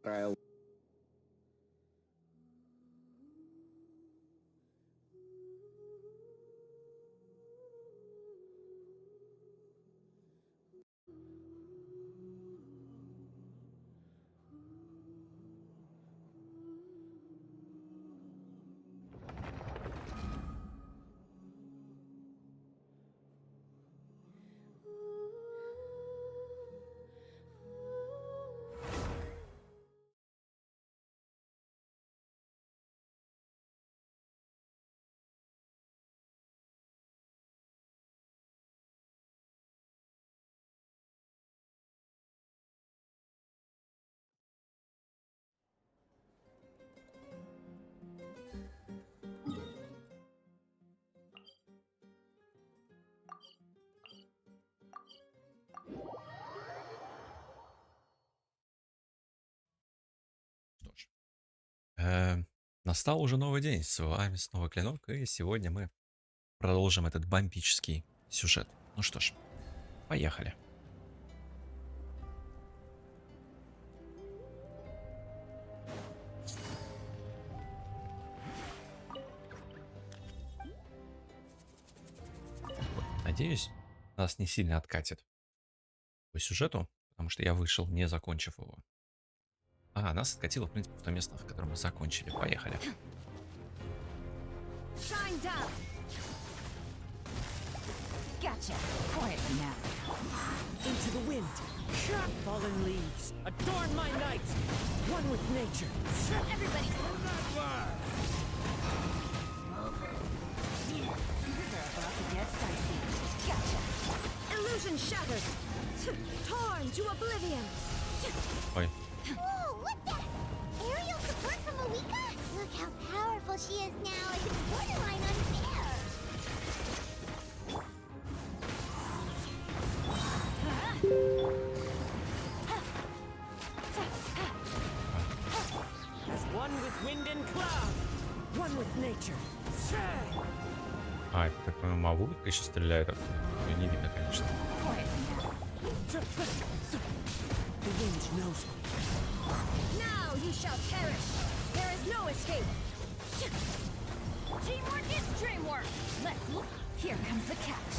правил. Настал уже новый день, с вами снова KLiiNoK, и сегодня мы продолжим этот бомбический сюжет. Ну что ж, поехали. Надеюсь, нас не сильно откатит по сюжету, потому что я вышел, не закончив его. Нас откатило, в принципе, в то место, в котором мы закончили. Поехали. Gotcha. Quiet now. Into the wind. Fallen leaves. Adorn my night. One with nature. Everybody. These are about to get dicey. Gotcha. Illusion shattered. Torn to oblivion. Ой. Oh, what the? Aerial support from Malika? Look how powerful she is now. It's borderline unfair. As one with wind and cloud. One with nature. Это такой мавулька еще стреляет. Ее не видно, конечно. The wind knows me. Now you shall perish. There is no escape. Teamwork is dreamwork. Let's look. Here comes the catch.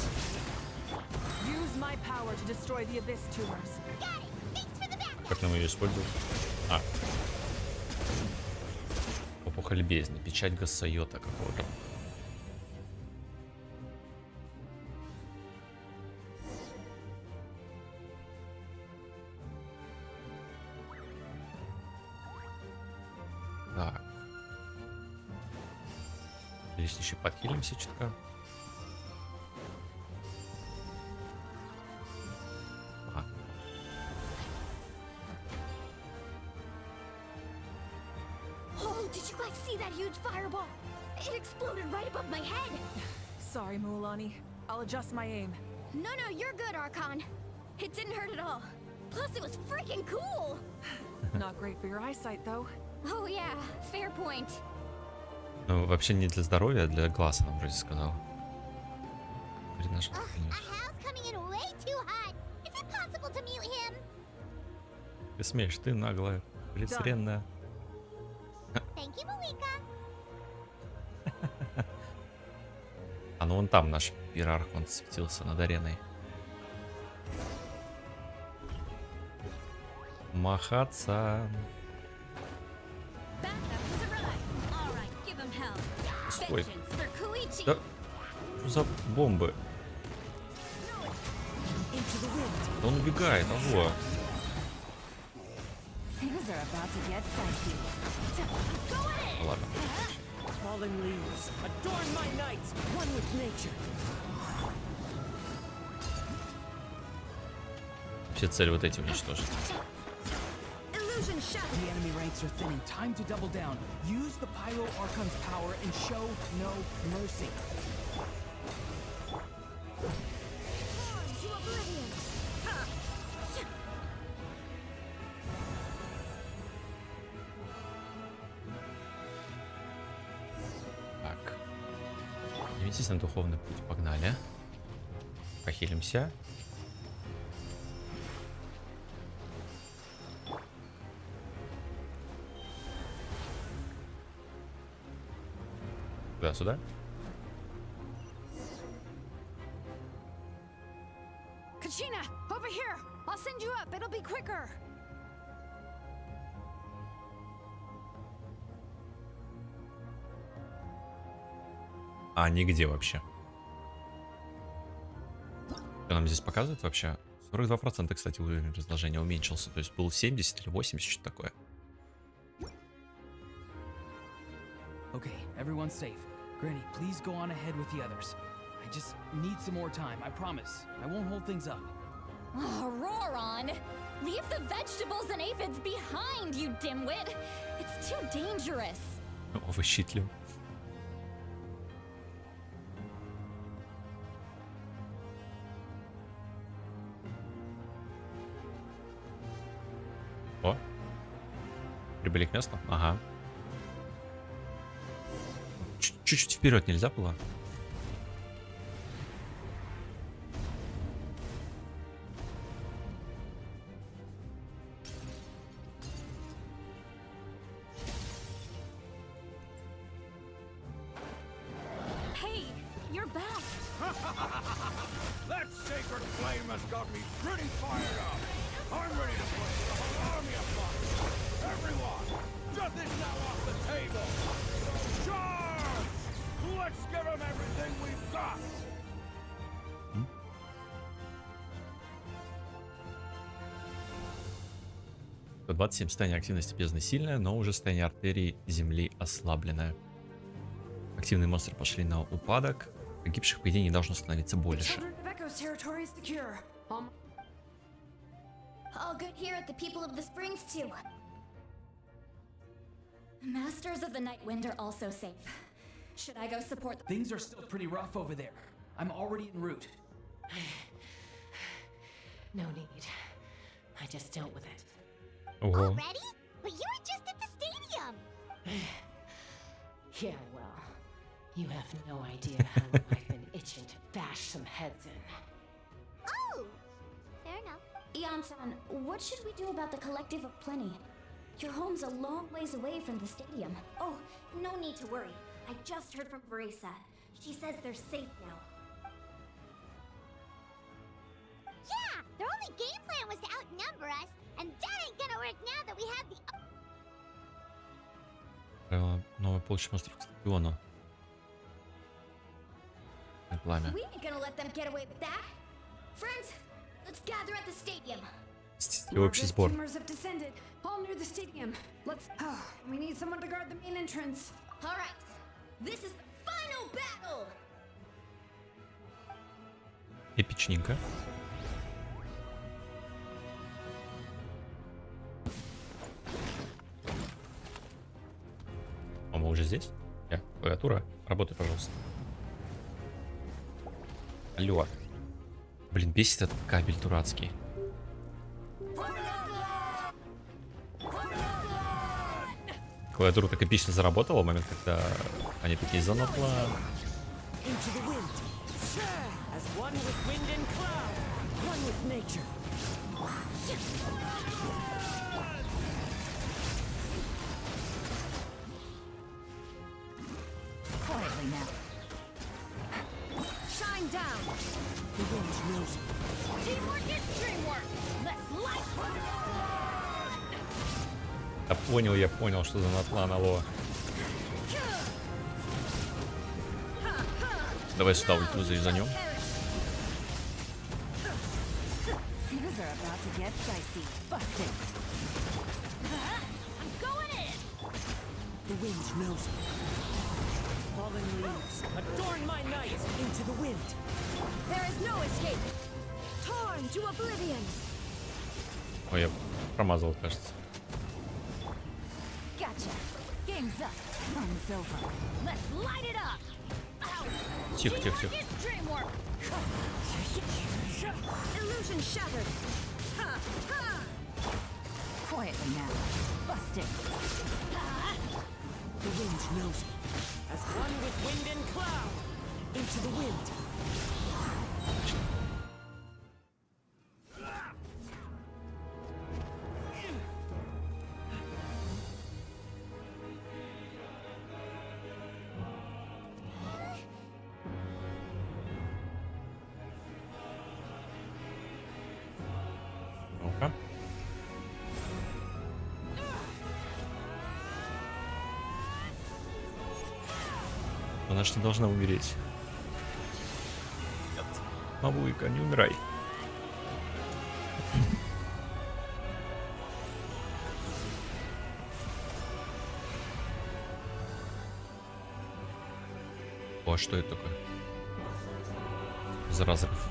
Use my power to destroy the abyss tumors. Got it. Thanks for the backup. Как нам ее использовать? Опухоль бездны, печать Гассайота какого-то. Так. Здесь еще подхилимся чутка. Oh, did you guys see that huge fireball? It exploded right above my head. Sorry, Mualani. I'll adjust my aim. No, you're good, Archon. It didn't hurt at all. Plus, it was freaking cool. Not great for your eyesight, though. Oh yeah, fair point. Ну, вообще не для здоровья, а для глаз, она вроде сказала. Ugh, a house coming in way too hot. Is it possible to mute him? Ты смеешь, ты наглая, презренная. Thank you, Malika. Ну вон там наш пирарх, он светился над ареной. Махаться. Стой. Да, что за бомбы? Да он убегает, ого. Ладно. Fallen leaves. Adorn my night. One with nature. Все цель вот эти уничтожить. The enemy ranks are thinning. Time to double down. Use the Pyro Archon's power and show no mercy. Так. Двигайтесь на духовный путь. Погнали. Похилимся. Куда, сюда? Kachina, over here. I'll send you up. It'll be quicker. А нигде вообще. Что нам здесь показывает вообще? 42%, кстати, уровень разложения уменьшился. То есть был 70 или 80, что-то такое. Okay, everyone's safe. Granny, please go on ahead with the others. I just need some more time, I promise. I won't hold things up. Oh, Roron! Leave the vegetables and aphids behind, you dimwit! It's too dangerous. Вы щитлив. О, прибыли к месту? Ага. Чуть-чуть вперед нельзя было? Hey, you're back. That sacred flame has got me pretty fired up. I'm ready to play the whole army of bucks. Everyone, shut this now off the table. Charge! Let's give them everything we've got. 27. Состояние активности бездны сильное, но уже состояние артерий земли ослабленное. Активные монстры пошли на упадок. Погибших, по идее, не должно становиться больше. Children of Echo's territory is secure. All good here at the People of the Springs, too. Masters of the Night Wind are also safe. Should I go support them? Things are still pretty rough over there. I'm already en route. No need. I just dealt with it. Ого. Already? But you were just at the stadium! Yeah, well, you have no idea how long I've been itching to bash some heads in. Oh! Fair enough. Ian-san, what should we do about the Collective of Plenty? Your home's a long ways away from the stadium. Oh, no need to worry. I just heard from Veresa. She says they're safe now. Yeah! Their only game plan was to outnumber us, and that ain't gonna work now that we have the... Новый полчищ монстров к стадиону. Пламя. We ain't gonna let them get away with that. Friends, let's gather at the stadium. И общий сбор. Teamers have descended, all near the stadium. Let's. Oh, we need someone to guard the main entrance. All right, this is the final battle. Эпичненько. А мы уже здесь? Клавиатура, работай, пожалуйста. Алло. Блин, бесит этот кабель дурацкий. Клавиатура так эпично заработала в момент, когда они такие занапла. Into the wind. As one with wind and cloud. One with nature. Quietly now. Shine down. The wind knows me. Teamwork is dreamwork. Let's light. Да я понял, что за наплан, алло. Давай сюда ульту зайзанем. Things are about to get dicey. Busted. I'm going in. The wind knows me. Fallen leaves. Adorn my night. Into the wind. There is no escape. Torn to oblivion. Ой, я промазал, кажется. Gotcha. Game's up. Fun's over. Let's light it up. Тихо, тихо, тихо. Teamwork is dreamwork. Illusion shattered. Ha ha. Quietly now. Busted. The wind knows me. As one with wind and cloud. Into the wind. Она ж не должна умереть. Нет. Мамуйка, не умирай. О, а что это такое? За разрыв.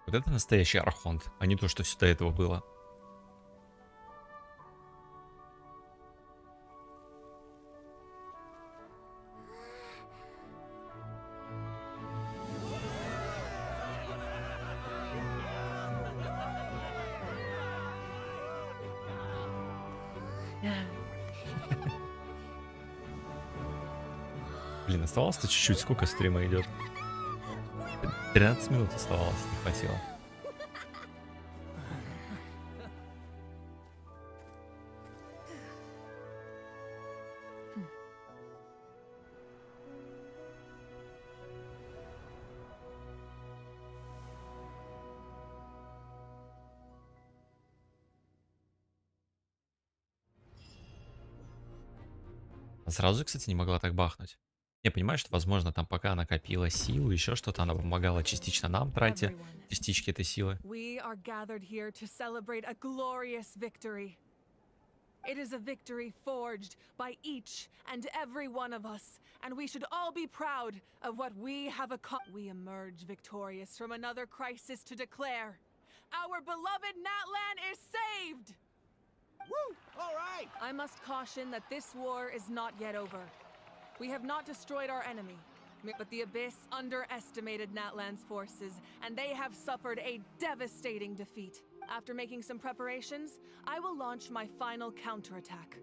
Вот это настоящий архонт, а не то, что все до этого было. Блин, оставалось-то чуть-чуть. Сколько стрима идет? 13 минут оставалось, не хватило. А сразу, кстати, не могла так бахнуть. Я понимаю, что, возможно, там пока она копила силу, еще что-то, она помогала частично нам, тратя частички этой силы. We are gathered here to celebrate a glorious victory. It is a victory forged by each and every one of us, and we should all be proud of what we have accomplished. We emerge victorious from another crisis to declare, our beloved Natlan is saved! Woo! All right! I must caution that this war is not yet over. We have not destroyed our enemy, but the Abyss underestimated Natlan's forces, and they have suffered a devastating defeat. After making some preparations, I will launch my final counterattack.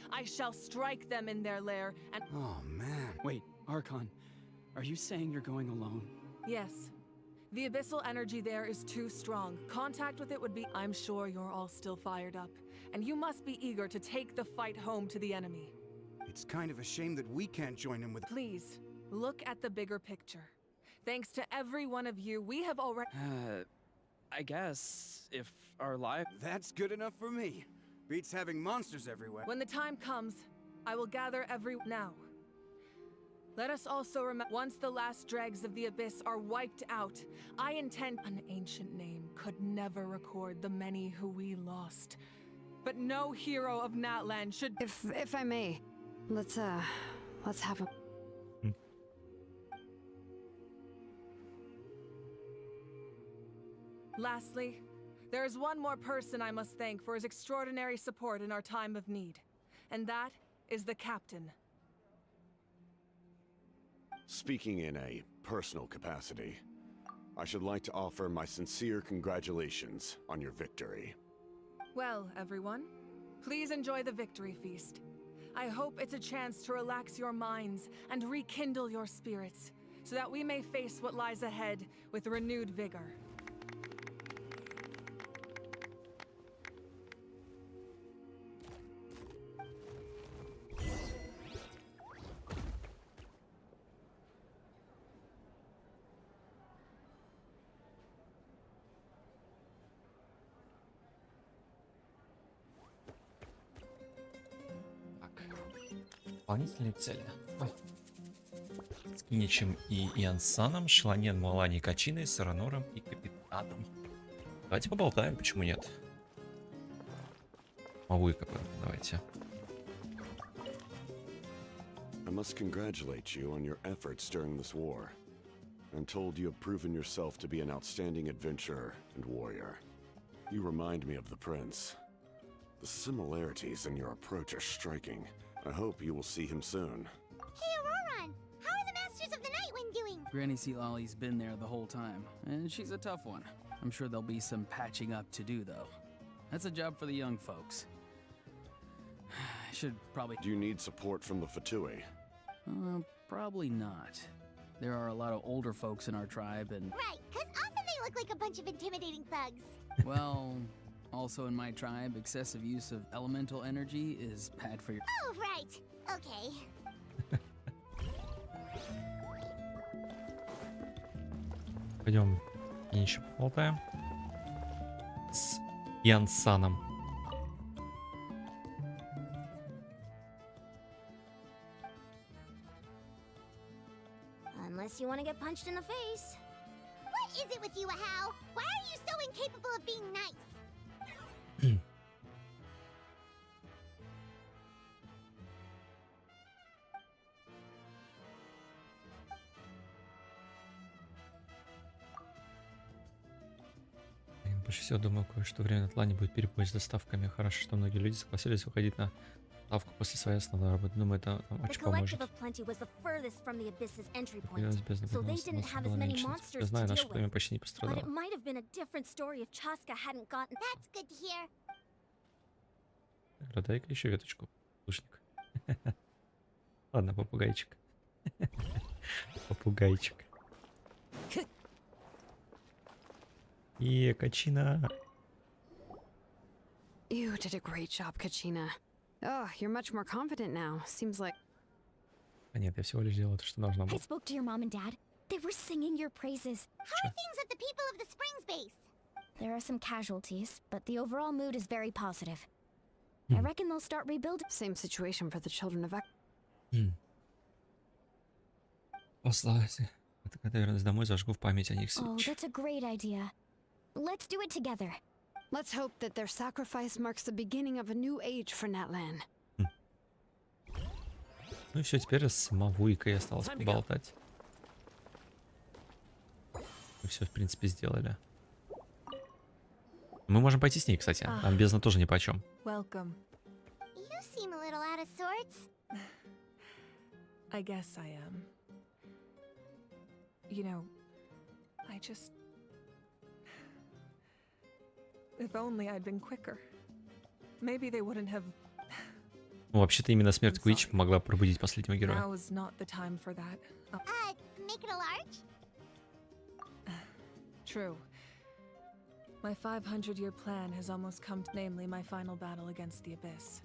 I shall strike them in their lair and— Oh, man. Wait, Archon, are you saying you're going alone? Yes. The abyssal energy there is too strong. Contact with it would be— I'm sure you're all still fired up, and you must be eager to take the fight home to the enemy. It's kind of a shame that we can't join him with— Please, look at the bigger picture. Thanks to every one of you, we have already— I guess if our life— That's good enough for me. Beats having monsters everywhere. When the time comes, I will gather every— Now, let us also remember, once the last dregs of the Abyss are wiped out, I intend— An ancient name could never record the many who we lost. But no hero of Natlan should— If I may, let's have a— Lastly, there is one more person I must thank for his extraordinary support in our time of need, and that is the captain. Speaking in a personal capacity, I should like to offer my sincere congratulations on your victory. Well, everyone, please enjoy the victory feast. I hope it's a chance to relax your minds and rekindle your spirits, so that we may face what lies ahead with renewed vigor. Дополнительные цели. С Киничем и Иансаном, Шеланен, Муалани, Качиной, Саранором и Капитаном. Давайте поболтаем, почему нет? Мавуйка, давайте. I must congratulate you on your efforts during this war. I'm told you have proven yourself to be an outstanding adventurer and warrior. You remind me of the prince. The similarities in your approach are striking. I hope you will see him soon. Hey, Auroran! How are the Masters of the Nightwind doing? Granny Sealolly's been there the whole time, and she's a tough one. I'm sure there'll be some patching up to do, though. That's a job for the young folks. I should probably— Do you need support from the Fatui? Probably not. There are a lot of older folks in our tribe, and— Right, because often they look like a bunch of intimidating thugs. well, also in my tribe, excessive use of elemental energy is bad for your— Oh, right. Okay. Пойдем и еще поболтаем с Янсаном. Unless you want to get punched in the face. What is it with you, Hal? Why are you so incapable of being nice? Больше всего думаю, что время на Тлане будет перебой с доставками. Хорошо, что многие люди согласились выходить на ставку после своей основной работы. Думаю, это там The очень поможет. Collective of Plenty was the furthest from the Abyss's entry Определенность point, бездны so they поднялась на didn't have as было many меньше. monsters Я знаю, to наше deal племя with. почти не But it пострадало. might have been a different story if Chaska hadn't gotten. That's good to hear. Дай-ка еще веточку, лучник. Ладно, попугайчик. Попугайчик. И качина. You did a great job, Kachina. Oh, you're much more confident now. Seems like... А нет, я всего лишь делал то, что должна I была. spoke to your mom and dad. They were singing your praises. How are things at the people of the Springs base? There are some casualties, but the overall mood is very positive. I reckon they'll start rebuilding. Same situation for the children of... Послайте. Это когда я вернусь домой, зажгу в память о них Oh, свечи. that's a great idea. Let's do it together. Let's hope that their sacrifice marks the beginning of a new age for Natlan. Ну и все, теперь с Мавуйкой осталось поболтать. Мы все, в принципе, сделали. Мы можем пойти с ней, кстати. Там бездна тоже нипочем. Welcome. You seem a little out of sorts. I guess I am. You know, I just... If only I'd been quicker. Maybe they wouldn't have... Ну, вообще-то именно смерть Куич могла пробудить последнего героя. Now is not the time for that. Make it a large? True. My 500-year plan has almost come to, namely my final battle against the Abyss.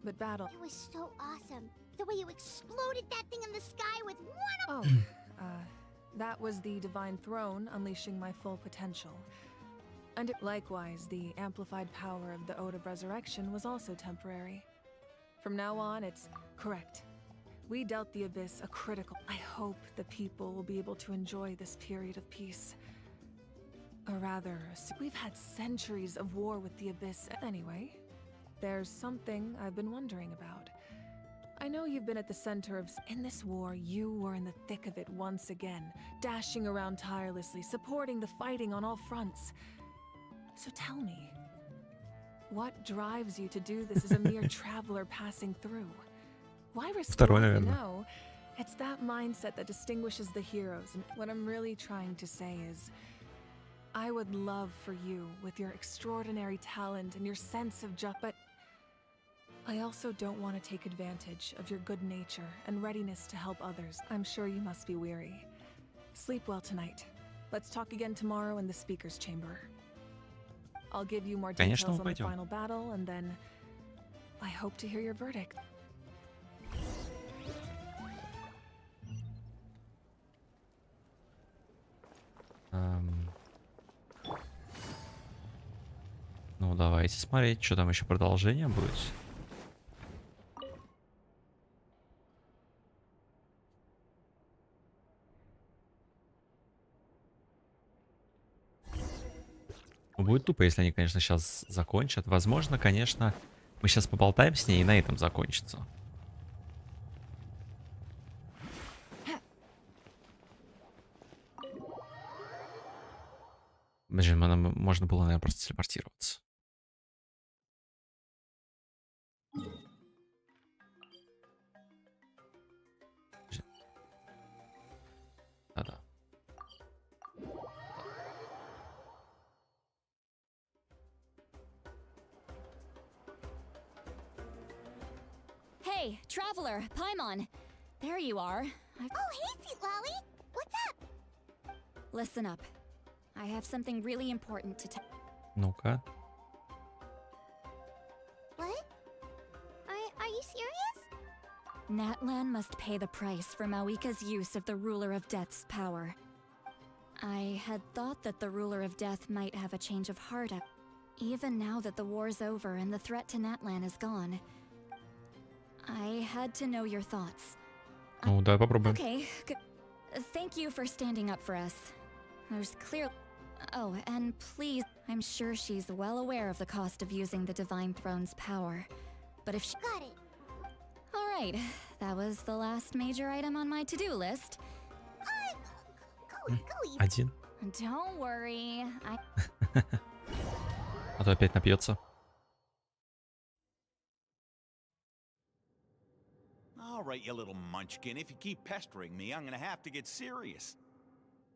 But battle... It was so awesome. The way you exploded that thing in the sky with one of... Oh, that was the Divine Throne unleashing my full potential. And likewise, the amplified power of the Ode of Resurrection was also temporary. From now on, it's correct. We dealt the Abyss a critical... I hope the people will be able to enjoy this period of peace. Or rather, we've had centuries of war with the Abyss. Anyway, there's something I've been wondering about. I know you've been at the center of... In this war, you were in the thick of it once again, dashing around tirelessly, supporting the fighting on all fronts. So tell me, what drives you to do this as a mere traveler passing through? Why risk it? No, it's that mindset that distinguishes the heroes. And what I'm really trying to say is, I would love for you, with your extraordinary talent and your sense of but I also don't want to take advantage of your good nature and readiness to help others. I'm sure you must be weary. Sleep well tonight. Let's talk again tomorrow in the speaker's chamber. I'll give you more details on the final battle, and then I hope to hear your verdict. Ну, давайте смотреть, что там еще продолжение будет. Будет тупо, если они, конечно, сейчас закончат. Возможно, конечно, мы сейчас поболтаем с ней, и на этом закончится. Блин, можно было, наверное, просто телепортироваться. Да-да. Hey, traveler, Paimon. There you are. Oh, hey, Sweet Lolly. What's up? Listen up. I have something really important to tell. Ну-ка. What? Are you serious? Natlan must pay the price for Mawika's use of the Ruler of Death's power. I had thought that the ruler of death might have a change of heart. Even now that the war's over and the threat to Natlan is gone, I had to know your thoughts. Ну, давай попробуем. Okay, thank you for standing up for us. There's clear... Oh, and please, I'm sure she's well aware of the cost of using the Divine Throne's power. But if she... Got it. Alright, that was the last major item on my to-do list. Go easy. Один. Don't worry, А то опять напьется. All right, you little munchkin. If you keep pestering me, I'm gonna have to get serious.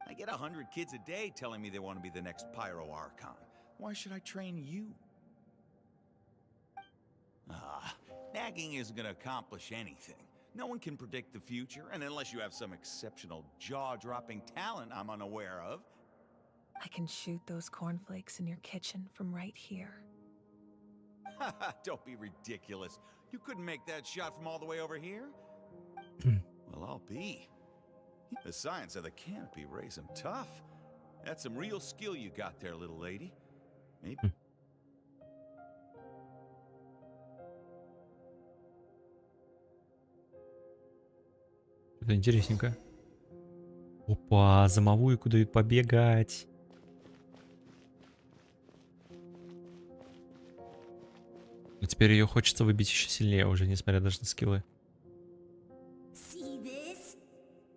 I get 100 kids a day telling me they want to be the next Pyro Archon. Why should I train you? Nagging isn't gonna accomplish anything. No one can predict the future, and unless you have some exceptional jaw-dropping talent I'm unaware of. I can shoot those cornflakes in your kitchen from right here. Don't be ridiculous. You couldn't make that shot from all the way over here? Well, I'll be. The science of the canopy raised him tough. That's some real skill you got there, little lady. Maybe. Это интересненько. Опа, за мавуйку дают побегать. Но теперь ее хочется выбить еще сильнее, уже несмотря даже на скиллы. See this?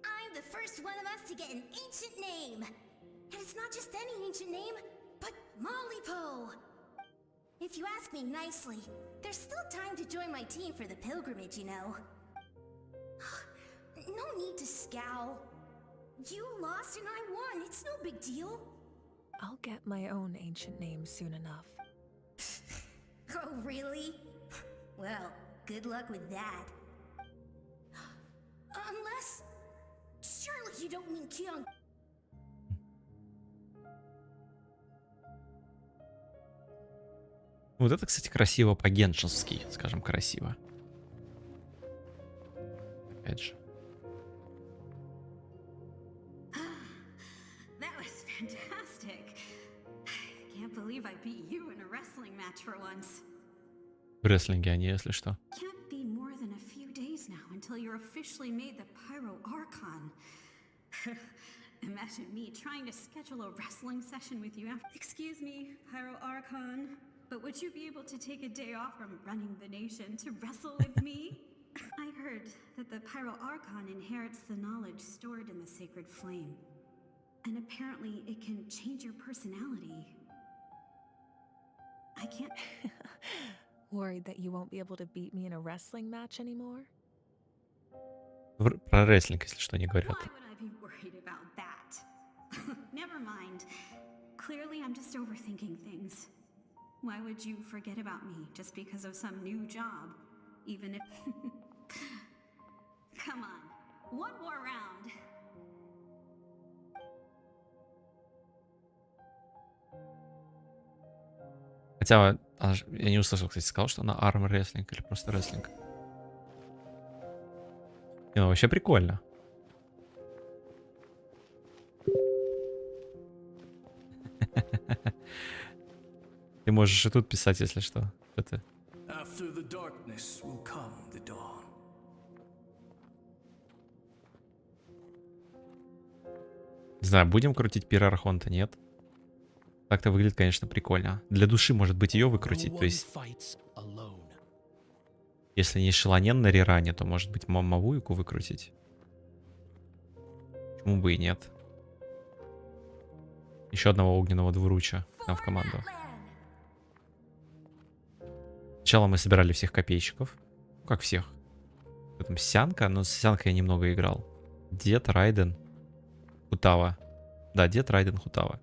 I'm the first one of us to get an ancient name. And it's not just any ancient name, but Mollypo. If you ask me nicely, there's still time to join my team for the pilgrimage, you know. No need to scowl. You lost and I won. It's no big deal. I'll get my own ancient name soon enough. Oh, really? Well, good luck with that. Unless... Surely you don't mean Kyung... Вот это, кстати, красиво по-геншински, скажем, красиво. Опять же. That was fantastic. Can't believe I beat you in a wrestling match for once. В рестлинге они, если что. Can't be more than a few days now until you're officially made the Pyro Archon. Imagine me trying to schedule a wrestling session with you after. Excuse me, Pyro Archon, but would you be able to take a day off from running the nation to wrestle with me? I heard that the Pyro Archon inherits the knowledge stored in the sacred flame. And apparently it can change your personality. I can't... Worried that you won't be able to beat me in a wrestling match anymore? Про рестлинг, если что, не говорят. Why would I be worried about that? Never mind. Clearly I'm just overthinking things. Why would you forget about me just because of some new job? Even if... Come on, one more round. Хотя, я не услышал, кстати, сказал, что она арм-рестлинг или просто рестлинг. Не, ну вообще прикольно. Ты можешь и тут писать, если что. Это... After the darkness will come the dawn. Не знаю, будем крутить пир Архонта, нет? Так-то выглядит, конечно, прикольно. Для души, может быть, ее выкрутить. То есть, если не Шелонен на реране, то, может быть, Мамавуйку выкрутить. Почему бы и нет? Еще одного огненного двуруча нам в команду. Сначала мы собирали всех копейщиков. Ну, как всех. Потом Сянка, но с Сянкой я немного играл. Дед, Райден, Хутава. Да, Дед, Райден, Хутава.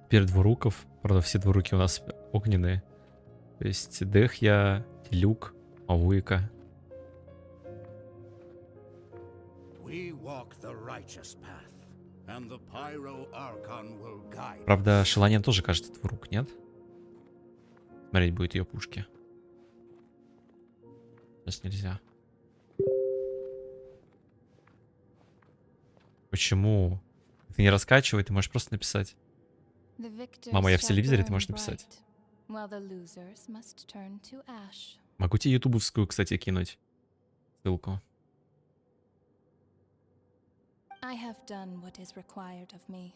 Теперь двуруков. Правда, все двуруки у нас огненные. То есть Дехья, Люк, Мавуйка. Правда, Шелонен тоже, кажется, двурук, нет? Смотреть будет ее пушки. Сейчас нельзя. Почему? Ты не раскачивай, ты можешь просто написать. Мама, я в телевизоре, ты можешь написать. Могу тебе ютубовскую, кстати, кинуть ссылку. I have done what is required of me.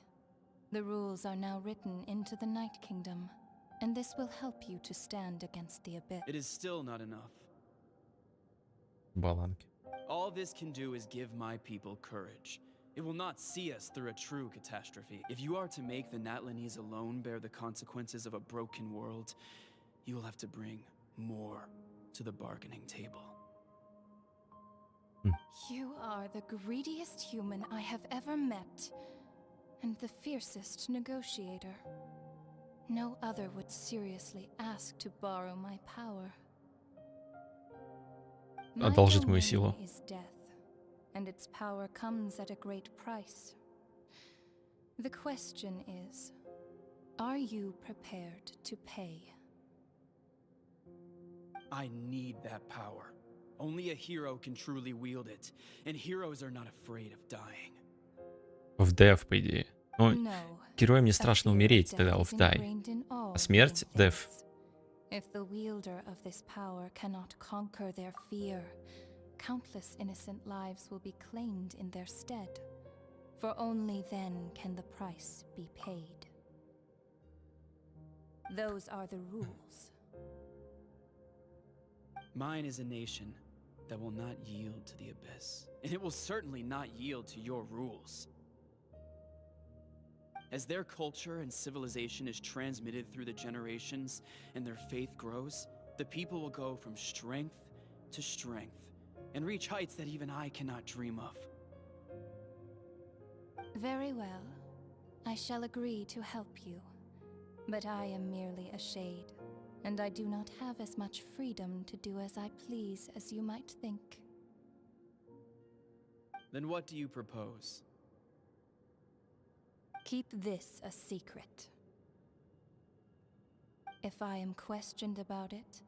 The rules are now written into the Night Kingdom, and this will help you to stand against the abyss. It is still not enough. Баланки. All this can do is give my people courage. It will not see us through a true catastrophe. If you are to make the Natlanese alone bear the consequences of a broken world, you will have to bring more to the bargaining table. You are the greediest human I have ever met, and the fiercest negotiator. No other would seriously ask to borrow my power. Одолжить мою силу. Is death, and its power comes at a great price. The question is, are you prepared to pay? I need that power. Only a hero can truly wield it, and heroes are not afraid of dying. В Death, по идее. Ну, героям не страшно умереть, тогда в Die. А смерть — Death. If the wielder of this power cannot conquer their fear, countless innocent lives will be claimed in their stead. For only then can the price be paid. Those are the rules. Mine is a nation that will not yield to the abyss, and it will certainly not yield to your rules. As their culture and civilization is transmitted through the generations and their faith grows, the people will go from strength to strength and reach heights that even I cannot dream of. Very well. I shall agree to help you. But I am merely a shade, and I do not have as much freedom to do as I please as you might think. Then what do you propose? Keep this a secret. If I am questioned about it,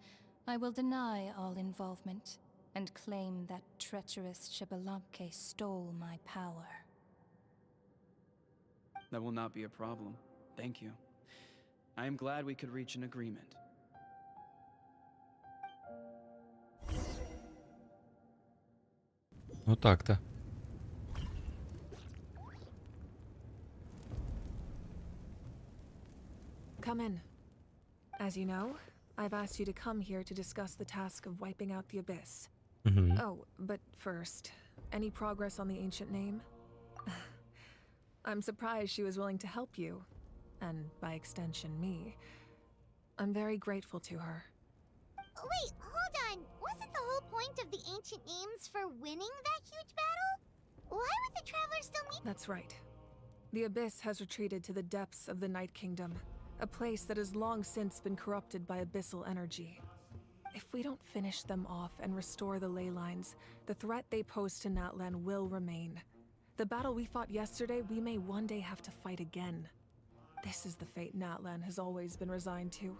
I will deny all involvement and claim that treacherous Xbalanque stole my power. That will not be a problem. Thank you. I am glad we could reach an agreement. Ну так-то. Come in. As you know, I've asked you to come here to discuss the task of wiping out the abyss. Oh, but first, any progress on the ancient name? I'm surprised she was willing to help you, and by extension me. I'm very grateful to her. Wait, hold on. Wasn't the whole point of the ancient names for winning that huge battle? Why would the travelers still meet? That's right. The abyss has retreated to the depths of the Night Kingdom, a place that has long since been corrupted by abyssal energy. If we don't finish them off and restore the ley lines, the threat they pose to Natlan will remain. The battle we fought yesterday, we may one day have to fight again. This is the fate Natlan has always been resigned to.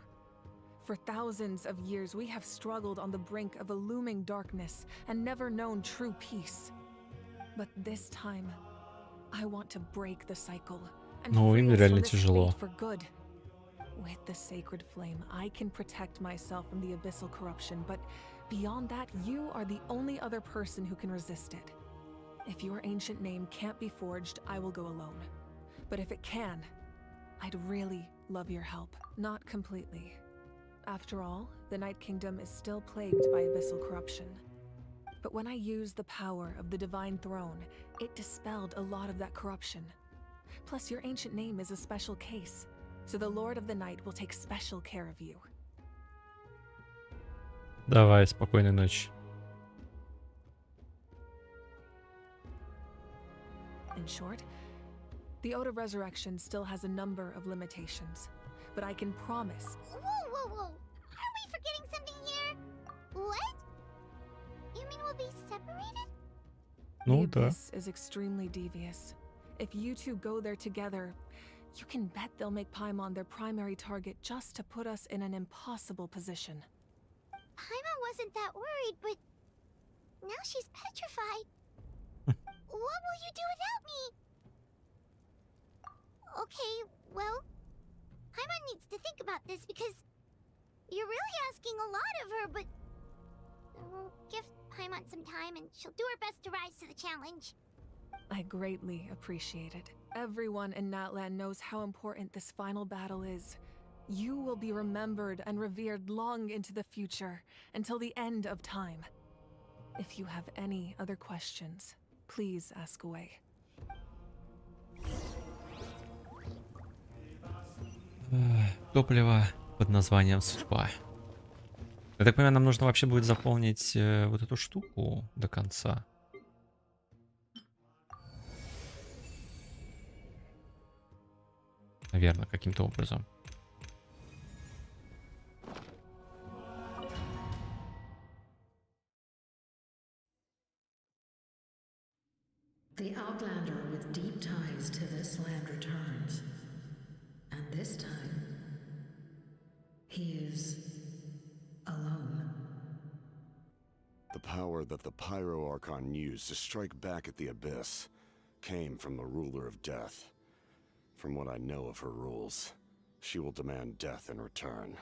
For thousands of years, we have struggled on the brink of a looming darkness and never known true peace. But this time, I want to break the cycle and free us from this fate for good. With the sacred flame, I can protect myself from the abyssal corruption, but beyond that, you are the only other person who can resist it. If your ancient name can't be forged, I will go alone. But if it can, I'd really love your help. Not completely. After all, the Night Kingdom is still plagued by abyssal corruption. But when I used the power of the Divine Throne, it dispelled a lot of that corruption. Plus, your ancient name is a special case, so the Lord of the Night will take special care of you. Давай, спокойной ночи. In short, the Ode of Resurrection still has a number of limitations, but I can promise. Whoa. Are we forgetting something here? What? You mean we'll be separated? The abyss is extremely devious. If you two go there together, you can bet they'll make Paimon their primary target just to put us in an impossible position. Paimon wasn't that worried, but now she's petrified. What will you do without me? Okay, well, Paimon needs to think about this because you're really asking a lot of her, but give Paimon some time and she'll do her best to rise to the challenge. I greatly appreciate it. Everyone in Natlan knows how important this final battle is. You will be remembered and revered long into the future, until the end of time. If you have any other questions, please ask away. Топливо под названием «Судьба». Я так понимаю, нам нужно вообще будет заполнить вот эту штуку до конца. Наверное, каким-то образом. The Outlander with deep ties to this land returns. And this time, he is alone. The power that the Pyro Archon used to strike back at the Abyss came from the Ruler of Death. From what I know of her rules, she will demand death in return.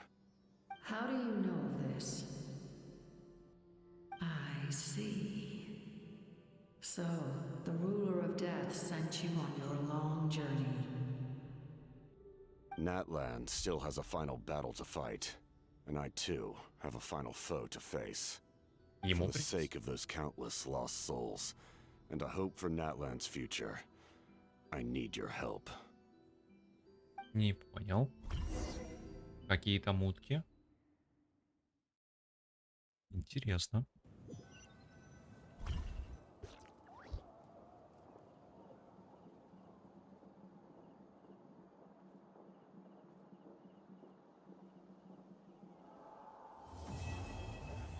How do you know this? I see. So, the Ruler of Death sent you on your long journey. Natlan still has a final battle to fight, and I too have a final foe to face. For the sake of those countless lost souls, and a hope for Natlan's future, I need your help. Не понял. Какие-то мутки. Интересно.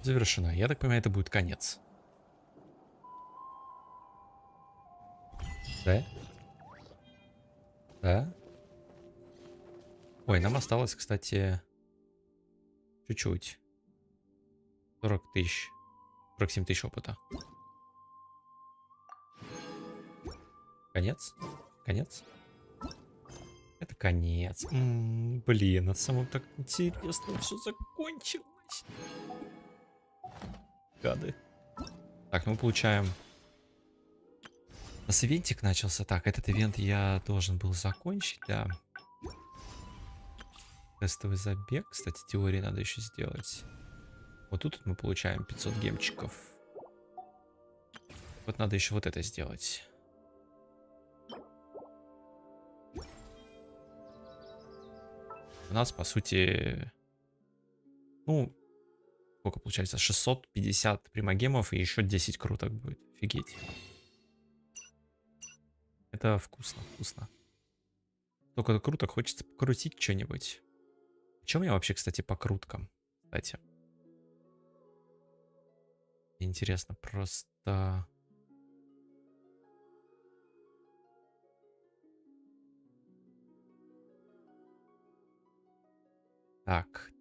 Завершено. Я так понимаю, это будет конец. Да? Да? Ой, нам осталось, кстати, чуть-чуть. 40 тысяч. 47 тысяч опыта. Конец? Конец? Это конец. Блин, на самом так интересно все закончилось. Гады. Так, ну мы получаем... У нас ивентик начался. Так, этот ивент я должен был закончить, да. Тестовый забег. Кстати, теории надо еще сделать. Вот тут мы получаем 500 гемчиков. Вот надо еще вот это сделать. У нас, по сути... Ну... Сколько получается? 650 примагемов и еще 10 круток будет. Офигеть. Это вкусно, вкусно. Только круток хочется покрутить что-нибудь. Чем я вообще, кстати, по круткам? Кстати. Интересно, просто... Так.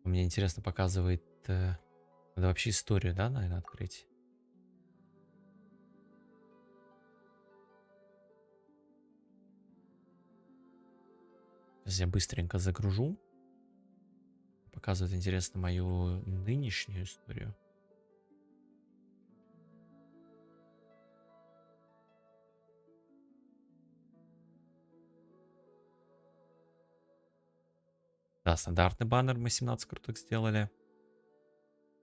Мне интересно показывает... Надо вообще историю, да, наверное, открыть? Сейчас я быстренько загружу. Показывает, интересно, мою нынешнюю историю. Да, стандартный баннер мы 17 круток сделали.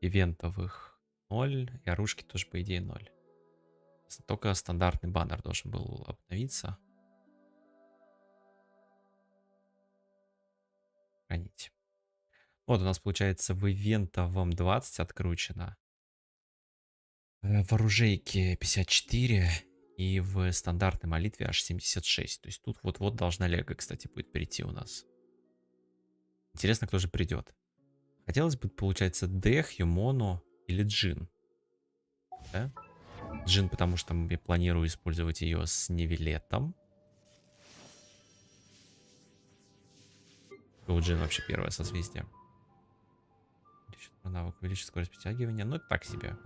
Ивентовых 0. И оружки тоже, по идее, 0. Только стандартный баннер должен был обновиться. Хранить. Вот у нас получается в ивентовом 20 откручено. В оружейке 54. И в стандартной молитве аж 76. То есть тут вот-вот должна лего, кстати, будет прийти у нас. Интересно, кто же придет. Хотелось бы, получается, Дэх, Юмону или Джин. Да? Джин, потому что я планирую использовать ее с Нёвиллетом. У Джин вообще первое созвездие. Навык увеличит скорость притягивания. Ну, это так себе.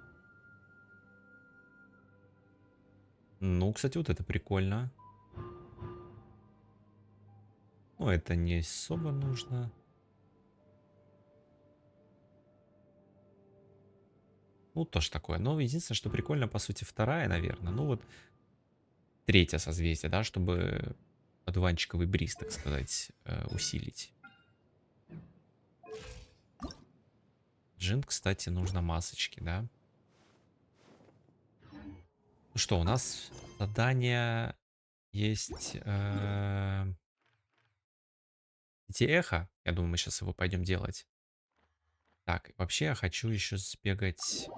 Ну, кстати, вот это прикольно. Ну, это не особо нужно. Ну, тоже такое. Но единственное, что прикольно, по сути, вторая, наверное. Ну, вот третье созвездие, да, чтобы одуванчиковый бриз, так сказать, усилить. Джин, кстати, нужно масочки, да. Ну что, у нас задание есть... эти эхо. Я думаю, мы сейчас его пойдем делать. Так, вообще я хочу еще сбегать...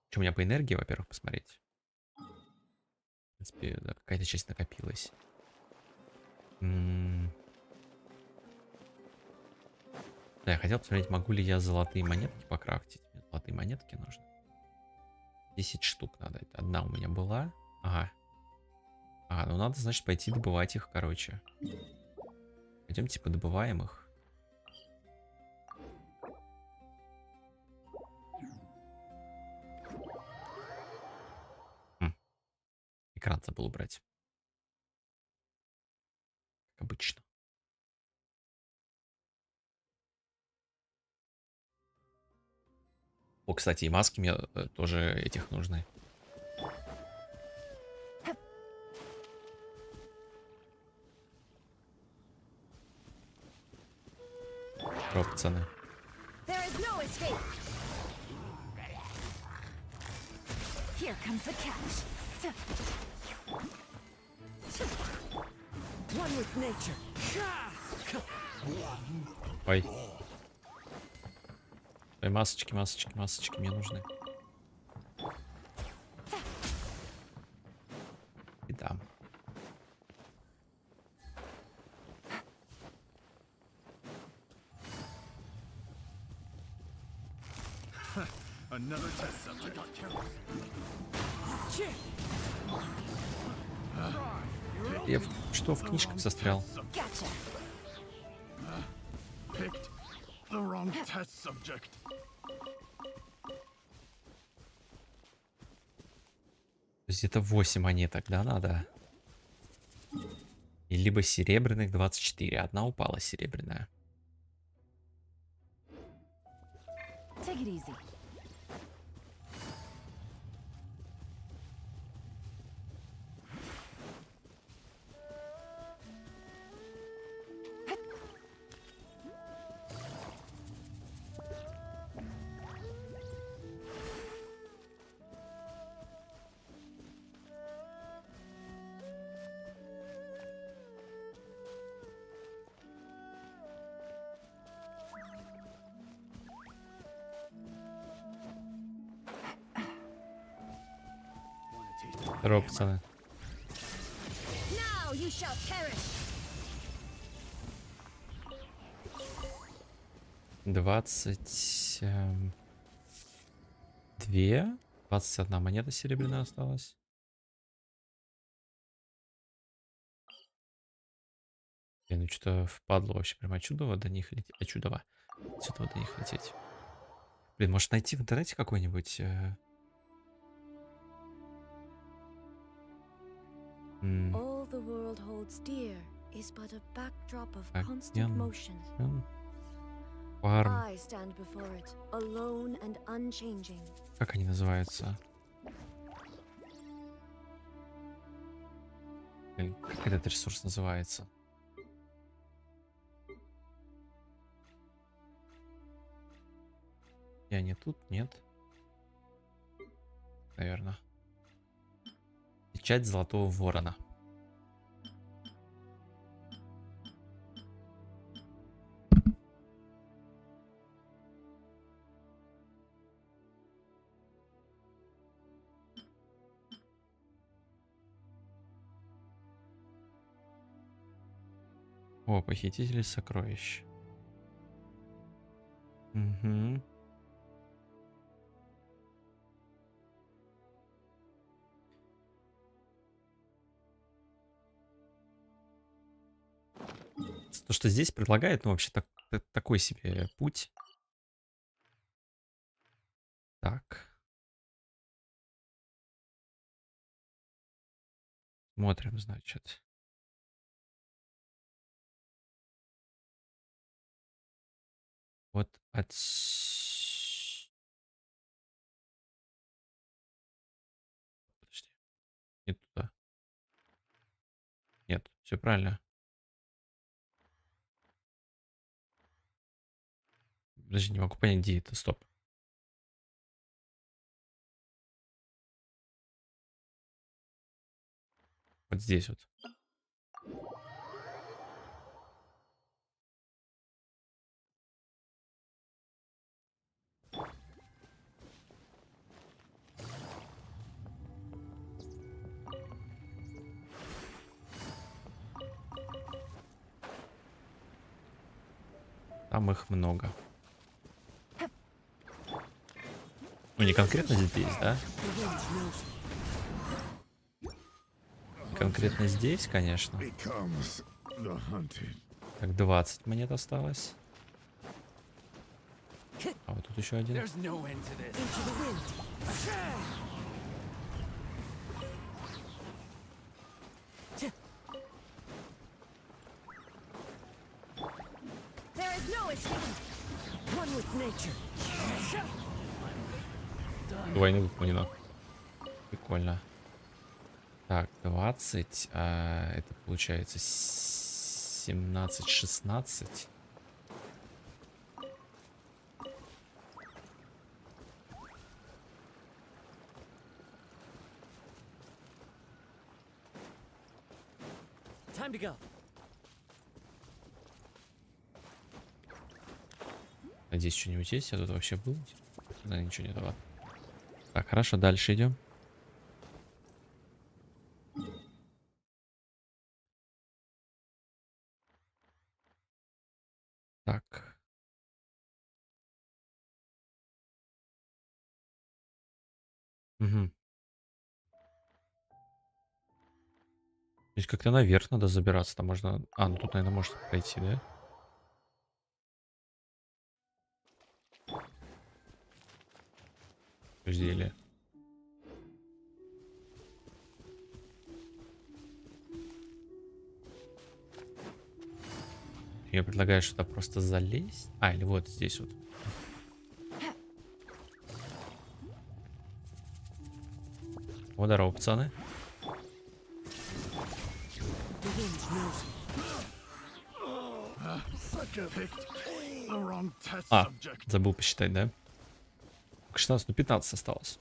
Что у меня по энергии, во-первых, посмотреть. В принципе, да, какая-то часть накопилась. Да, я хотел посмотреть, могу ли я золотые монетки покрафтить. Мне золотые монетки нужны. 10 штук надо. Это одна у меня была. Ага. А, ну надо, значит, пойти добывать их, короче. Пойдем, типа, добываем их. Экран забыл убрать. Как обычно. О, кстати, и маски мне тоже этих нужны. Про, пацаны. Here comes the catch. One with nature. Ой. Ой, масочки, масочки, масочки мне нужны. И да. Another test subject. Я что в книжках застрял? Picked the wrong test subject. То есть это 8 монеток, да, надо? И либо серебряных 24. Одна упала серебряная. Take it easy. Здорово, пацаны. Now you shall perish. 22. 21 монета серебряная осталась. Блин, ну что-то впадло вообще прямо чудово до них лететь. А чудово. Отсюда до них лететь. Блин, может найти в интернете какой-нибудь... All the world holds dear is but a backdrop of constant motion. Фарм. I stand before it, alone and unchanging. Как они называются? Блин, как этот ресурс называется? Я не тут, нет. Наверное. Печать золотого ворона. О, похитители сокровищ. Угу. То, что здесь предлагает, ну, вообще такой себе путь. Так. Смотрим, значит. Вот Подожди. Не туда. Нет, все правильно. Подожди, не могу понять, где это. Стоп. Вот здесь вот. Там их много. Ну, не конкретно здесь, да? Конкретно здесь, конечно. Так, 20 монет осталось. А вот тут еще один. Двойную выполнено. Прикольно. Так, 20. Это получается 17, 16. Time to go. А здесь что-нибудь есть? Я тут вообще был? Да, ничего нет. Ладно. Так, хорошо, дальше идем. Так. Угу. Здесь как-то наверх надо забираться. Там можно... А, ну тут, наверное, можно пройти, да? Подожди, или... Я предлагаю сюда просто залезть. А, или вот здесь вот. О, здорово, пацаны. А, забыл посчитать, да? 16, ну 15 осталось.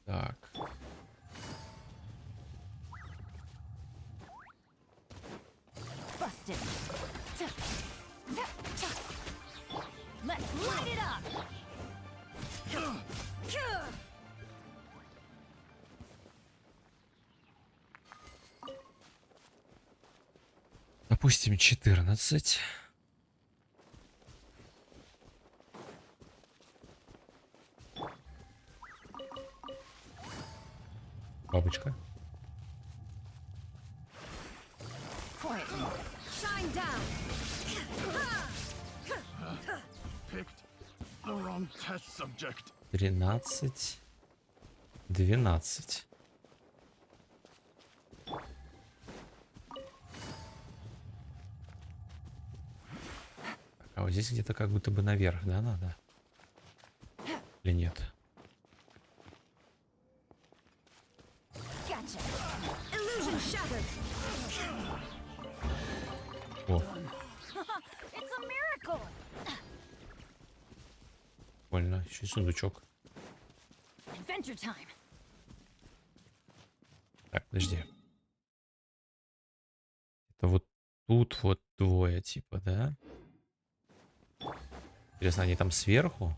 Так. Допустим, 14. Бабочка. Subject. 13. 12. А вот здесь где-то как будто бы наверх, да, надо? Или нет? О. Прикольно. Еще и сундучок. Так, подожди. Это вот тут вот двое, типа, да? Интересно, они там сверху?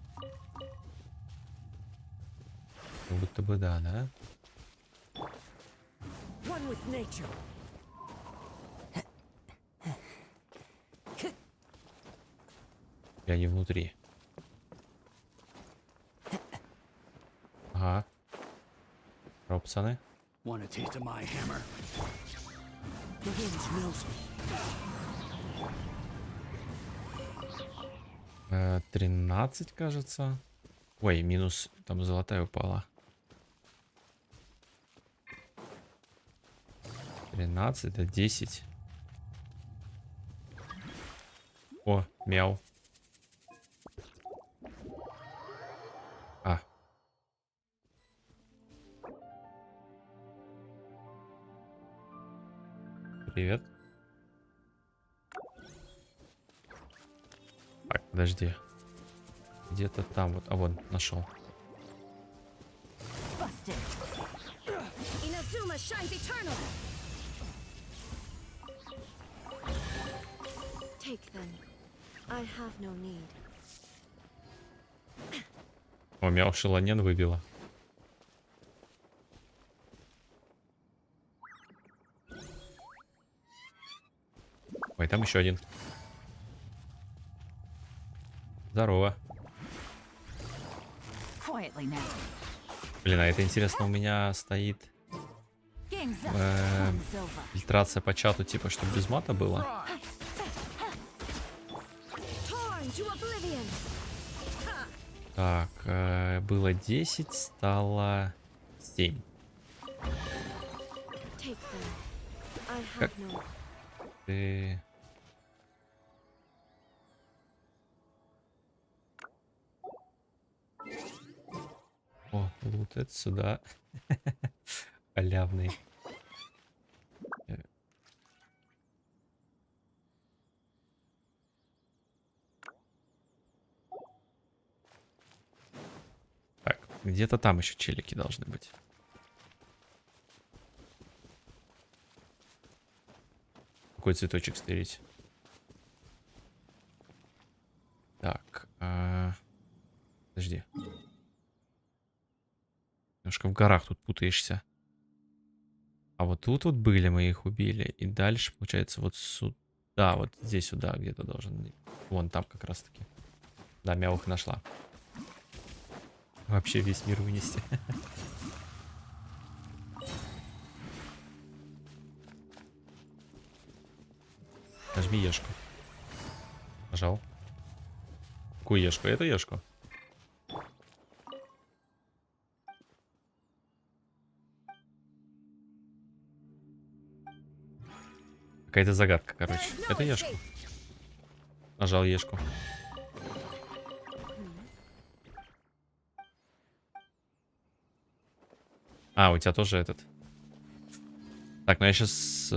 Как будто бы да, да? И они внутри. Ага. Здорово, пацаны. 13, кажется. Ой, минус, там золотая упала. 13, это 10. О, мяу. А. Привет. Так, подожди. Где-то там вот. А вон, нашел. О, мяу, шелонен выбила. Ой, там еще один. Здорово. Блин, а это интересно, у меня стоит фильтрация по чату, типа, чтобы без мата было. Так, было 10, стало 7. Как ты... О, лут это сюда. Халявный. Так, где-то там еще челики должны быть. Какой цветочек стырить? Так, подожди. Немножко в горах тут путаешься. А вот тут вот были, мы их убили. И дальше, получается, вот сюда, вот здесь сюда где-то должен быть. Вон там как раз таки. Да, мяу их нашла. Вообще весь мир вынести. Нажми ешку. Нажал. Какую ешку? Эту ешку? Какая-то загадка, короче. Это ешку. Нажал ешку. А, у тебя тоже этот. Так, ну я сейчас...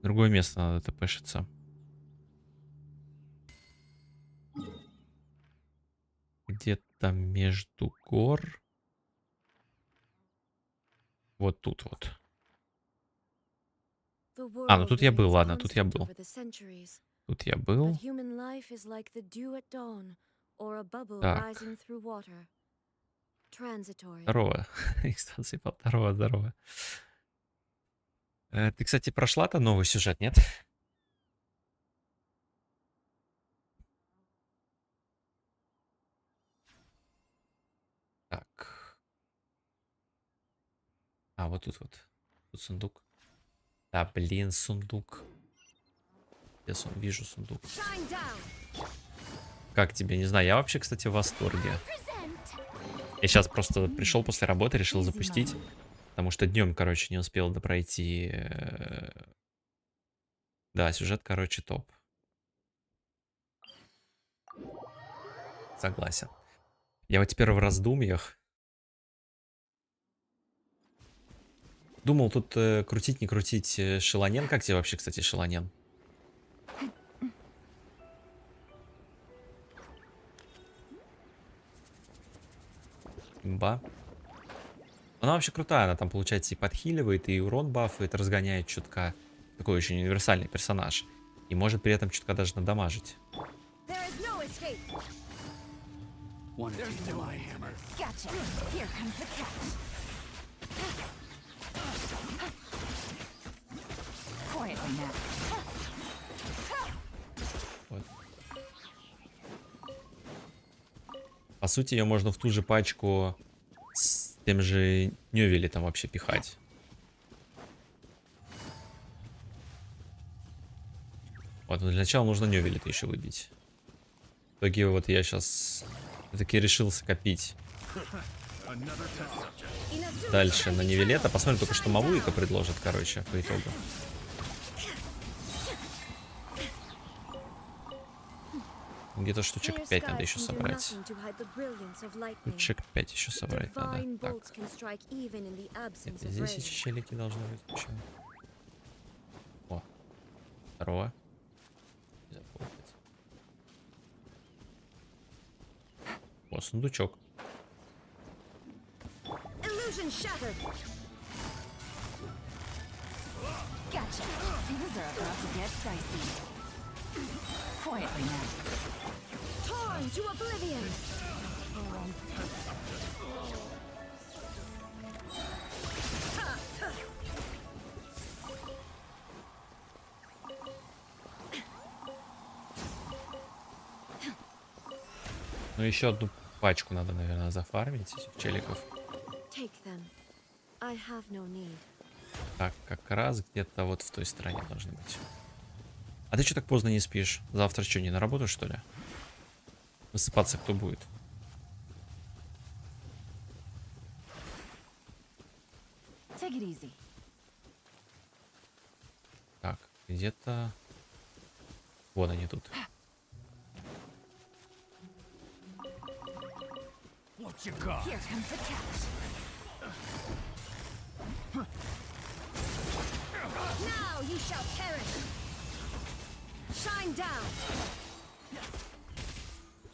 Другое место надо тпшиться. Где-то между гор. Вот тут вот. А, ну тут я был, ладно, тут я был. Тут я был. Так. Здорово. Экстаз ебал. Здорово, здорово. Ты, кстати, прошла-то новый сюжет, нет? Так. А, вот тут вот. Тут сундук. Да, блин, сундук. Я вижу сундук. Как тебе? Не знаю. Я вообще, кстати, в восторге. Я сейчас просто пришел после работы, решил запустить. Потому что днем, короче, не успел допройти. Да, сюжет, короче, топ. Согласен. Я вот теперь в раздумьях. Думал тут крутить, не крутить шелонен. Как тебе вообще, кстати, шелонен? Бомба. Она вообще крутая. Она там, получается, и подхиливает, и урон бафает, разгоняет чутка. Такой очень универсальный персонаж. И может при этом чутка даже надамажить. Вот. По сути, ее можно в ту же пачку с тем же Нёвиллетом вообще пихать. Вот, но для начала нужно Нёвиллета еще выбить. В итоге вот я сейчас таки решился копить Дальше на Нёвиллета. Посмотрим только, что Мавуика предложит, короче, по итогу. Где-то штучек 5 надо еще собрать. Штучек 5 еще собрать надо. Так. Это здесь эти челики должны быть. Еще. О. Второго. О, сундучок. Ну еще одну пачку надо, наверное, зафармить этих челиков. Так, как раз где-то вот в той стороне должны быть. А ты что так поздно не спишь? Завтра что, не на работу, что ли? Высыпаться кто будет? Так, где-то... Вот они тут.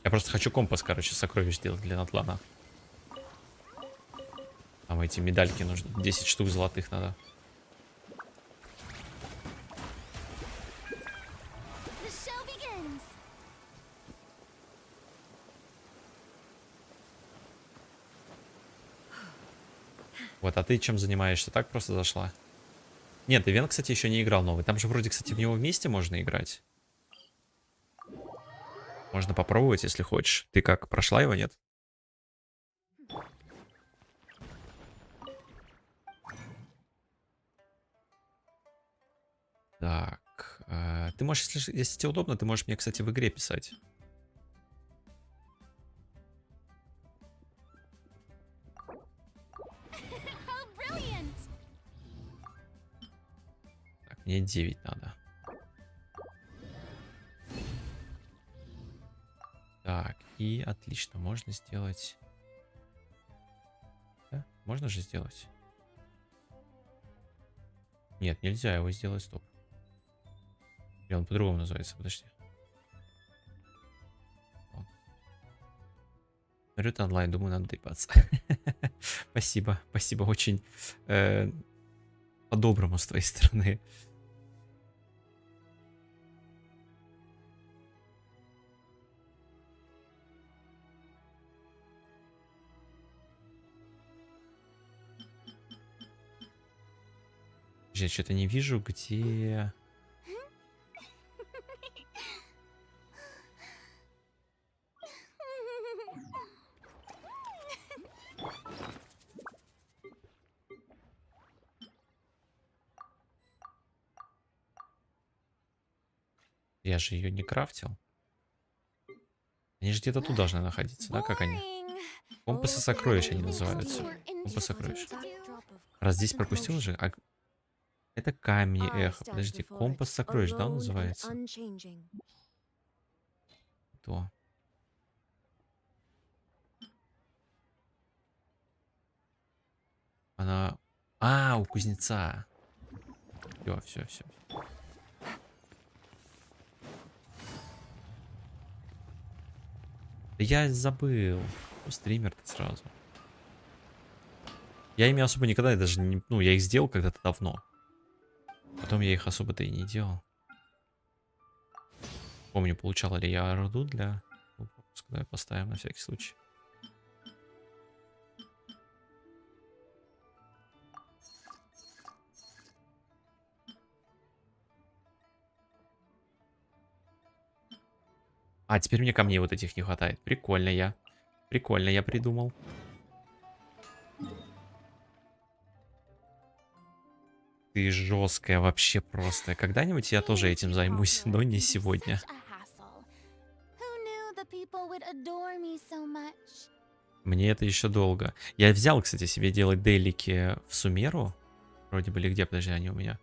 Я просто хочу компас, короче, сокровищ сделать для Натлана. Там эти медальки нужны. 10 штук золотых надо. Вот, а ты чем занимаешься? Так просто зашла? Нет, ивент, кстати, еще не играл новый. Там же вроде, кстати, в него вместе можно играть. Можно попробовать, если хочешь. Ты как, прошла его, нет? Так. Ты можешь, если тебе удобно, ты можешь мне, кстати, в игре писать. Так, мне 9 надо. Так, и отлично, можно сделать... Да? Можно же сделать? Нет, нельзя его сделать, стоп. Или он по-другому называется, подожди. Смотрю ты онлайн, думаю, надо доебаться. Спасибо, спасибо, очень по-доброму с твоей стороны. Я что-то не вижу, где... Я же ее не крафтил. Они же где-то тут должны находиться, да? Как они? Компасы сокровищ они называются. Компас сокровищ. Раз здесь пропустил же... А... Это камни эхо. Подожди, компас сокровищ, да, он называется? То. Она... А, у кузнеца. Все, все. Да я забыл. Стример-то сразу. Я ими особо никогда даже не... Ну, я их сделал когда-то давно. Потом я их особо-то и не делал. Помню, получала ли я руду для... Давай поставим на всякий случай. А, теперь мне камней вот этих не хватает. Прикольно я придумал. Ты жесткая вообще просто. Когда-нибудь я тоже этим займусь, но не сегодня. Мне это еще долго. Я взял, кстати, себе делать делики в Сумеру. Вроде бы, или где, подожди, они у меня.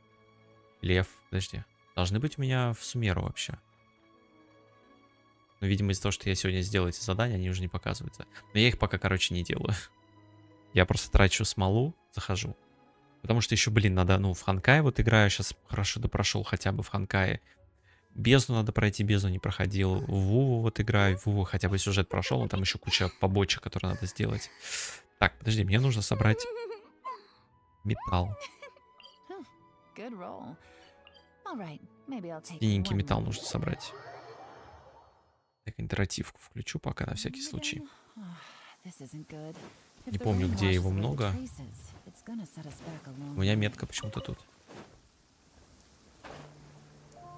Лев, подожди. Должны быть у меня в Сумеру вообще. Но, видимо, из-за того, что я сегодня сделал эти задания, они уже не показываются. Но я их пока, короче, не делаю. Я просто трачу смолу, захожу. Потому что еще, блин, надо, ну, в Ханкай вот играю. Сейчас хорошо допрошел хотя бы в Ханкае. Бездну надо пройти, бездну не проходил. В Вуву вот играю, в Вуву хотя бы сюжет прошел. Но там еще куча побочек, которые надо сделать. Так, подожди, мне нужно собрать металл. Синенький металл нужно собрать. Так, интерактивку включу пока на всякий случай. Не помню, где его много. У меня метка почему-то тут.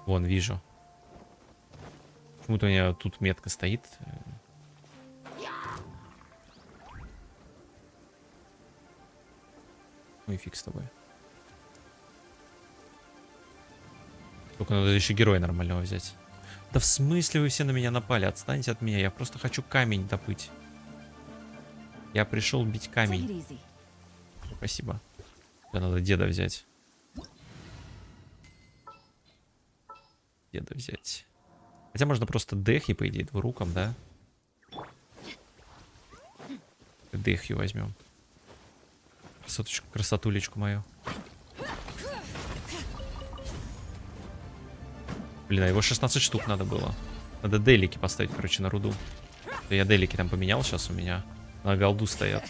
Вон, вижу. Почему-то у меня тут метка стоит. Ну и фиг с тобой. Только надо еще героя нормального взять. Да в смысле вы все на меня напали? Отстаньте от меня. Я просто хочу камень добыть. Я пришел бить камень. Спасибо. Да, надо деда взять. Деда взять. Хотя можно просто дехи, по идее, двуруком, да? Дехью возьмем. Красотулечку мою. Блин, а его 16 штук надо было. Надо делики поставить, короче, на руду. Я делики там поменял, сейчас у меня на голду стоят.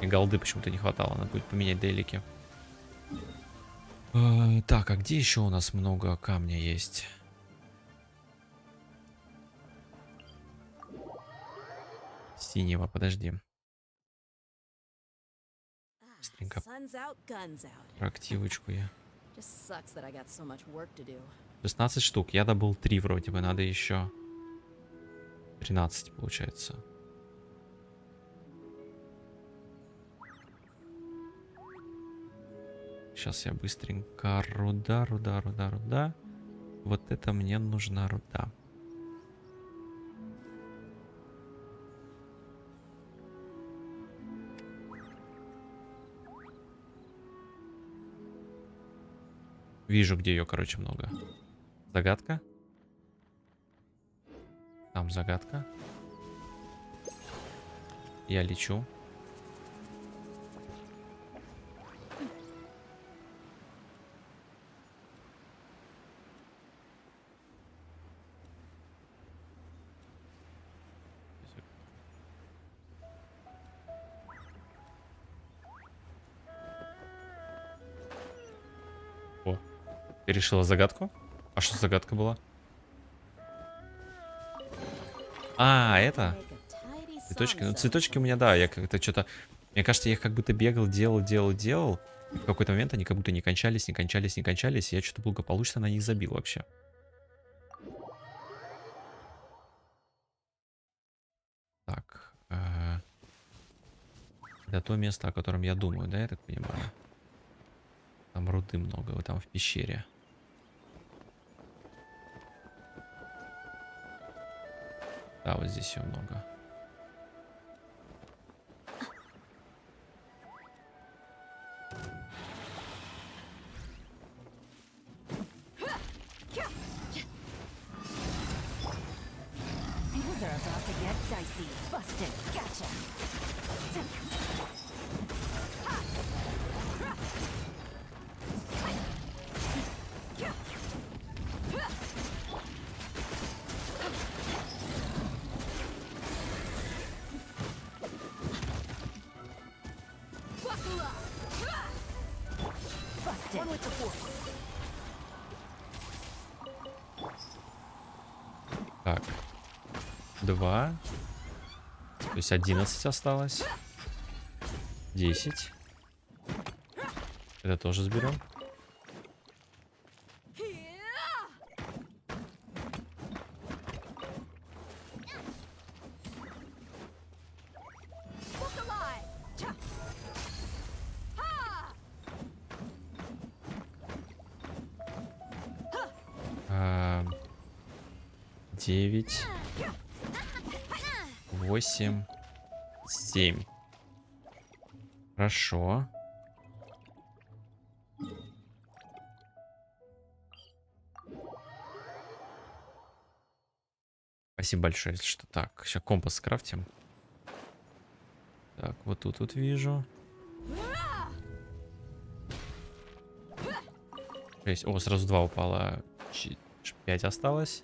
И голды почему-то не хватало, надо будет поменять делики. Так, а где еще у нас много камня есть? Синего, подожди. Быстренько. Активочку я. 16 штук. Я добыл 3 вроде бы. Надо еще 13, получается. Сейчас я быстренько. Руда. Вот это мне нужна руда. Вижу, где ее, короче, много. Загадка. Там загадка. Я лечу. Ты решила загадку? А что загадка была? А, это? Цветочки? Ну, цветочки у меня, да, я как-то что-то... Мне кажется, я их как будто бегал, делал. И в какой-то момент они как будто не кончались. И я что-то благополучно на них забил вообще. Так. Это то место, о котором я думаю, да, я так понимаю? Там руды много, вот там в пещере. Да, вот здесь ее много. Так. 2. То есть 11 осталось. 10. Это тоже сберем. 8, 7. Хорошо. Спасибо большое, если что. Так, сейчас компас скрафтим. Так, вот тут вот вижу. 6. О, сразу 2 упало. 5 осталось.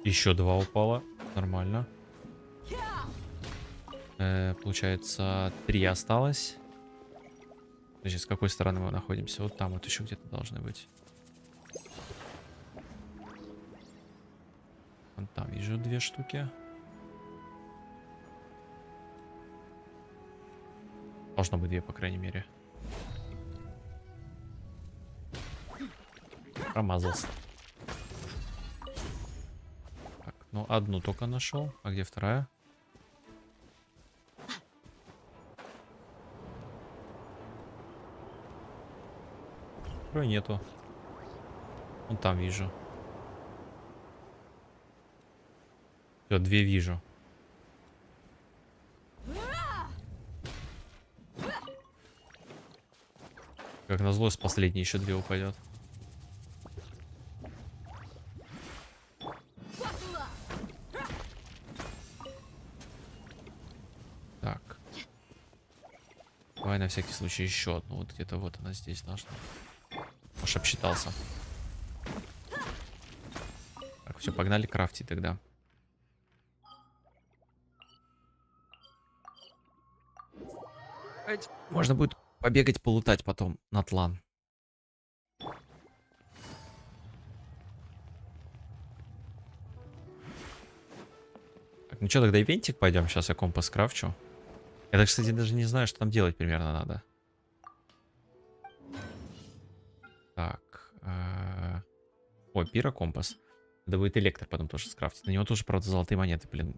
Еще 2 упало. Нормально. Получается, 3 осталось. Значит, с какой стороны мы находимся? Вот там вот еще где-то должны быть. Вон там вижу 2 штуки. Должно быть 2, по крайней мере. Промазался. Так, ну одну только нашел. А где вторая? Второй нету. Вон там вижу. Все, 2 вижу. Как назло, с последней еще 2 упадет. Так. Давай на всякий случай еще одну. Вот где-то вот она здесь должна. Может, обсчитался. Так, все, погнали крафтить тогда. Можно будет побегать, полутать потом на тлан. Так, ну что, тогда ивентик пойдем. Сейчас я компас крафчу. Я, кстати, даже не знаю, что там делать примерно надо. Так. О, пирокомпас. Надо будет электр потом тоже скрафтить. На него тоже, правда, золотые монеты, блин,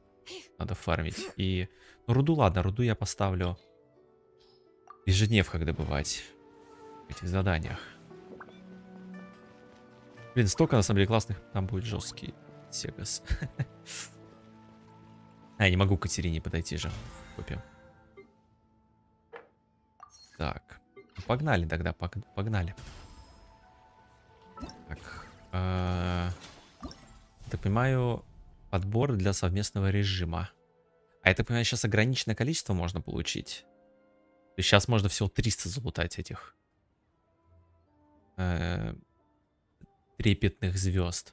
надо фармить. И ну, руду, ладно, руду я поставлю в ежедневках добывать. В этих заданиях. Блин, столько, на самом деле, классных. Там будет жесткий сегас. А, я не могу к Катерине подойти же. Купи. Так. Погнали тогда, погнали. Так. Так понимаю, подбор для совместного режима. А я так понимаю, сейчас ограниченное количество можно получить. То есть сейчас можно всего 300 залутать этих трепетных звезд.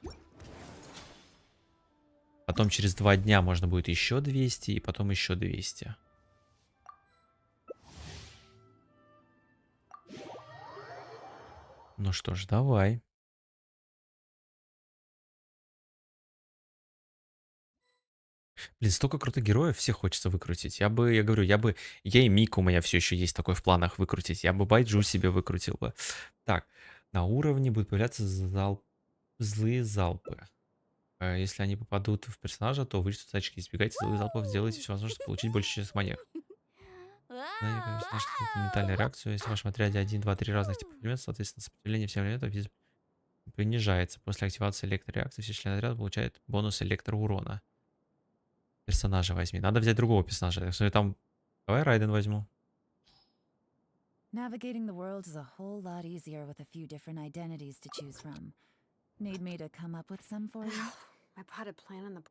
Потом через 2 дня можно будет еще 200, и потом еще 200. Ну что ж, давай. Блин, столько крутых героев, всех хочется выкрутить. Я говорю, я и Мика у меня все еще есть такой в планах выкрутить. Я бы Байджу себе выкрутил бы. Так, на уровне будут появляться злые залпы. Если они попадут в персонажа, то вычтут очки. Избегайте злых залпов, сделайте все возможное, чтобы получить больше честных монет. Ментальная реакция. Если в вашем отряде 1, 2, 3 разных типа предметов, соответственно, сопротивление всем элементам понижается. После активации электрореакции все члены отряда получают бонус электроурона. Персонажа возьми. Надо взять другого персонажа. Там... Давай Райден возьму. Navigating the world is a whole lot easier with a few different identities to choose from. Need me to come up with some for you? I put a plan on the...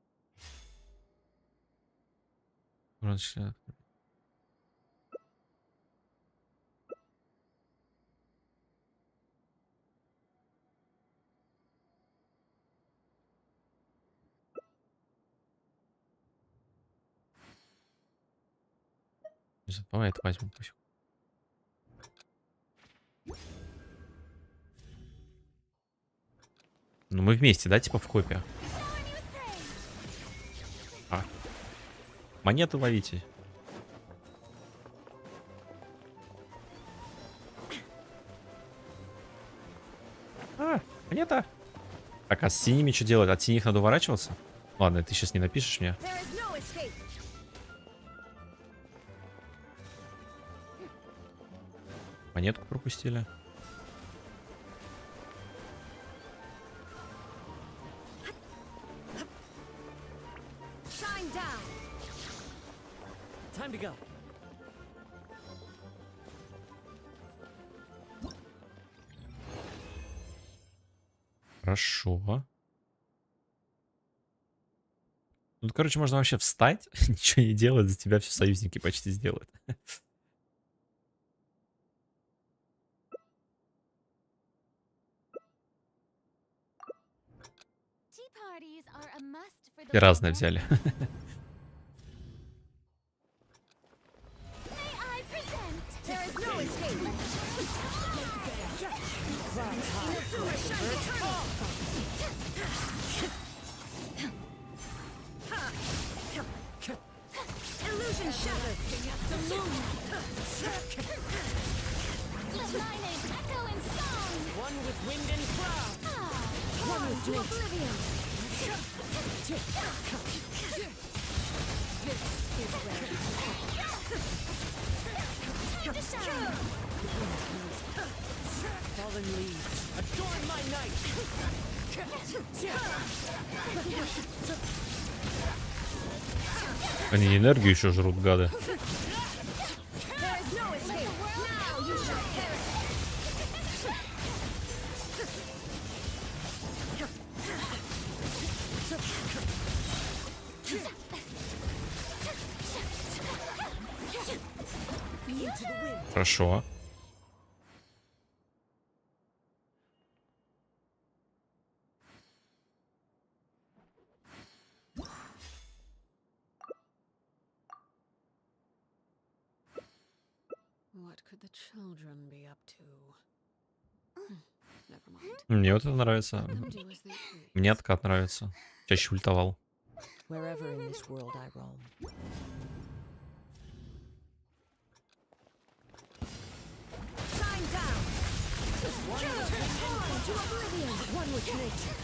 Давай это возьму. Ну мы вместе, да, типа в копе? А. Монеты ловите. А, монета. Так, а с синими что делать? От синих надо уворачиваться? Ладно, ты сейчас не напишешь мне. Монетку пропустили. Shine down. Time to go. Хорошо. Тут, короче, можно вообще встать, ничего не делать, за тебя все союзники почти сделают. И разные взяли. Illusion shattered. Let my name echo in song. One with wind and cloud. One with To oblivion. This is where Time to shine. fallen leaves adorn my night. Они энергию еще жрут, гады. There is no escape. Now you shall perish. Into the wind. Хорошо. What could the children be up to? Never mind. Мне вот это нравится. Let them do as they please. Мне откат нравится. Чаще ультовал. Wherever in this world I roam. Shine down. One to oblivion. One with nature.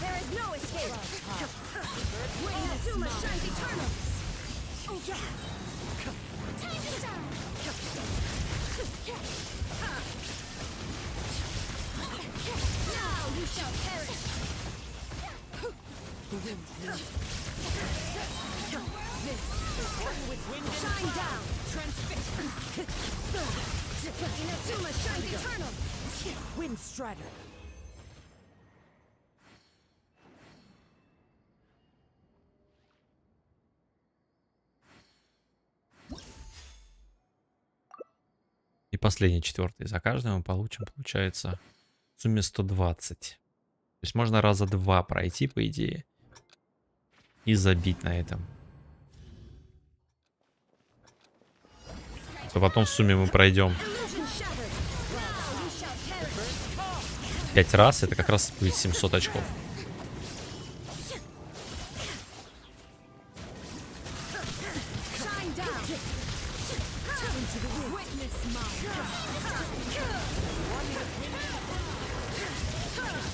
There is no escape. Inazuma shines eternal. Time to shine. Now you shall perish. The wind blows. This is one with wind and shine down. Transfix. Inazuma shines eternal. Wind strider. И последний, четвертый. За каждый мы получим, получается, в сумме 120. То есть можно раза 2 пройти, по идее. И забить на этом. То потом в сумме мы пройдем 5 раз. Это как раз будет 700 очков. Shine down. Into the wind. Witness mine.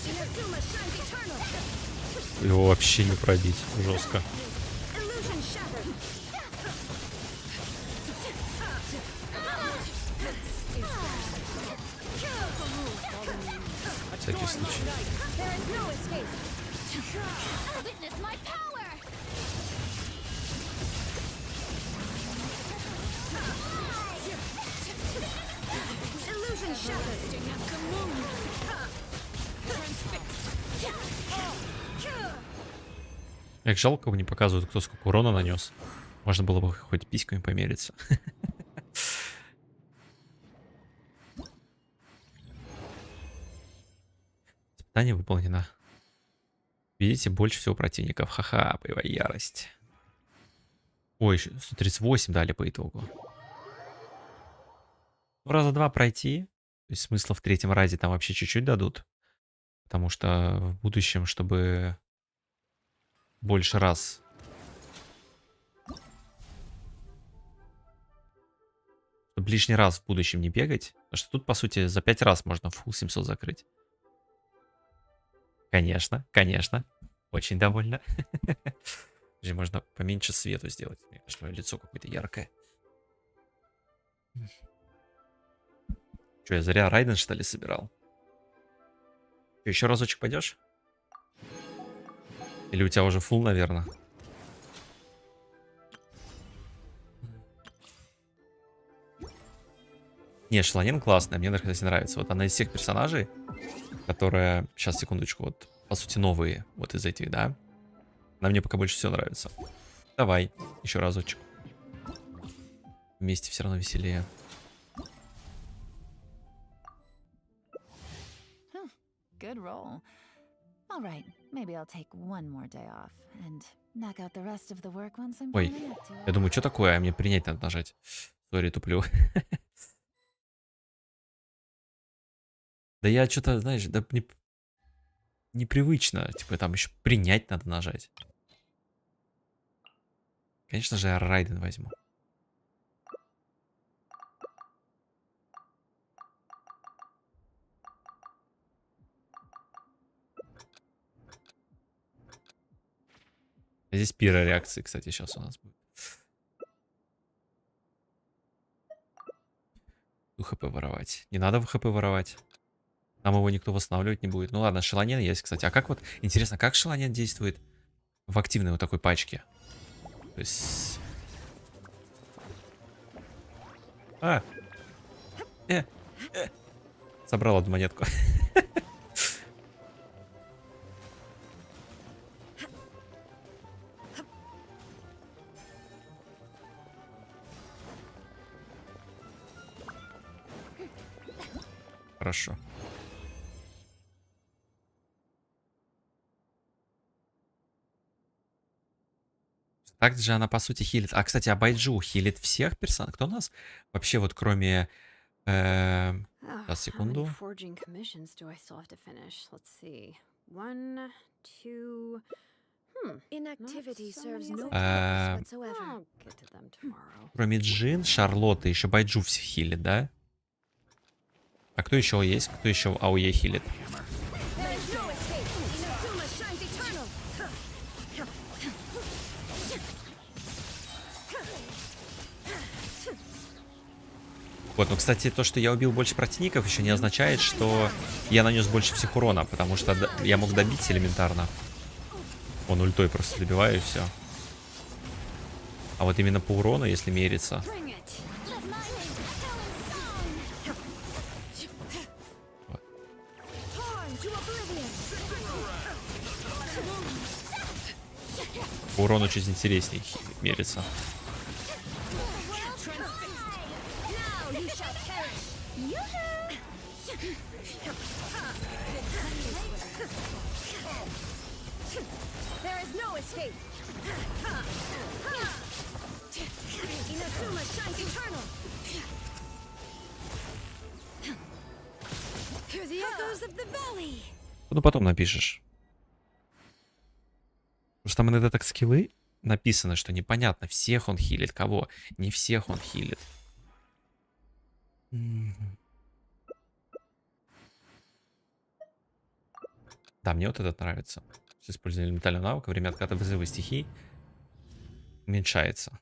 Inazuma shines eternal. Его вообще не пробить. Жестко. Illusion shattered. Всякий случай. There is no escape. Witness my power. Illusion shattered. The moon. Как жалко, не показывают, кто сколько урона нанес. Можно было бы хоть письками помериться. Испытание выполнено. Видите, больше всего противников. Ха-ха, боевая ярость. Ой, еще 138 дали по итогу. Раза 2 пройти. То есть смысла в третьем разе там вообще чуть-чуть дадут. Потому что в будущем, чтобы больше раз чтобы лишний раз в будущем не бегать. Потому что тут, по сути, за 5 раз можно фулл 700 закрыть. Конечно, конечно. Очень довольна. Можно поменьше свету сделать. Мне кажется, мое лицо какое-то яркое. Что, я зря Райден, что ли, собирал? Еще разочек пойдешь? Или у тебя уже фул, наверное? Не, Шаланин классная, мне, кстати, нравится. Вот она из всех персонажей, которая... Сейчас, секундочку, вот, по сути, новые вот из этих, да? Она мне пока больше всего нравится. Давай, еще разочек. Вместе все равно веселее. Good roll. All right, maybe I'll take one more day off and knock out the rest of the work once I'm Ой, feeling up to я it. думаю, что такое? А мне принять надо нажать. Сори, туплю. Да я что-то, знаешь, да непривычно. Типа там еще принять надо нажать. Конечно же, я Райден возьму. Здесь пиро-реакции, кстати, сейчас у нас будет. ХП воровать. Не надо в ХП воровать. Нам его никто восстанавливать не будет. Ну ладно, Шаланин есть, кстати. А как вот, интересно, как Шаланин действует в активной вот такой пачке? То есть... Собрал одну монетку. Хорошо. Так же она, по сути, хилит. А, кстати, а Байджу хилит всех персонажей? Кто у нас? Вообще, вот кроме... Сейчас, секунду. Кроме Джин, Шарлотты, еще Байджу все хилит, да? А кто еще есть? Кто еще АОЕ хилит? Вот, ну, кстати, то, что я убил больше противников, еще не означает, что я нанес больше всех урона, потому что я мог добить элементарно. Он ультой просто добиваю и все. А вот именно по урону, если мериться... Вот. По урону чуть интересней мериться. Ну, потом напишешь. Потому что там иногда так скиллы написано, что непонятно, всех он хилит, кого. Не всех он хилит. Да, мне вот этот нравится. С использованием элементального навыка время отката вызова стихий уменьшается.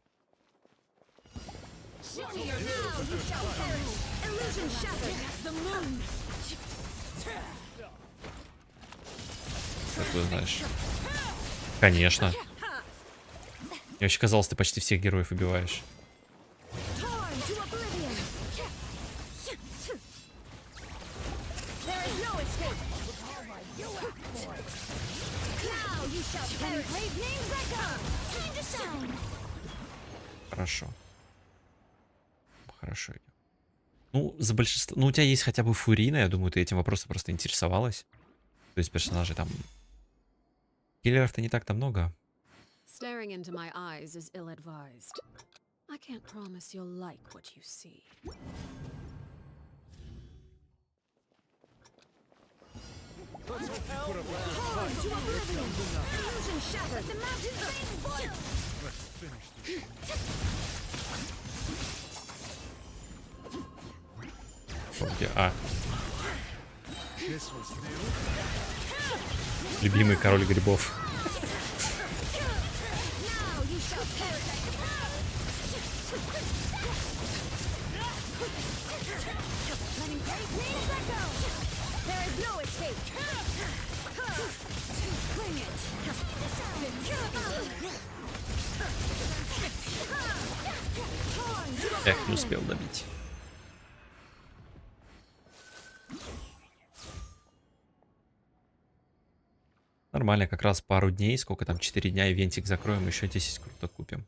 Как ты знаешь? Конечно. Мне вообще казалось, ты почти всех героев убиваешь. Хорошо. Хорошо идем. Ну, за большинство... Ну, у тебя есть хотя бы Фурина, я думаю, ты этим вопросом просто интересовалась. То есть персонажей там... Киллеров-то не так-то много. Staring into my eyes is ill-advised. I can't promise you'll like what you see. Где? А. Любимый король грибов. Эх, не успел добить. Нормально, как раз пару дней, сколько там, 4 дня, ивентик закроем, еще 10 круто купим.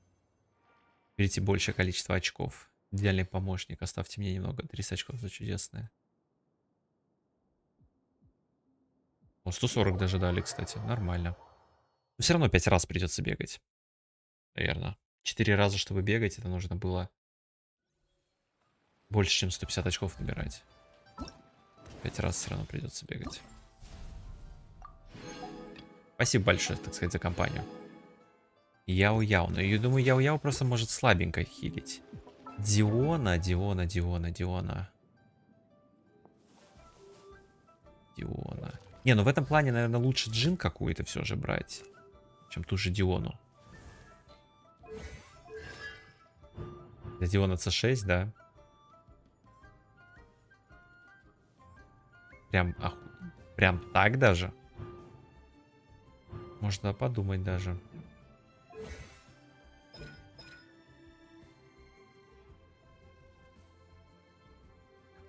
Берите большее количество очков. Идеальный помощник, оставьте мне немного, 30 очков за чудесное. О, 140 даже дали, кстати, нормально. Но все равно 5 раз придется бегать. Наверное. 4 раза, чтобы бегать, это нужно было больше, чем 150 очков набирать. 5 раз все равно придется бегать. Спасибо большое, так сказать, за компанию. Яо-яо. Но я думаю, Яо-яо просто может слабенько хилить. Диона. Диона. Не, ну в этом плане, наверное, лучше Джин какую-то все же брать, чем ту же Диону. Для Диона C6, да? Прям так даже? Можно подумать даже.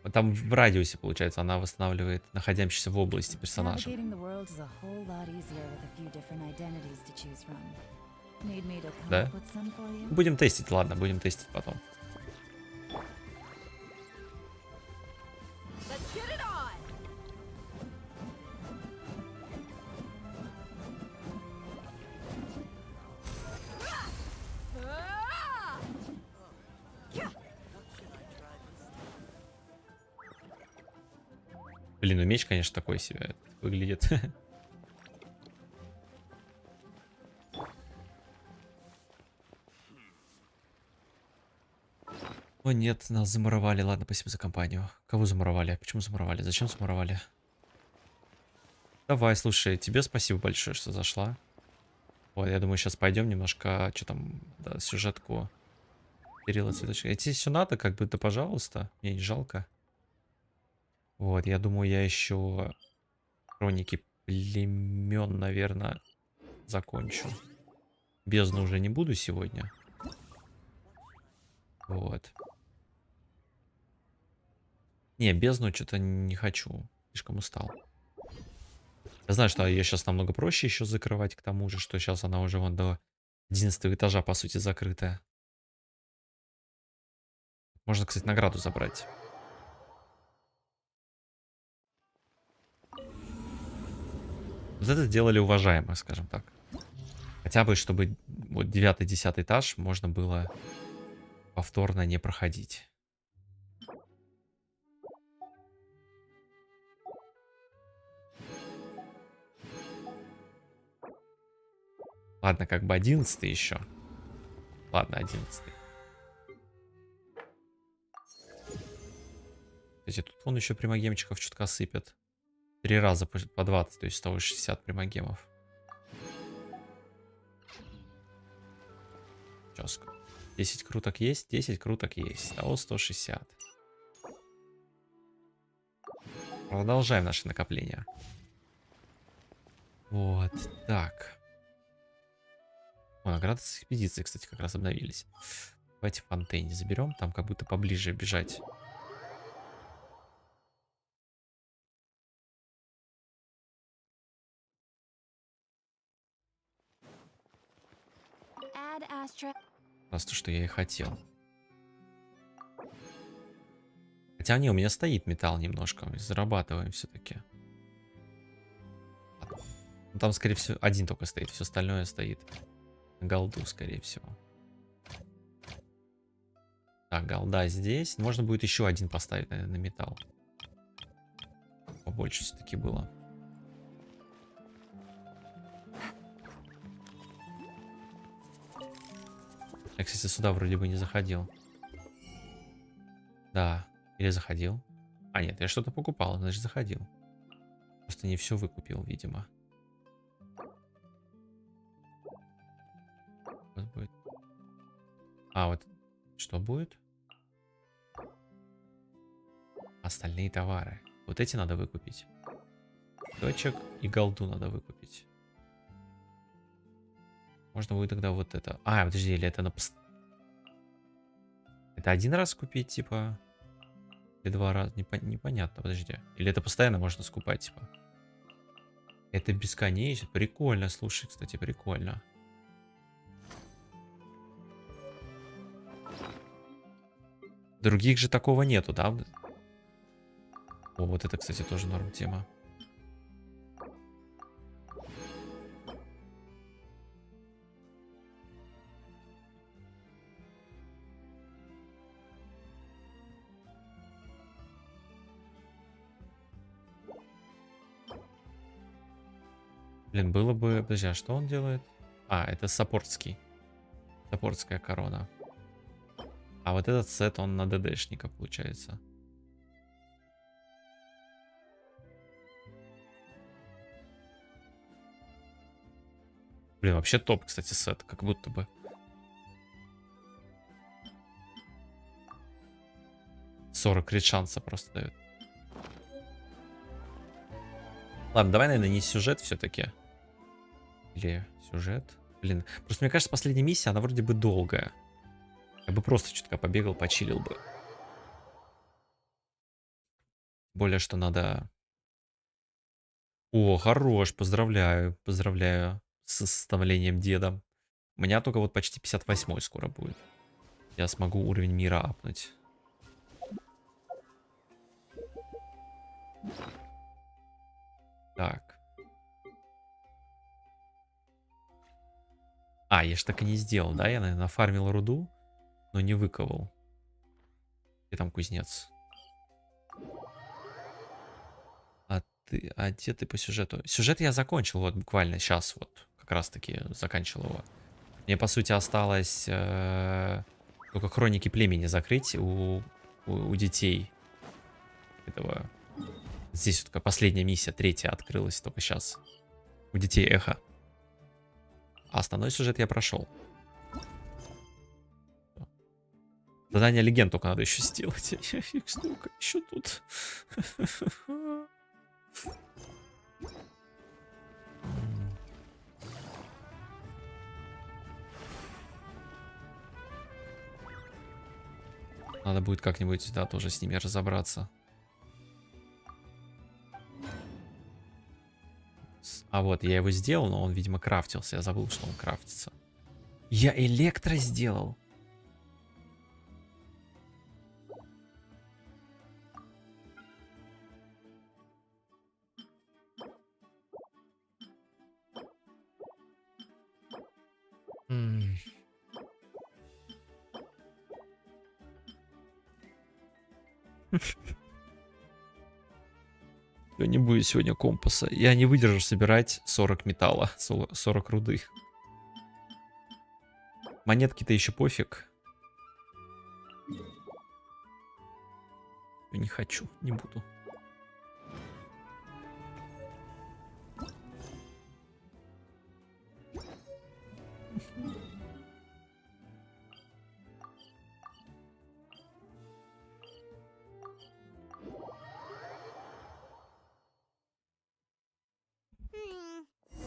Вот там в радиусе, получается, она восстанавливает находящийся в области персонажа. Да? Будем тестить, ладно, будем тестить потом. Блин, ну меч, конечно, такой себе выглядит. О нет, нас замуровали. Ладно, спасибо за компанию. Кого замуровали? Почему замуровали? Зачем замуровали? Давай, слушай, тебе спасибо большое, что зашла. Вот, я думаю, сейчас пойдем немножко, что там, да, сюжетку. Перила цветочка. Идти все надо, как бы, да пожалуйста. Мне не жалко. Вот, я думаю, я еще хроники племен, наверное, закончу. Бездну уже не буду сегодня. Вот. Не, бездну что-то не хочу. Слишком устал. Я знаю, что ее сейчас намного проще еще закрывать, к тому же, что сейчас она уже вон до 11 этажа, по сути, закрытая. Можно, кстати, награду забрать. Вот это делали уважаемо, скажем так. Хотя бы, чтобы вот 9-10 этаж можно было повторно не проходить. Ладно, как бы 11 еще. Ладно, 11. Кстати, тут вон еще примагемчиков чутка сыпят. 3 раза по 20, то есть 160 примагемов. Сейчас. 10 круток есть, 10 круток есть. Того 160. Продолжаем наши накопления. Вот, так. О, награды с экспедиции, кстати, как раз обновились. Давайте фонтейне заберем, там как будто поближе бежать. Раз то, что я и хотел. Хотя не, у меня стоит металл немножко. Мы зарабатываем все-таки. Ну, там, скорее всего, один только стоит. Все остальное стоит на голду, скорее всего. Так, голда здесь. Можно будет еще один поставить, наверное, на металл. Побольше все-таки было. Я, кстати, сюда вроде бы не заходил. Да. Или заходил? А, нет, я что-то покупал, значит, заходил. Просто не все выкупил, видимо. Вот будет. А, вот что будет? Остальные товары. Вот эти надо выкупить. Точек и голду надо выкупить. Можно будет тогда вот это. А, подожди, или это на... Это один раз купить, типа? Или 2 раза? Непонятно, подожди. Или это постоянно можно скупать, типа? Это бесконечно. Прикольно, слушай, кстати, прикольно. Других же такого нету, да? О, вот это, кстати, тоже норм тема. Блин, было бы... Подожди, а что он делает? А, это саппортский. Саппортская корона. А вот этот сет, он на ДДшника, получается. Блин, вообще топ, кстати, сет, как будто бы. Крит шанса просто дает. Ладно, давай, наверное, не сюжет все-таки. Или сюжет? Блин, просто мне кажется, последняя миссия, она вроде бы долгая. Я бы просто чутка побегал, почилил бы. Более что надо... О, хорош, поздравляю, поздравляю с составлением деда. У меня только вот почти 58-й скоро будет. Я смогу уровень мира апнуть. Так. А, я ж так и не сделал, да? Я, наверное, нафармил руду, но не выковал. Где там кузнец? А где ты по сюжету? Сюжет я закончил вот буквально сейчас вот. Как раз таки заканчивал его. Мне, по сути, осталось только хроники племени закрыть у детей. Этого. Здесь вот такая последняя миссия, 3-я, открылась только сейчас. У детей эхо. А основной сюжет я прошел. Задание легенд только надо еще сделать. Их столько еще тут. Надо будет как-нибудь, да, тоже с ними разобраться. А вот, я его сделал, но он, видимо, крафтился. Я забыл, что он крафтится. Я электро сделал. Не будет сегодня компаса. Я не выдержу собирать 40 металла, 40 руды. Монетки-то еще пофиг. Не хочу, не буду.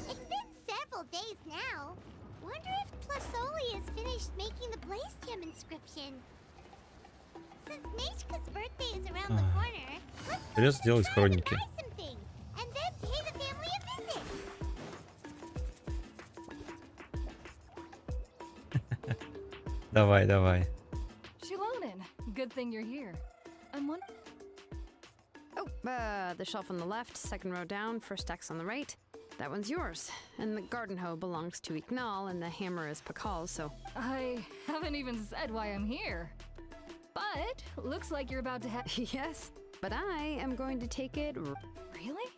It's been several days now. Wonder if Plasoli has finished making the Blaze Gem inscription. Since Nechka's birthday is around the corner, let's придется делать хроники. buy some things and then pay the family a visit. Давай, давай. Shilonen, good thing you're here. I'm wondering. Oh, the shelf on the left, second row down, first X on the right. That one's yours. And the garden hoe belongs to Iknal, and the hammer is Pakal's, so... I haven't even said why I'm here. But looks like you're about to have... Yes, but I am going to take it... Really?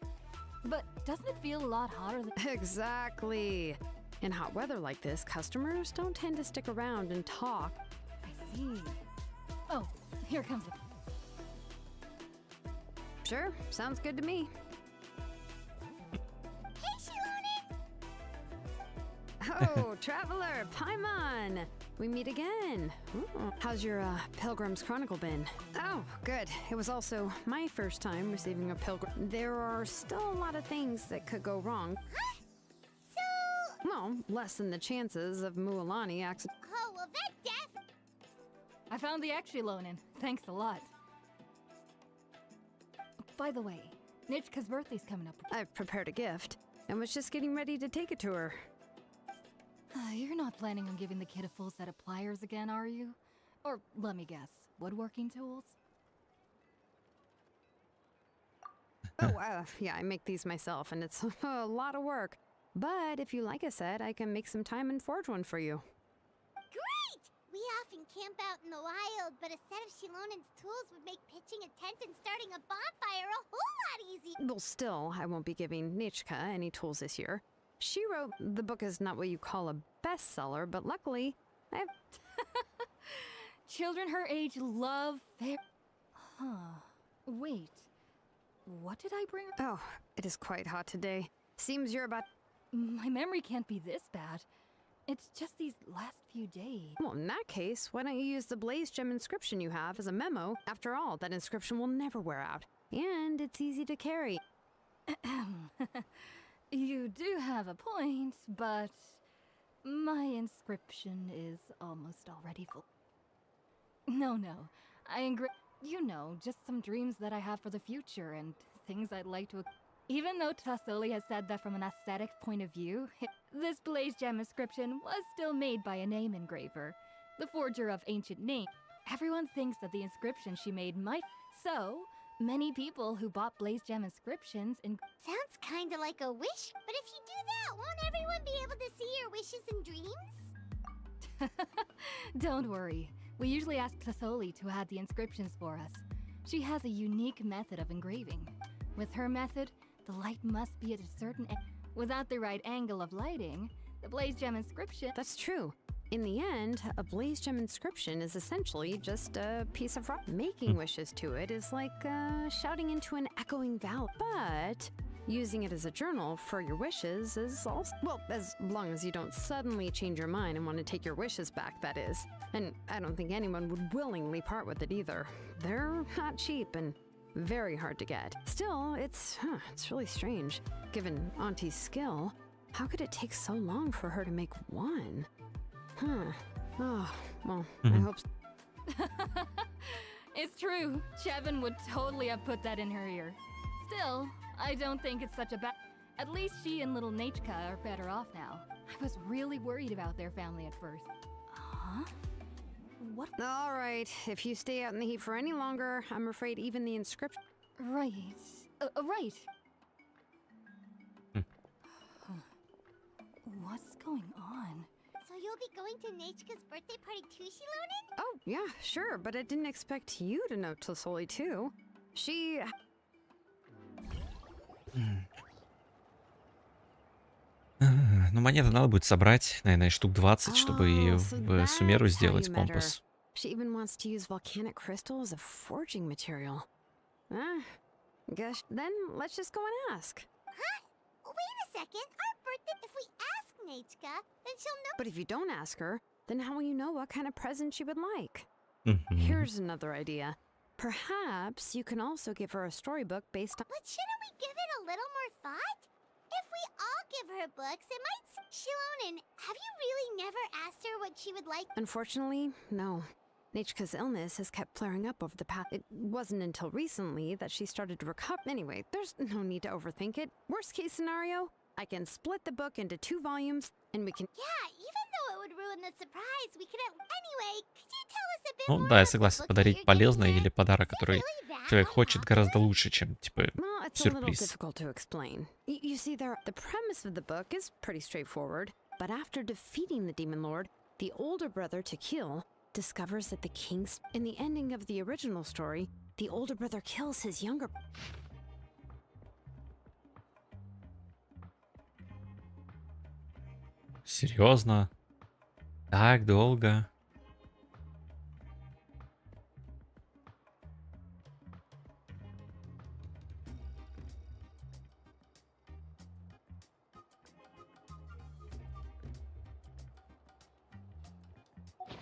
But doesn't it feel a lot hotter than... Exactly. In hot weather like this, customers don't tend to stick around and talk. I see. Oh, here comes the... Sure, sounds good to me. Hey, Shilonen! Oh, traveler, Paimon! We meet again. Ooh. How's your Pilgrim's Chronicle been? Oh, good. It was also my first time receiving a pilgrim. There are still a lot of things that could go wrong. Huh? So... Well, less than the chances of Mualani accident. Oh, well, that I found the Exchilonin. Thanks a lot. By the way, Nichka's birthday's coming up. I've prepared a gift and was just getting ready to take it to her. You're not planning on giving the kid a full set of pliers again, are you? Or, let me guess, woodworking tools? Oh, yeah, I make these myself, and it's a lot of work. But if you like a set, I can make some time and forge one for you. Great! We often camp out in the wild, but a set of Shilonin's tools would make pitching a tent and starting a bonfire a whole lot easier. Well, still, I won't be giving Nichka any tools this year. She wrote the book is not what you call a bestseller, but luckily, I've... Children her age love fair... Huh. Wait. What did I bring her? Oh, it is quite hot today. Seems you're about... My memory can't be this bad. It's just these last few days. Well, in that case, why don't you use the Blaze Gem inscription you have as a memo? After all, that inscription will never wear out. And it's easy to carry. You do have a point, but my inscription is almost already full. No, you know, just some dreams that I have for the future and things I'd like to... Even though Tasoli has said that from an aesthetic point of view, this Blaze Gem inscription was still made by a name engraver, the forger of ancient names. Everyone thinks that the inscription she made might... So, many people who bought Blaze Gem inscriptions in... Sounds kinda like a wish, but if you do that, won't everyone be able to see your wishes and dreams? Don't worry. We usually ask Tasoli to add the inscriptions for us. She has a unique method of engraving. With her method, the light must be at a certain... Without the right angle of lighting, the Blaze Gem inscription... That's true. In the end, a Blaze Gem inscription is essentially just a piece of rock. Making wishes to it is like shouting into an echoing valley. But using it as a journal for your wishes is also... Well, as long as you don't suddenly change your mind and want to take your wishes back, that is. And I don't think anyone would willingly part with it either. They're not cheap and very hard to get. Still, it's really strange. Given Auntie's skill, how could it take so long for her to make one? Oh, well, I hope so. It's true. Chevin would totally have put that in her ear. Still, I don't think it's such a bad... At least she and little Nachka are better off now. I was really worried about their family at first. Huh? What? All right, if you stay out in the heat for any longer, I'm afraid even the inscription... Right. Right. What's going on? So you'll be going to Nachka's birthday party too, Shilonin? Oh, yeah, sure, but I didn't expect you to know Tasoli too. She... Ну, монеты надо будет собрать, наверное, штук 20, чтобы и в Сумеру сделать компас. She even wants to use volcanic crystal as a forging material. Gosh, then let's just go and ask. Huh? Wait a second. Our birthday, if we ask Nachka, then she'll know. But if you don't ask her, then how will you know what kind of present she would like? Here's another idea. Perhaps you can also give her a storybook based on... But shouldn't we give it a little more thought? If we all give her books, it might... Shilonin, have you really never asked her what she would like? Unfortunately, no. Nachka's illness has kept flaring up over the past... It wasn't until recently that she started to recover. Anyway, there's no need to overthink it. Worst case scenario, I can split the book into 2 volumes, and we can... Yeah, even though it would ruin the surprise, we could... Anyway, could you tell us a bit Ну more да, я about the согласен, book подарить you're полезное getting или подарок, который человек хочет, гораздо лучше, чем, типа, Well, it's a little сюрприз. difficult to explain. You see, the premise of the book is pretty straightforward, but after defeating the Demon Lord, the older brother, Tequil, discovers that the king's... In the ending of the original story, the older brother kills his younger... Серьезно? Так долго?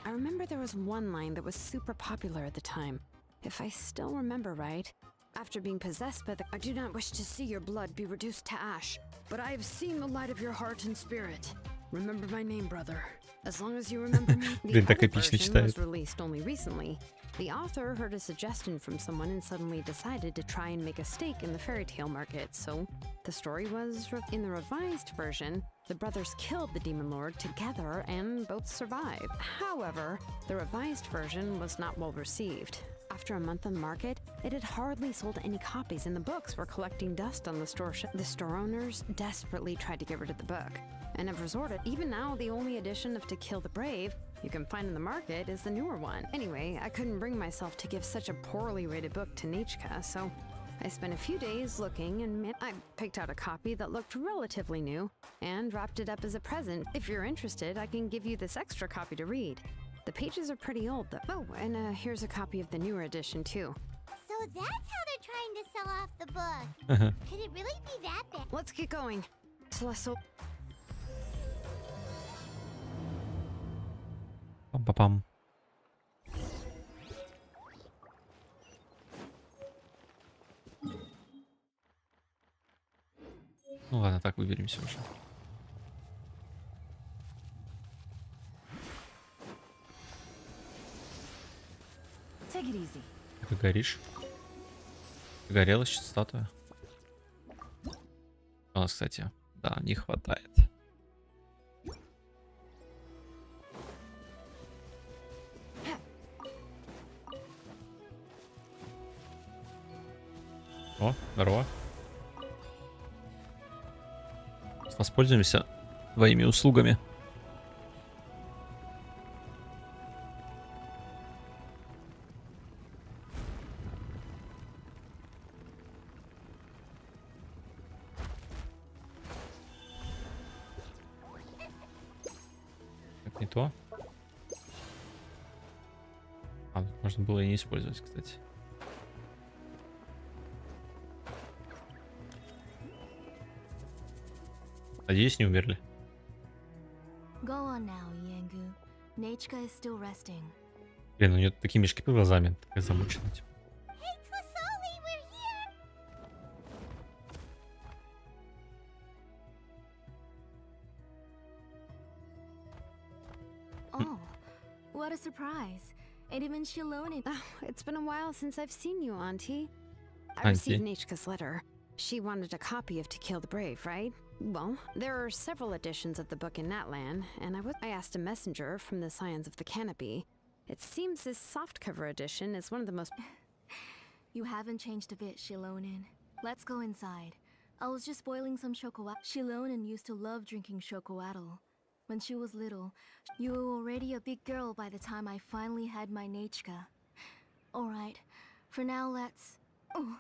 I remember there was one line that was super popular at the time. If I still remember right, after being possessed by the... I do not wish to see your blood be reduced to ash, but I have seen the light of your heart and spirit. Remember my name, brother. As long as you remember me, Блин, the так other эпично version читает. was released only recently. The author heard a suggestion from someone and suddenly decided to try and make a stake in the fairy tale market. So the story was in the revised version, the brothers killed the demon lord together and both survived. However, the revised version was not well received. After a month on the market, it had hardly sold any copies and the books were collecting dust on the store The store owners desperately tried to get rid of the book and have resorted. Even now, the only edition of To Kill the Brave you can find in the market is the newer one. Anyway, I couldn't bring myself to give such a poorly rated book to Nichka, so I spent a few days looking and I picked out a copy that looked relatively new and wrapped it up as a present. If you're interested, I can give you this extra copy to read. The pages are pretty old though. Oh, and here's a copy of the newer edition too. So that's how they're trying to sell off the book. Could it really be that bad? Let's get going. Пам-пам-пам. Ну ладно, так выберемся уже. Take it easy. Ты горишь? Горела сейчас статуя. У нас, кстати, да, не хватает. О, здорово. Воспользуемся твоими услугами. Так, не то. А, можно было и не использовать, кстати. Надеюсь, не умерли. Go on now, Yangu. Nechka is still resting. Блин, у нее такие мешки под глазами, такая замученная. Типа. Hey, Tlasoli, we're here! Oh, what a surprise. And even Shiloni. Oh, it's been a while since I've seen you, Auntie. I received Nichka's letter. She wanted a copy of To Kill the Brave, right? Well, there are several editions of the book in Natlan, and I asked a messenger from the Scions of the Canopy. It seems this softcover edition is one of the most... You haven't changed a bit, Shilonin. Let's go inside. I was just boiling some chocoate. Shilonin used to love drinking chocoatl. When she was little, you were already a big girl by the time I finally had my Nechka. Alright, for now let's... Oh,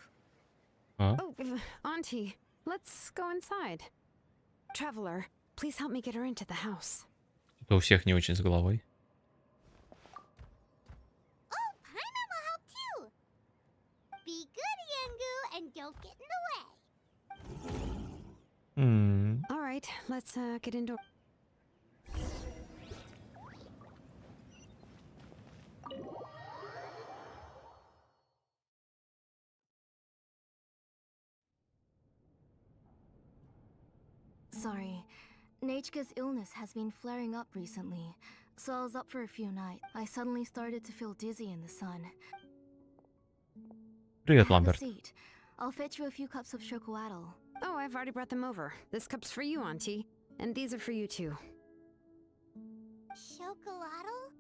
Auntie, let's go inside. Traveler, please help me get her into the house. Это у всех не очень с головой. Oh, Paimon will help too. Be good, Yangu, and don't get in the way. All right, let's get into... sorry. Nechka's illness has been flaring up recently, so I was up for a few nights. I suddenly started to feel dizzy in the sun. Привет, Have a Ламберт. seat. I'll fetch you a few cups of chocoatl. Oh, I've already brought them over. This cup's for you, Auntie. And these are for you too. Chocolatl?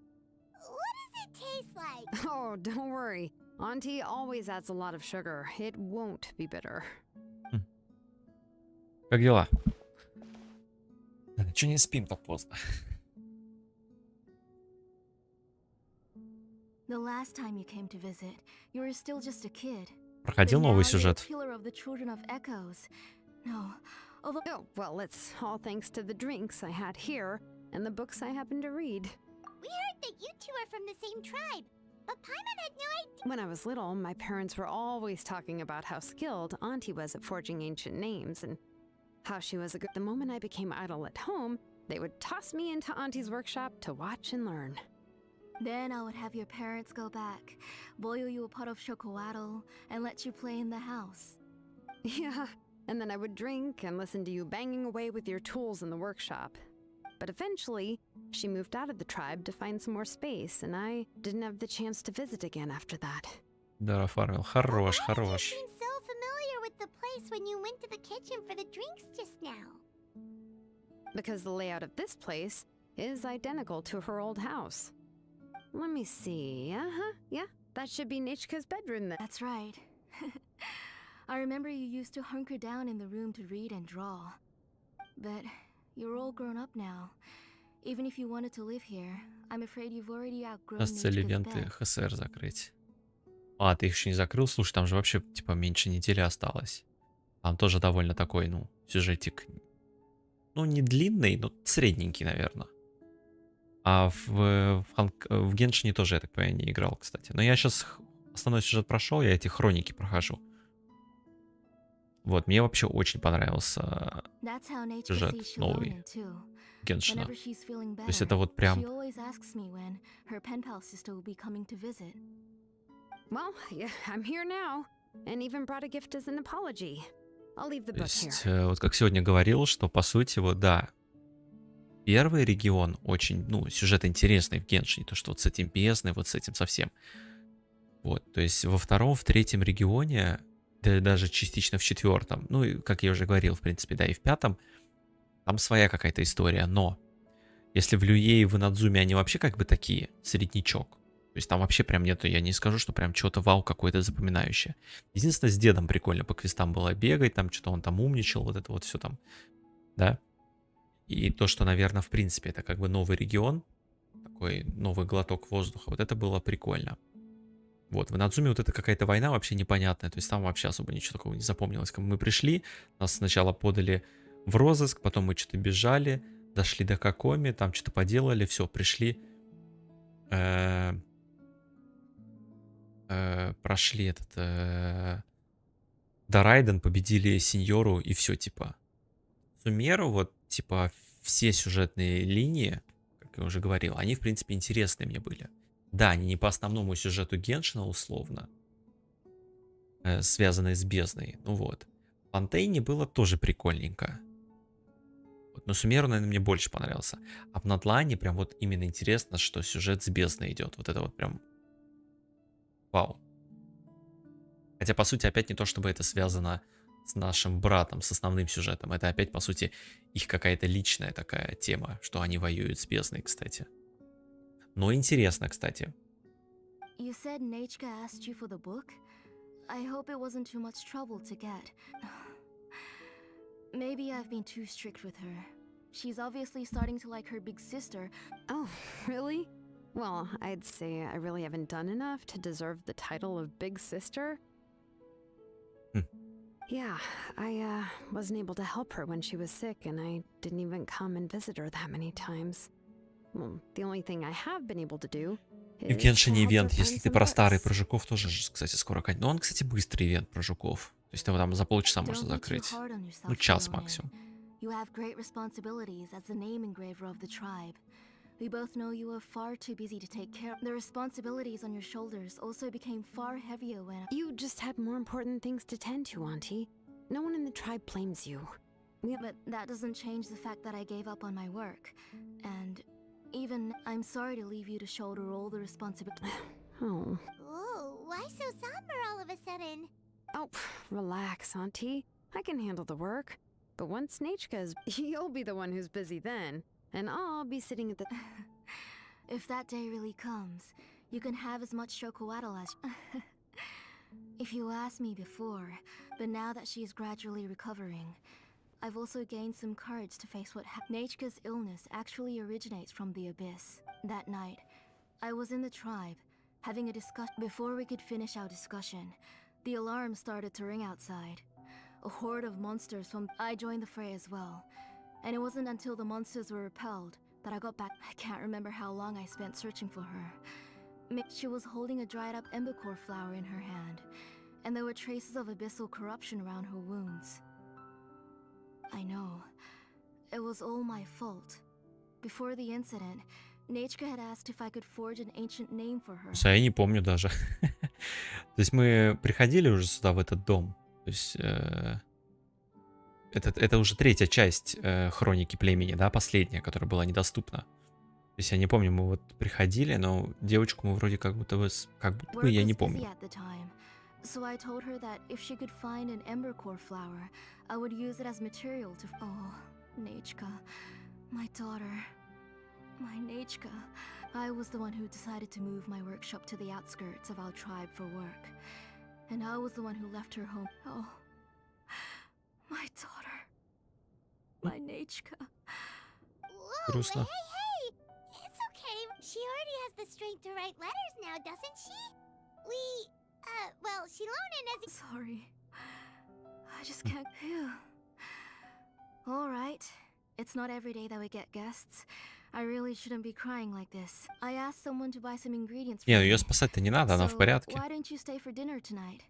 What does it taste like? Oh, don't worry. Auntie always adds a lot of sugar. It won't be bitter. Как дела? Че не спим так поздно? The last time you came to visit, you were still just a kid. Проходил новый сюжет. Pillar of the Children of Echoes. No, although... Oh, well, it's all thanks to the drinks I had here and the books I happened to read. We heard that you two are from the same tribe, but Paimon had no idea. When I was little, my parents were always talking about how skilled Auntie was at forging ancient names and how she was a good... The moment I became idle at home, they would toss me into Auntie's workshop to watch and learn. Then I would have your parents go back, boil you a pot of chocoatl, and let you play in the house. Yeah, and then I would drink and listen to you banging away with your tools in the workshop. But eventually, she moved out of the tribe to find some more space, and I didn't have the chance to visit again after that. Да, Фармил, хорош, You хорош. seem so familiar with the place when you went to the kitchen for the drinks just now. Because the layout of this place is identical to her old house. Let me see. Yeah, that should be Nichka's bedroom then. That's right. I remember you used to hunker down in the room to read and draw. But you're all grown up now. Even if you wanted to live here, I'm afraid you've already outgrown Сейчас цель Nichka's ивенты bed. ХСР закрыть. А, ты их еще не закрыл? Слушай, там же вообще, типа, меньше недели осталось. Там тоже довольно такой, ну, сюжетик. Ну, не длинный, но средненький, наверное. А в Геншине тоже, я так понимаю, не играл, кстати. Но я сейчас основной сюжет прошел, я эти хроники прохожу. Вот, мне вообще очень понравился сюжет новый Геншина. То есть это вот прям... Well, yeah, I'm here now, and even brought a gift as an apology. I'll leave the То book есть, here. вот как сегодня говорил, что по сути, вот да, первый регион очень, ну, сюжет интересный в Геншине, то, что вот с этим бездной, вот с этим совсем. Вот, то есть во втором, в третьем регионе, да даже частично в четвертом, ну, и, как я уже говорил, в принципе, да, и в пятом, там своя какая-то история, но если в Люе и в Инадзуме они вообще как бы такие, среднячок, то есть там вообще прям нету, я не скажу, что прям что-то вау какое-то запоминающее. Единственное, с дедом прикольно по квестам было бегать, там что-то он там умничал, вот это вот все там, да. И то, что, наверное, в принципе, это как бы новый регион, такой новый глоток воздуха, вот это было прикольно. Вот, в Инадзуме вот это какая-то война вообще непонятная, то есть там вообще особо ничего такого не запомнилось. Как мы пришли, нас сначала подали в розыск, потом мы что-то бежали, дошли до Кокоми, там что-то поделали, все, пришли, прошли этот Дорайден, победили Сеньору и все, типа. Сумеру, вот, типа, все сюжетные линии, как я уже говорил, они, в принципе, интересные мне были. Да, они не по основному сюжету Геншина, условно, связанные с бездной, ну вот. В Фонтейне было тоже прикольненько. Вот, но Сумеру, наверное, мне больше понравился. А в Натлане прям вот именно интересно, что сюжет с бездной идет. Вот это вот прям... Вау. Хотя, по сути, опять не то, чтобы это связано с нашим братом, с основным сюжетом. Это опять, по сути, их какая-то личная такая тема, что они воюют с бездной, кстати. Но интересно, кстати. You said Nechka asked you for the book? I hope it wasn't too much trouble to get. Maybe I've been too strict with her. She's obviously starting to like her big sister. Oh, really? Well, I'd say I really haven't done enough to deserve the title of Big Sister. Yeah, I wasn't able to help her when she was sick, and I didn't even come and visit her that many times. Well, the only thing I have been able to do И в Геншине ивент, если ты про старый про жуков, тоже, кстати, скоро конец. Но он, кстати, быстрый ивент про жуков. То есть его там за полчаса можно закрыть. Ну, час максимум. You have great responsibilities as the name engraver of the tribe. We both know you are far too busy to take care of. The responsibilities on your shoulders also became far heavier when... You just had more important things to tend to, Auntie. No one in the tribe blames you. But that doesn't change the fact that I gave up on my work. And even I'm sorry to leave you to shoulder all the responsibilities. Oh. Ooh, why so somber all of a sudden? Oh, relax, Auntie. I can handle the work. But once Nechka's, you'll be the one who's busy then. And I'll be sitting at the... If that day really comes, you can have as much chocolatl as... If you asked me before, but now that she's gradually recovering, I've also gained some courage to face what Nechka's illness actually originates from the abyss. That night, I was in the tribe, having a discussion. Before we could finish our discussion, the alarm started to ring outside. A horde of monsters from... I joined the fray as well. And it wasn't until the monsters were repelled that I got back. I can't remember how long I spent searching for her. She was holding a dried up embercore flower in her hand, and there were traces of abyssal corruption around her wounds. I know. It was all my fault. Before the incident, Nechka had asked if I could forge an ancient name for her. Я не помню даже. То есть мы приходили уже сюда, в этот дом. То есть это уже третья часть Хроники Племени, да, последняя, которая была недоступна. То есть я не помню, мы вот приходили, но девочку мы вроде как будто бы я не помню. So I told her that if she could find an embercore flower, I would use it as material to... Oh, Nechka. My daughter. My Nechka. I was the one who decided to move my workshop to the outskirts of our tribe for work. And I was the one who left her home. Oh, my daughter. My Nechka. Whoa, Грустно. hey! It's okay. She already has the strength to write letters now, doesn't she? Well, Shilonen has... Sorry. I just can't... Alright. It's not every day that we get guests. I really shouldn't be crying like this. I asked someone to buy some ingredients for Не, ну me. ее спасать-то не надо, она в So, порядке. why don't you stay for dinner tonight?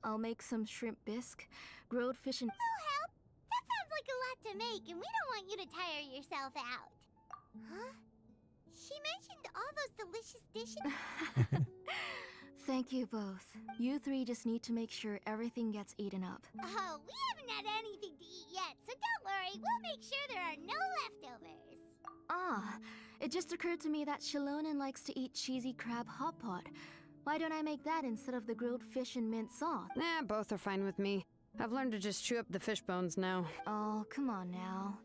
I'll make some shrimp bisque, grilled fish and... Oh, help! That sounds like a lot to make, and we don't want you to tire yourself out. Huh? She mentioned all those delicious dishes. Thank you both. You three just need to make sure everything gets eaten up. Oh, we haven't had anything to eat yet, so don't worry. We'll make sure there are no leftovers. Ah, it just occurred to me that Shilonen likes to eat cheesy crab hot pot. Why don't I make that instead of the grilled fish and mint sauce? Both are fine with me. I've learned to just chew up the fish bones now. Oh, come on now.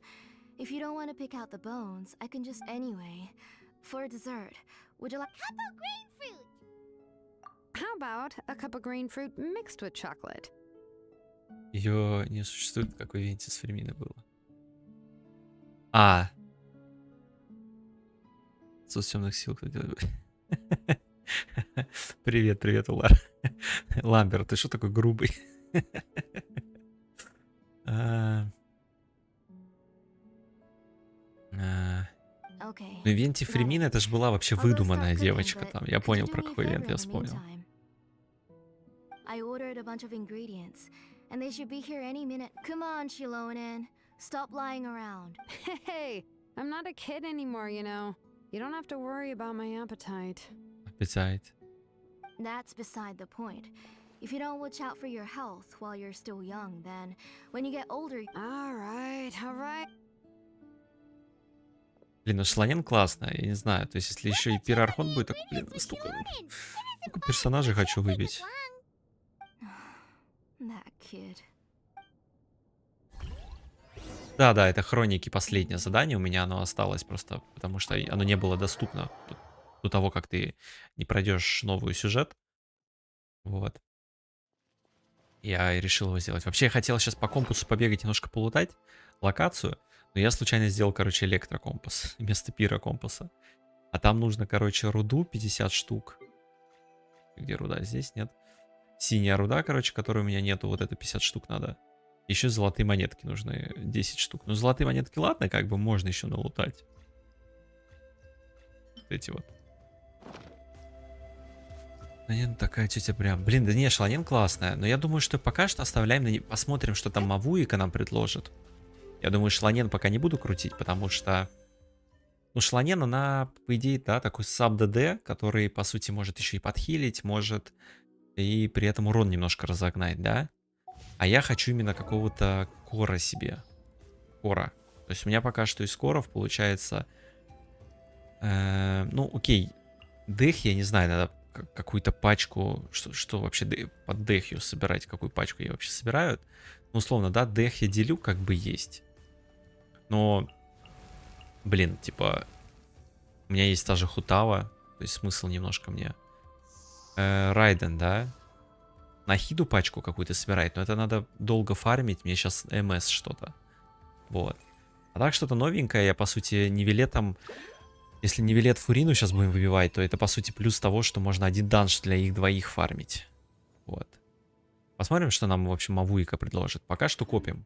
If you don't want to pick out the bones, I can just anyway. For dessert, would you like... How about grain fruit? How about a cup of green fruit mixed with chocolate? Ее не существует, как в ивенте с Ферминой было. А. Соус темных сил, кто делает? Привет, привет, Улар. Ламбер, ты что такой грубый? В ивенте Фермина это же была вообще выдуманная девочка там. Я понял, про какой ивент я вспомнил. I ordered a bunch of ingredients, and they should be here any minute. Come on, Shilonen. Stop lying around. Hey, I'm not a kid anymore, you know. You don't have to worry about my appetite. Appetite. That's beside the point. If you don't watch out for your health while you're still young, then when you get older... All right. Блин, ну Шланен классная, я не знаю. То есть, если еще и Пирархон будет, так, блин, столько персонажей хочу выбить. Да, это Хроники, последнее задание. У меня оно осталось просто, потому что оно не было доступно до того, как ты не пройдешь новый сюжет. Вот. Я решил его сделать. Вообще, я хотел сейчас по компасу побегать, немножко полутать локацию. Но я случайно сделал, короче, электрокомпас вместо пирокомпаса. А там нужно, короче, руду 50 штук. Где руда? Здесь нет. Синяя руда, короче, которой у меня нету. Вот это 50 штук надо. Еще золотые монетки нужны 10 штук. Ну, золотые монетки, ладно, как бы можно еще налутать. Вот эти вот. Шланен такая тетя прям. Блин, да не, Шланен классная. Но я думаю, что пока что оставляем на... Посмотрим, что там Мавуика нам предложит. Я думаю, Шланен пока не буду крутить, потому что... Ну, Шланен, она, по идее, да, такой саб-ДД, который, по сути, может еще и подхилить, может и при этом урон немножко разогнать, да? А я хочу именно какого-то кора себе. Кора. То есть у меня пока что из коров получается... ну, окей. Дэх, я не знаю, надо какую-то пачку... Что вообще под дехью собирать? Какую пачку я вообще собираю? Ну, условно, да, дэх я делю, как бы есть. Но, блин, типа, у меня есть та же Хутава, то есть смысл немножко мне. Райден, да? На хиду пачку какую-то собирать, но это надо долго фармить, мне сейчас МС что-то. Вот. А так что-то новенькое, я, по сути, Нёвиллетом... Если Нёвиллет Фурину сейчас будем выбивать, то это, по сути, плюс того, что можно один данж для их двоих фармить. Вот. Посмотрим, что нам, в общем, Мавуика предложит. Пока что копим.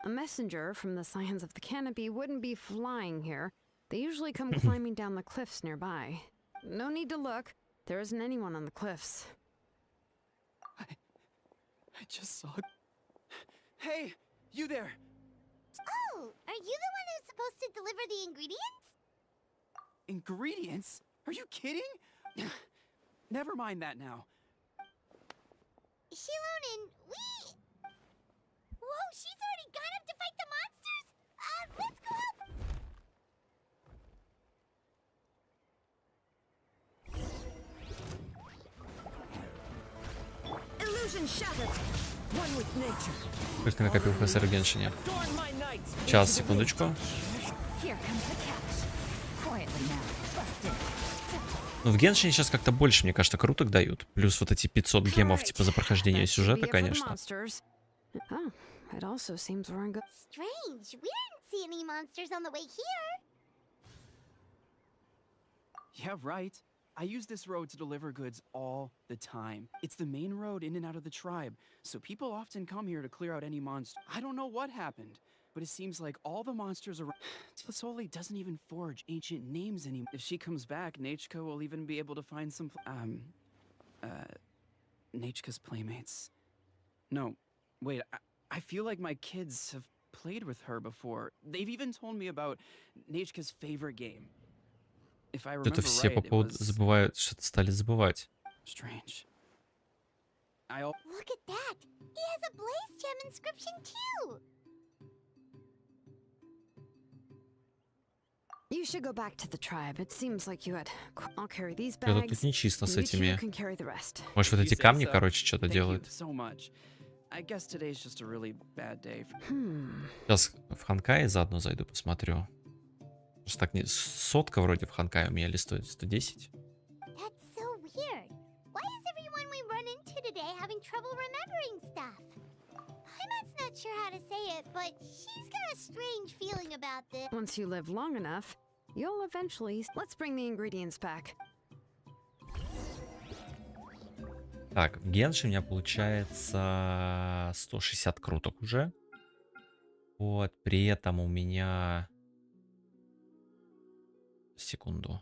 A messenger from the Scions of the Canopy wouldn't be flying here. They usually come climbing down the cliffs nearby. No need to look. There isn't anyone on the cliffs. I just saw... Hey, you there! Oh, are you the one who's supposed to deliver the ingredients? Ingredients? Are you kidding? Never mind that now. Shilonen, we... Whoa, she's already gone up to fight the monsters? Let's go help! Illusion shattered. One with nature. Пусть ты накопил ХСР в Геншине. Сейчас, секундочку. Here comes the catch. Quietly now. Bust it. Ну, в Геншине сейчас как-то больше, мне кажется, круток дают. Плюс вот эти 500 гемов, типа, за прохождение сюжета, конечно. Strange, we didn't see any monsters on the way here. Yeah, right. I use this road to deliver goods all the time. It's the main road in and out of the tribe, so people often come here to clear out any monster. I don't know what happened, but it seems like all the monsters around... Tlasoli doesn't even forge ancient names anymore. If she comes back, Nechka will even be able to find some... Nechka's playmates. No, wait, I feel like my kids have played with her before. They've even told me about Nechka's favorite game. If I remember Это все по right, it поводу was... забывают, что-то стали забывать. Strange. Look at that! He has a blaze gem inscription too! You should go back to the tribe. It seems like you had. I'll carry these Что-то bags. тут нечисто с You two этими. can carry the rest. Может, вот If эти you say камни, so. короче, что-то Thank you делают. so much. I guess today's just a really bad day. Сейчас в Ханкае заодно зайду, посмотрю. Просто так не... Сотка вроде в Ханкае у меня или стоит 110. That's so weird. Why is everyone we run into today having trouble remembering stuff? Heimat's not sure how to say it, but she's got a strange feeling about this. Once you live long enough, you'll eventually. Let's bring the ingredients back. Так, в Генши у меня получается 160 круток уже. Вот, при этом у меня... Секунду.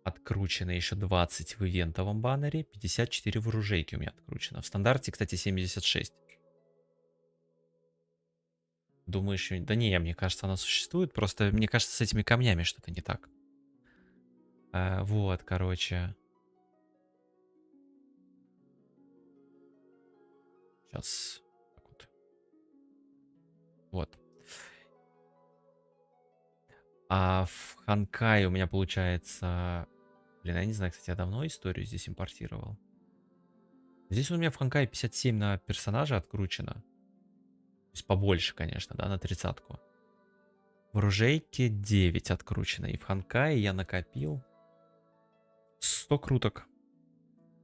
Откручено еще 20 в ивентовом баннере, 54 в оружейке у меня откручено. В стандарте, кстати, 76. Думаешь, да не, мне кажется, она существует. Просто, мне кажется, с этими камнями что-то не так. Вот, короче. Сейчас. Вот. А в Ханкае у меня получается... Блин, я не знаю, кстати, я давно историю здесь импортировал. Здесь у меня в Ханкае 57 на персонажа откручено. То есть побольше, конечно, да, на 30-ку. В оружейке 9 откручено. И в Ханкае я накопил 100 круток.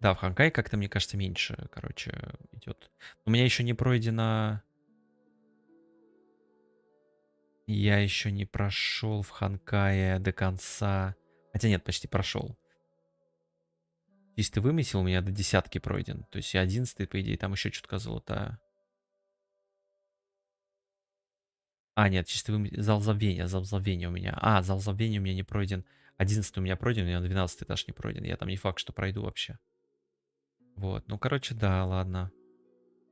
Да, в Ханкае как-то, мне кажется, меньше, короче, идет. У меня еще не пройдено... Я еще не прошел в Ханкае до конца. Хотя нет, почти прошел. Чистый вымысел у меня до 10 пройден. То есть я 11, по идее, там еще чутка золотая. А, нет, чистый вымысел. Зал забвения у меня. А, зал забвения у меня не пройден. 11 у меня пройден, у меня 12 этаж не пройден. Я там не факт, что пройду вообще. Вот, ну, короче, да, ладно.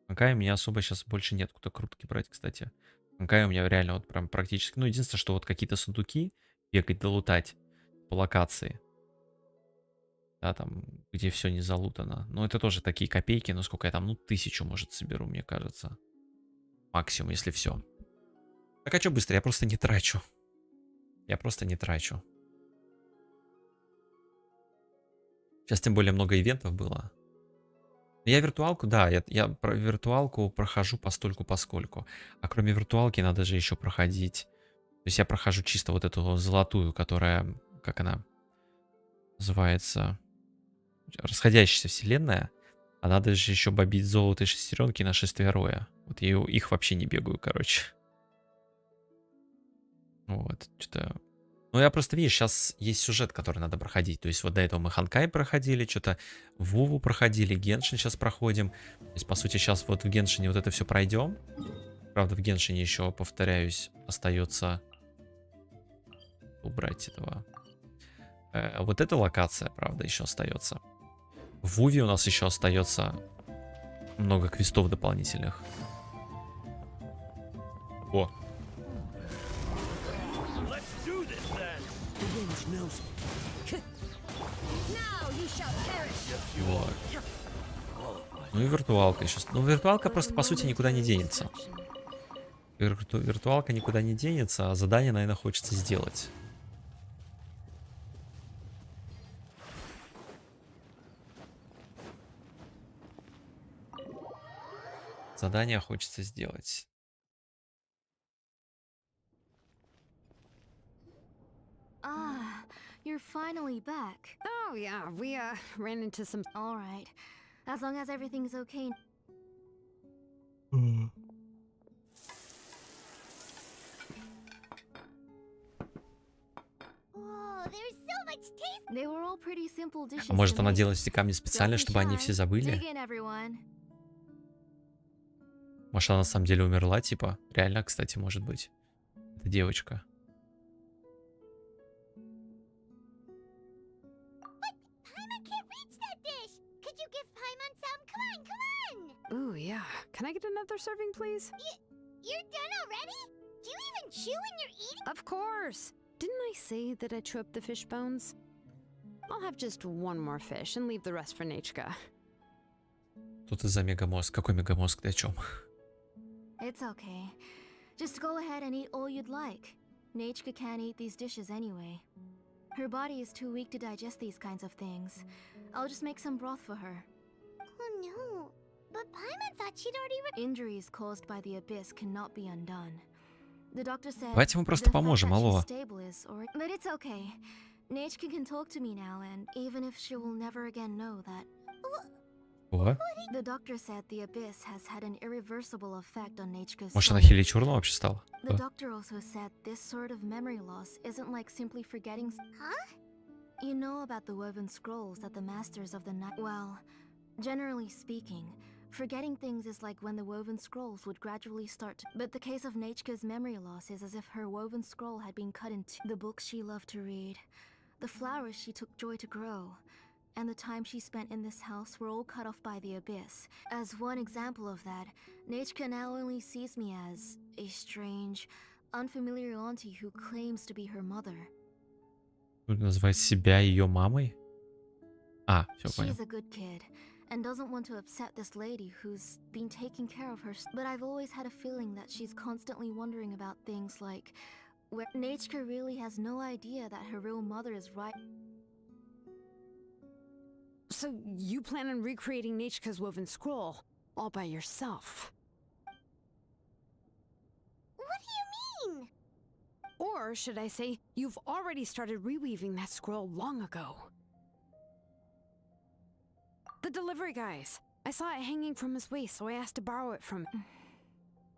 Ханкае у меня особо сейчас больше нет куда крутки брать, кстати. Ханкае у меня реально вот прям практически... Ну, единственное, что вот какие-то сундуки бегать, долутать по локации. Да, там, где все не залутано. Ну, это тоже такие копейки, но сколько я там, ну, 1000, может, соберу, мне кажется. Максимум, если все. Так, а что быстро? Я просто не трачу. Сейчас тем более много ивентов было. Я виртуалку, да, я про виртуалку прохожу постольку-поскольку. А кроме виртуалки надо же еще проходить. То есть я прохожу чисто вот эту золотую, которая, как она называется, расходящаяся вселенная. А надо же еще бобить золото и шестеренки на шествие Роя. Вот я их вообще не бегаю, короче. Вот, что-то... Ну, я просто, видишь, сейчас есть сюжет, который надо проходить. То есть вот до этого мы Ханкай проходили, что-то Вову проходили, Геншин сейчас проходим. То есть, по сути, сейчас вот в Геншине вот это все пройдем. Правда, в Геншине еще, повторяюсь, остается убрать этого. Вот эта локация, правда, еще остается. В Вове у нас еще остается много квестов дополнительных. О! The winds know Вот. Ну и виртуалка сейчас. Ну, виртуалка просто, по сути, никуда не денется. Виртуалка никуда не денется, а задание, наверное, хочется сделать. Задание хочется сделать. Ah, you're finally back. Oh, yeah, we ran into some. All right. As long as everything's okay. Whoa, there's so much taste. They were all pretty simple dishes. А может, to она make. делает эти камни специально, Don't be чтобы они shy. все забыли? Dig in, everyone. Может, она на самом деле умерла, типа? Реально, кстати, может быть. Это девочка. Paimon can't reach that dish. Could you give Paimon some? Come on, come on. Ooh, yeah. Can I get another serving, please? You're done already? Do you even chew when you're eating? Of course. Didn't I say that I chew up the fish bones? I'll have just one more fish and leave the rest for Nechka. Тут из-за мегамозг. Какой мегамозг? Ты о чем? It's okay. Just go ahead and eat all you'd like. Nechka can't eat these dishes anyway. Her body is too weak to digest these kinds of things. I'll just make some broth for her. Oh no. But Paimon thought she'd already Injuries caused by the abyss cannot be undone. The doctor said Давайте ему просто поможем, алло. But it's okay. Nechka can talk to me now, and even if she will never again know that. О? The doctor said the abyss has had an irreversible effect on Nechka's Может, она soul. Хилли Черного вообще стала? The doctor also said this sort of memory loss isn't like simply forgetting. Huh? You know about the woven scrolls that the masters of the night. Well, generally speaking, forgetting things is like when the woven scrolls would gradually start to. But the case of Nechka's memory loss is as if her woven scroll had been cut in two. The books she loved to read, the flowers she took joy to grow, and the time she spent in this house were all cut off by the abyss. As one example of that, Nechka now only sees me as a strange, unfamiliar auntie who claims to be her mother. Тут назвать себя ее мамой? А, все понял. She's a good kid and doesn't want to upset this lady who's been taking care of her. But I've always had a feeling that she's constantly wondering about things like where Nechka really has no idea that her real mother is right. So you plan on recreating Nechka's woven scroll all by yourself? What do you mean? Or should I say, you've already started reweaving that scroll long ago? The delivery guys. I saw it hanging from his waist, so I asked to borrow it from him.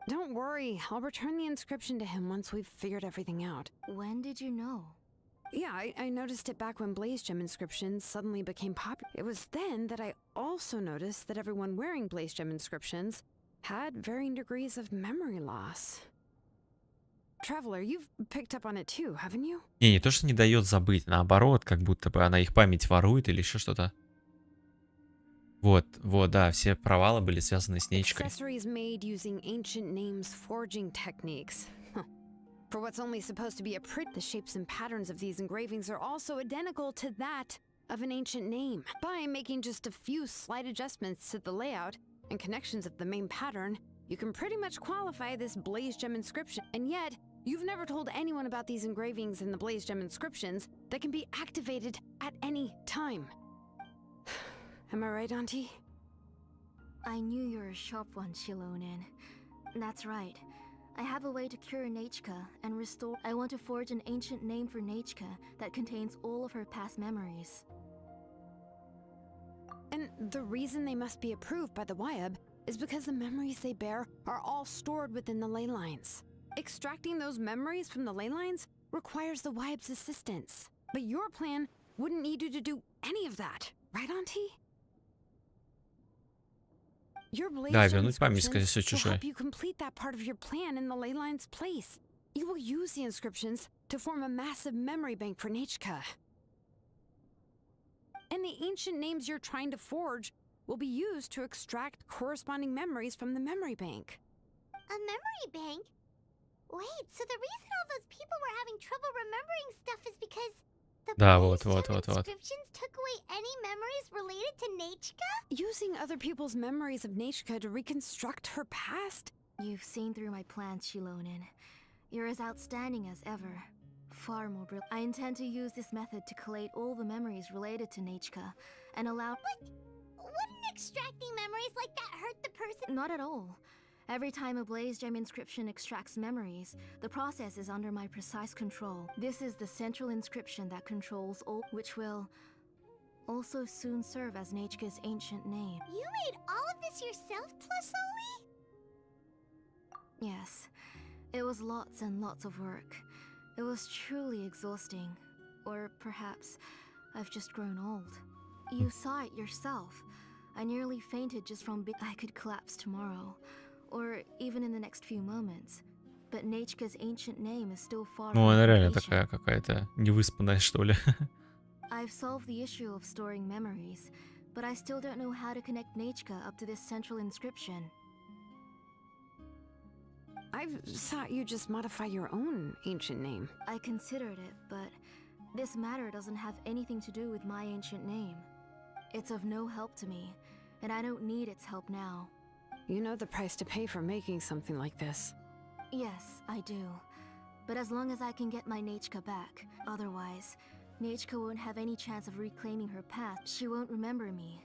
Don't worry, I'll return the inscription to him once we've figured everything out. When did you know? Yeah, I noticed it back when Blaze Gem inscriptions suddenly became popular. It was then that I also noticed that everyone wearing Blaze Gem inscriptions had varying degrees of memory loss. Traveler, you've picked up on it too, haven't you? Не то, что не дает забыть, наоборот, как будто бы она их память ворует или еще что-то. Вот, да, все провалы были связаны с Нечкой. Accessories made using ancient names forging techniques. For what's only supposed to be a print, the shapes and patterns of these engravings are also identical to that of an ancient name. By making just a few slight adjustments to the layout and connections of the main pattern, you can pretty much qualify this Blaze Gem inscription. And yet, you've never told anyone about these engravings in the Blaze Gem inscriptions that can be activated at any time. Am I right, Auntie? I knew you were a sharp one, Shilonen. That's right. I have a way to cure Nechka and restore. I want to forge an ancient name for Nechka that contains all of her past memories. And the reason they must be approved by the Wyab is because the memories they bear are all stored within the ley lines. Extracting those memories from the ley lines requires the Wyab's assistance. But your plan wouldn't need you to do any of that, right, Auntie? Да, вернуть память, скорее всего, will чужой. help you complete that part of your plan in the ley line's place. You will use the inscriptions to form a massive memory bank for Nechka. And the ancient names you're trying to forge will be used to extract corresponding memories from the memory bank. A memory bank? Wait, so the reason all those people were having trouble remembering stuff is because the Да, Blaze вот. Gem inscriptions took away any memory to Nechka? Using other people's memories of Nechka to reconstruct her past? You've seen through my plans, Shilonin. You're as outstanding as ever. Far more brilliant. I intend to use this method to collate all the memories related to Nechka and allow— Wouldn't extracting memories like that hurt the person? Not at all. Every time a Blaze Gem inscription extracts memories, the process is under my precise control. This is the central inscription that controls all, which will also soon serve as Nechka's ancient name. You made all of this yourself, Tlasoli? Yes, it was lots and lots of work. It was truly exhausting. Or perhaps I've just grown old. You saw it yourself. I nearly fainted just from I could collapse tomorrow. Or even in the next few moments. But Nechka's ancient name is still far Ну, from она реально completion. такая какая-то невыспанная, что ли. I've solved the issue of storing memories, but I still don't know how to connect Nechka up to this central inscription. I thought you just modify your own ancient name. I considered it, but this matter doesn't have anything to do with my ancient name. It's of no help to me, and I don't need its help now. You know the price to pay for making something like this. Yes, I do. But as long as I can get my Nechka back, otherwise, Nechka won't have any chance of reclaiming her past. She won't remember me,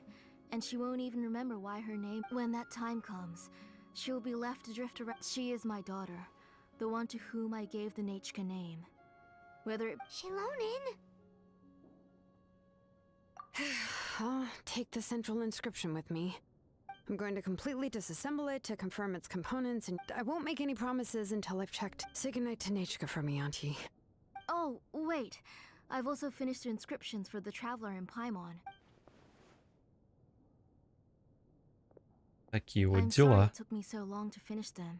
and she won't even remember why her name— When that time comes, she'll be left to drift around. She is my daughter, the one to whom I gave the Nechka name. Whether it— Shilonin? I'll take the central inscription with me. I'm going to completely disassemble it to confirm its components, and I won't make any promises until I've checked. Say goodnight to Nechka for me, Auntie. Oh, wait. I've also finished the inscriptions for the Traveler in Paimon. Такие вот I'm sorry дела. it took me so long to finish them.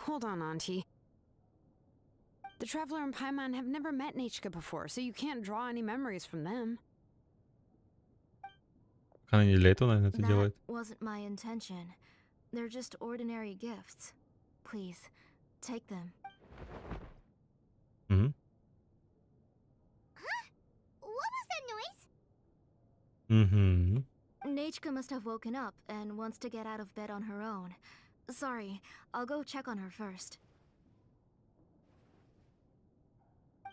Hold on, Auntie. The Traveler and Paimon have never met Nechka before, so you can't draw any memories from them. Она не для этого, наверное, это That делает. wasn't my intention. They're just ordinary gifts. Please, take them. Мгм. What was that noise? Мгм. Nechka must have woken up and wants to get out of bed on her own. Sorry, I'll go check on her first.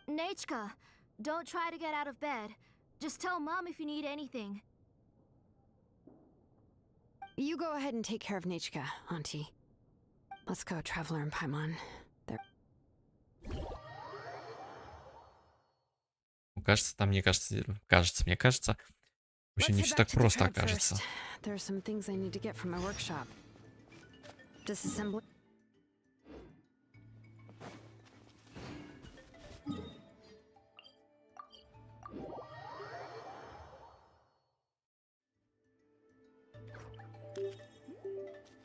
Nechka, don't try to get out of bed. Just tell Mom if you need anything. You go ahead and take care of Nechka, Auntie. Let's go, Traveler and Paimon. There. Кажется, там, мне кажется, мне кажется, вообще Let's не head все back так to the просто tribe окажется. first. There are some things I need to get from my workshop. Disassembly.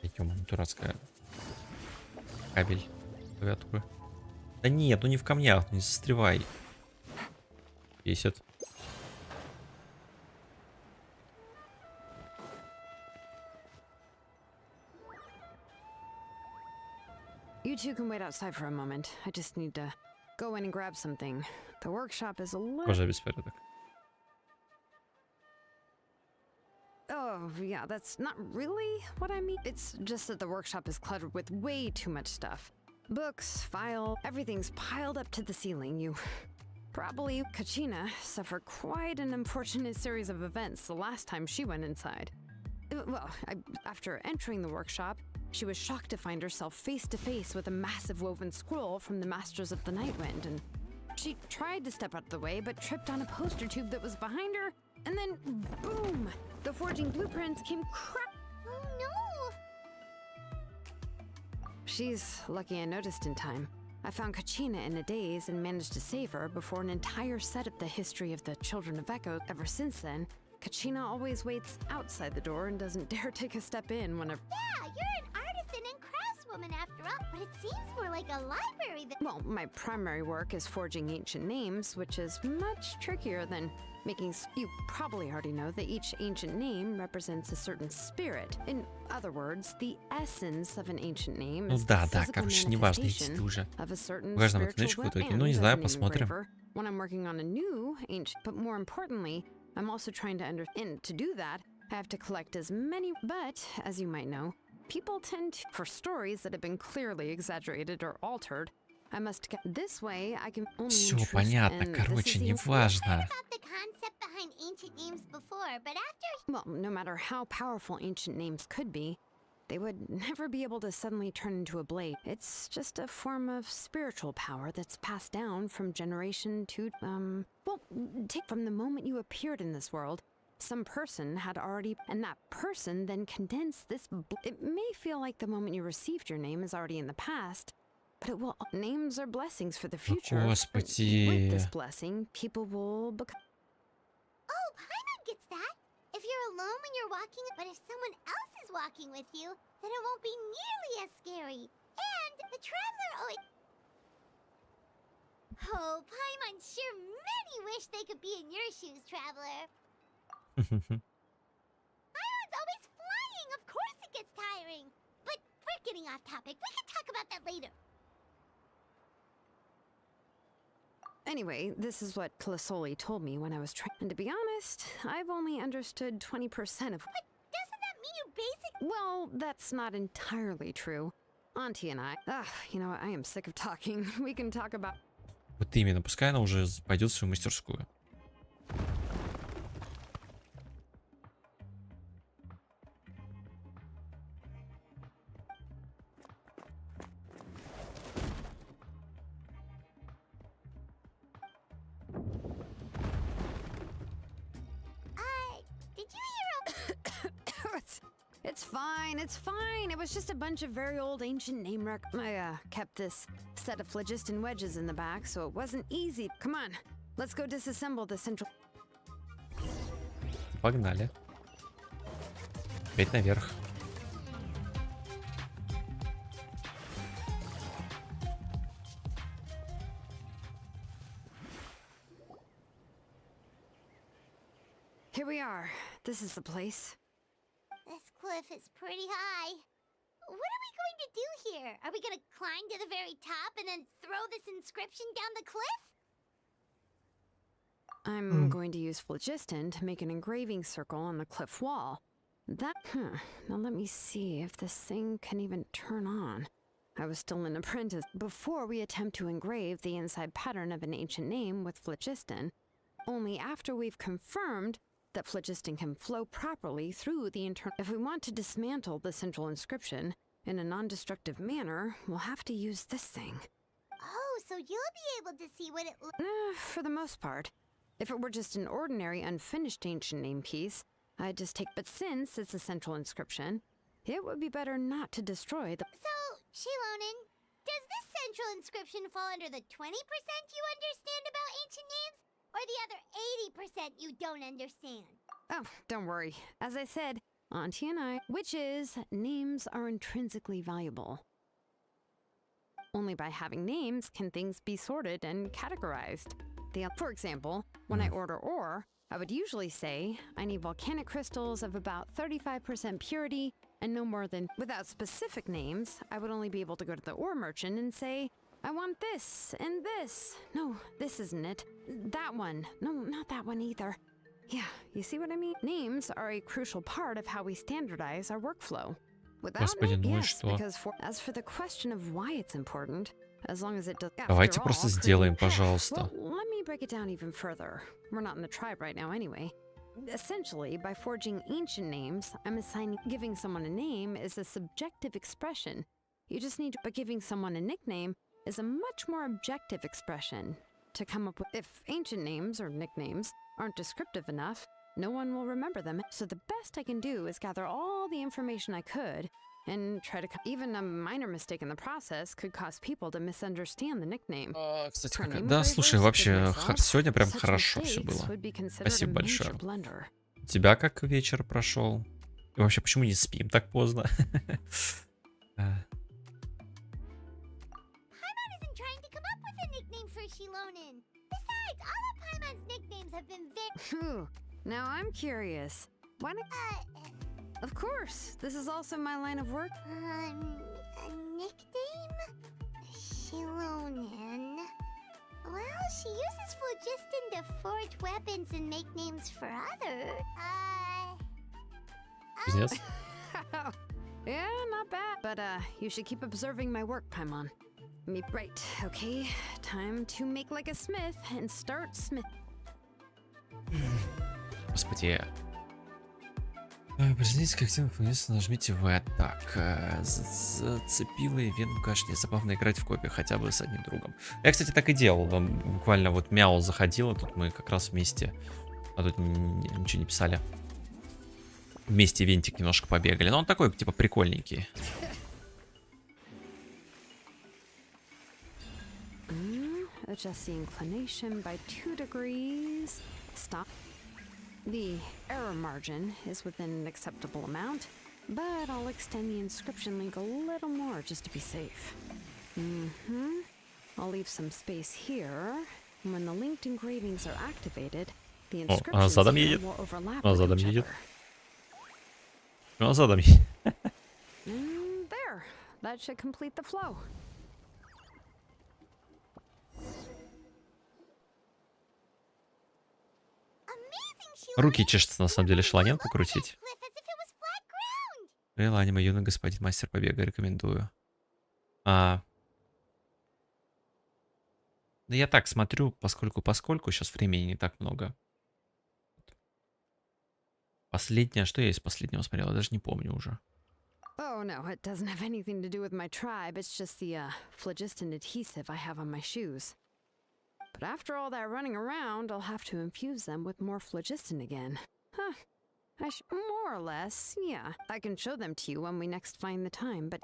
Идем, дурацкая. Кабель. Клавиатура. Да нет, ну не в камнях, не застревай. Бесит. You two can wait outside for a moment. I just need to go in and grab something. The workshop is a little... Боже, беспорядок. Oh, yeah, that's not really what I mean. It's just that the workshop is cluttered with way too much stuff. Books, file, everything's piled up to the ceiling. You probably... Kachina suffered quite an unfortunate series of events the last time she went inside. Well, after entering the workshop, she was shocked to find herself face to face with a massive woven scroll from the Masters of the Nightwind, and she tried to step out of the way, but tripped on a poster tube that was behind her, and then boom! The forging blueprints came Oh no! She's lucky I noticed in time. I found Kachina in a daze and managed to save her before an entire set of the history of the Children of Echo. Ever since then, Kachina always waits outside the door and doesn't dare take a step in whenever— Yeah, you're an artisan and craftswoman after all, but it seems more like a library than— Well, my primary work is forging ancient names, which is much trickier than making— You probably already know that each ancient name represents a certain spirit. In other words, the essence of an ancient name Ну is да, the да, physical короче, неважно, иди ты manifestation уже. of a certain Покажи нам эту spiritual книжку в will. итоге. And Ну, не as знаю, an посмотрим. engraver, when I'm working on a new ancient, but more importantly, I'm also trying to and to do that, I have to collect as many, but as you might know, people tend to, for stories that have been clearly exaggerated or altered, I must get this way I can only Все понятно, короче, неважно. Well, no matter how powerful ancient names could be, they would never be able to suddenly turn into a blade. It's just a form of spiritual power that's passed down from generation to, well, take from the moment you appeared in this world, some person had already, and that person then condensed this. It may feel like the moment you received your name is already in the past, but it will. Names are blessings for the future. Господи. With this blessing, people will become. Oh, Paimon gets that. If you're alone when you're walking, but if someone else is walking with you, then it won't be nearly as scary. And the traveler always... Oh, Paimon sure many wish they could be in your shoes, traveler. Paimon's always flying. Of course it gets tiring. But we're getting off topic. We can talk about that later. Anyway, this is what Clasoli told me when I was trying. And to be honest, I've only understood 20% of. But doesn't that mean you basically? Well, that's not entirely true. Auntie and I. You know what? I am sick of talking. We can talk about. Вот именно, пускай она уже пойдет в свою мастерскую. It's fine. It was just a bunch of very old ancient name I kept this set of phlogiston wedges in the back, so it wasn't easy. Come on, let's go disassemble the central. Погнали. Опять наверх. Here we are. This is the place. This cliff is pretty high. What are we going to do here? Are we going to climb to the very top and then throw this inscription down the cliff? I'm going to use phlogiston to make an engraving circle on the cliff wall. Now let me see if this thing can even turn on. I was still an apprentice before we attempt to engrave the inside pattern of an ancient name with phlogiston. Only after we've confirmed that phlogiston can flow properly through the internal. If we want to dismantle the central inscription in a non-destructive manner, we'll have to use this thing. Oh, so you'll be able to see what it looks. For the most part. If it were just an ordinary unfinished ancient name piece, I'd just take. But since it's a central inscription, it would be better not to destroy the. So, Shilonen, does this central inscription fall under the 20% you understand about ancient names? Or the other 80% you don't understand? Oh, don't worry. As I said, Auntie and I, which is, names are intrinsically valuable. Only by having names can things be sorted and categorized. For example, when I order ore, I would usually say, I need volcanic crystals of about 35% purity and no more than. Without specific names, I would only be able to go to the ore merchant and say, I want this and this. No, this isn't it. That one. No, not that one either. Yeah, you see what I mean? Names are a crucial part of how we standardize our workflow. Without yes, because as for the question of why it's important, as long as it does. Давайте просто сделаем, пожалуйста. Well, let me break it down even further. We're not in the tribe right now anyway. Essentially, by forging ancient names, I'm assigning giving someone a name is a subjective expression. You just need to, but giving someone a nickname is a much more objective expression to come up with. If ancient names or nicknames aren't descriptive enough, no one will remember them. So the best I can do is gather all the information I could and try to. Even a minor mistake in the process could cause people to misunderstand the nickname. Кстати, да, слушай, вообще сегодня прям хорошо все было. Спасибо большое. У тебя как вечер прошел? И вообще, почему не спим так поздно? Shilonen. Besides, all of Paimon's nicknames have been very. Now I'm curious. Why not? Of course. This is also my line of work. A nickname? Shilonen. Well, she uses phlogiston to forge weapons and make names for others. Кузнец? Yeah, not bad. But you should keep observing my work, Paimon. Right, okay. Time to make like a smith and start smith. Господи. Присоединитесь к активному функции, нажмите В. Так, зацепила и вену кашля. Забавно играть в копии хотя бы с одним другом. Я, кстати, так и делал. Буквально вот Мяу заходила, тут мы как раз вместе. А тут ничего не писали. Вместе винтик немножко побегали. Но он такой, типа, прикольненький. Adjust the inclination by 2 degrees. Stop. The error margin is within an acceptable amount, but I'll extend the inscription link a little more just to be safe. I'll leave some space here. And when the linked engravings are activated, the inscriptions here will overlap with each other. There. That should complete the flow. Руки чешутся, на самом деле, шланенку крутить. Реал аниме, юный господин мастер побега, рекомендую. Ну, я так смотрю, поскольку сейчас времени не так много. Последнее, что я из последнего смотрел, я даже не помню уже. Oh no, it doesn't have anything to do with my tribe. It's just the phlogiston adhesive I have on my shoes. But after all that running around, I'll have to infuse them with more phlogiston again. Huh. More or less, yeah. I can show them to you when we next find the time, but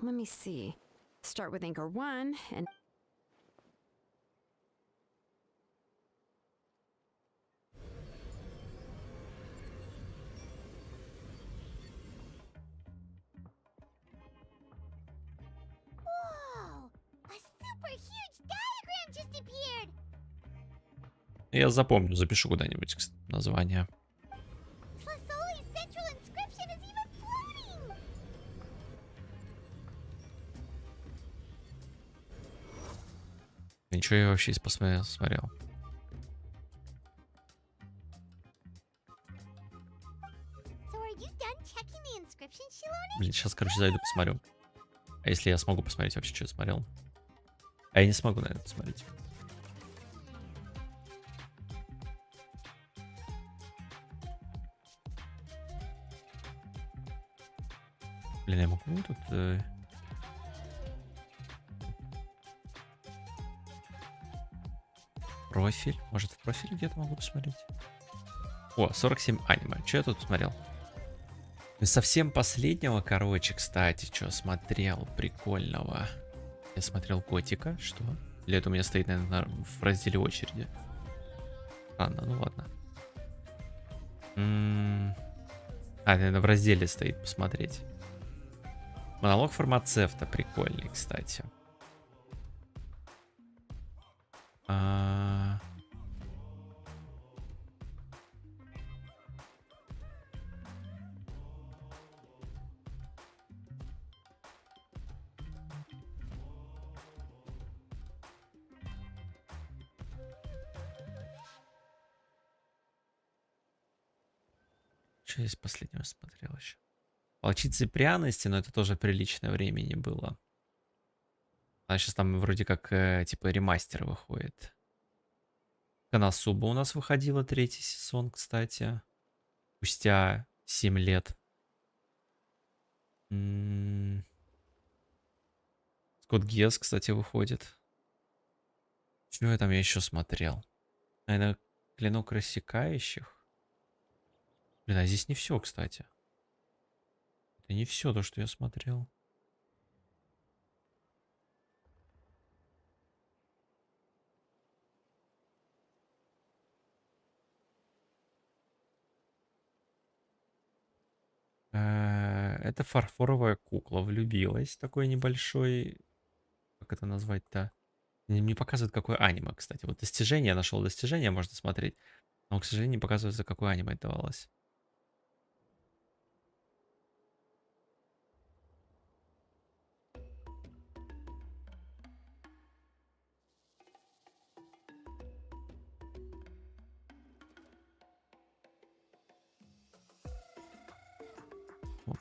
let me see. Start with anchor 1 and... Whoa! A super huge diagram just appeared! Я запомню, запишу куда-нибудь название. Ничего я вообще смотрел. Блин, сейчас, короче, зайду посмотрю. А если я смогу посмотреть вообще, что я смотрел? А я не смогу, наверное, посмотреть. Блин, я могу тут... Профиль. Может, в профиле где-то могу посмотреть? О, 47 аниме. Что я тут смотрел? Совсем последнего, короче, кстати, что смотрел прикольного. Я смотрел Котика. Что? Или это у меня стоит, наверное, в разделе очереди? Ладно, ну ладно. Наверное, в разделе стоит посмотреть. Монолог фармацевта прикольный, кстати. Что я из последнего смотрел еще? Волчицы пряности, но это тоже приличное времени было. А сейчас там вроде как типа ремастер выходит. Коносуба у нас выходила 3-й сезон, кстати. Спустя 7 лет. Скотт Гесс, кстати, выходит. Что я там еще смотрел? Наверное, клинок рассекающих. Блин, а здесь не все, кстати. Это не все то, что я смотрел. Это фарфоровая кукла влюбилась. Такой небольшой... Как это назвать-то? Не показывает, какое аниме, кстати. Вот достижение, я нашел достижение, можно смотреть. Но, к сожалению, не показывается, какое аниме это давалось.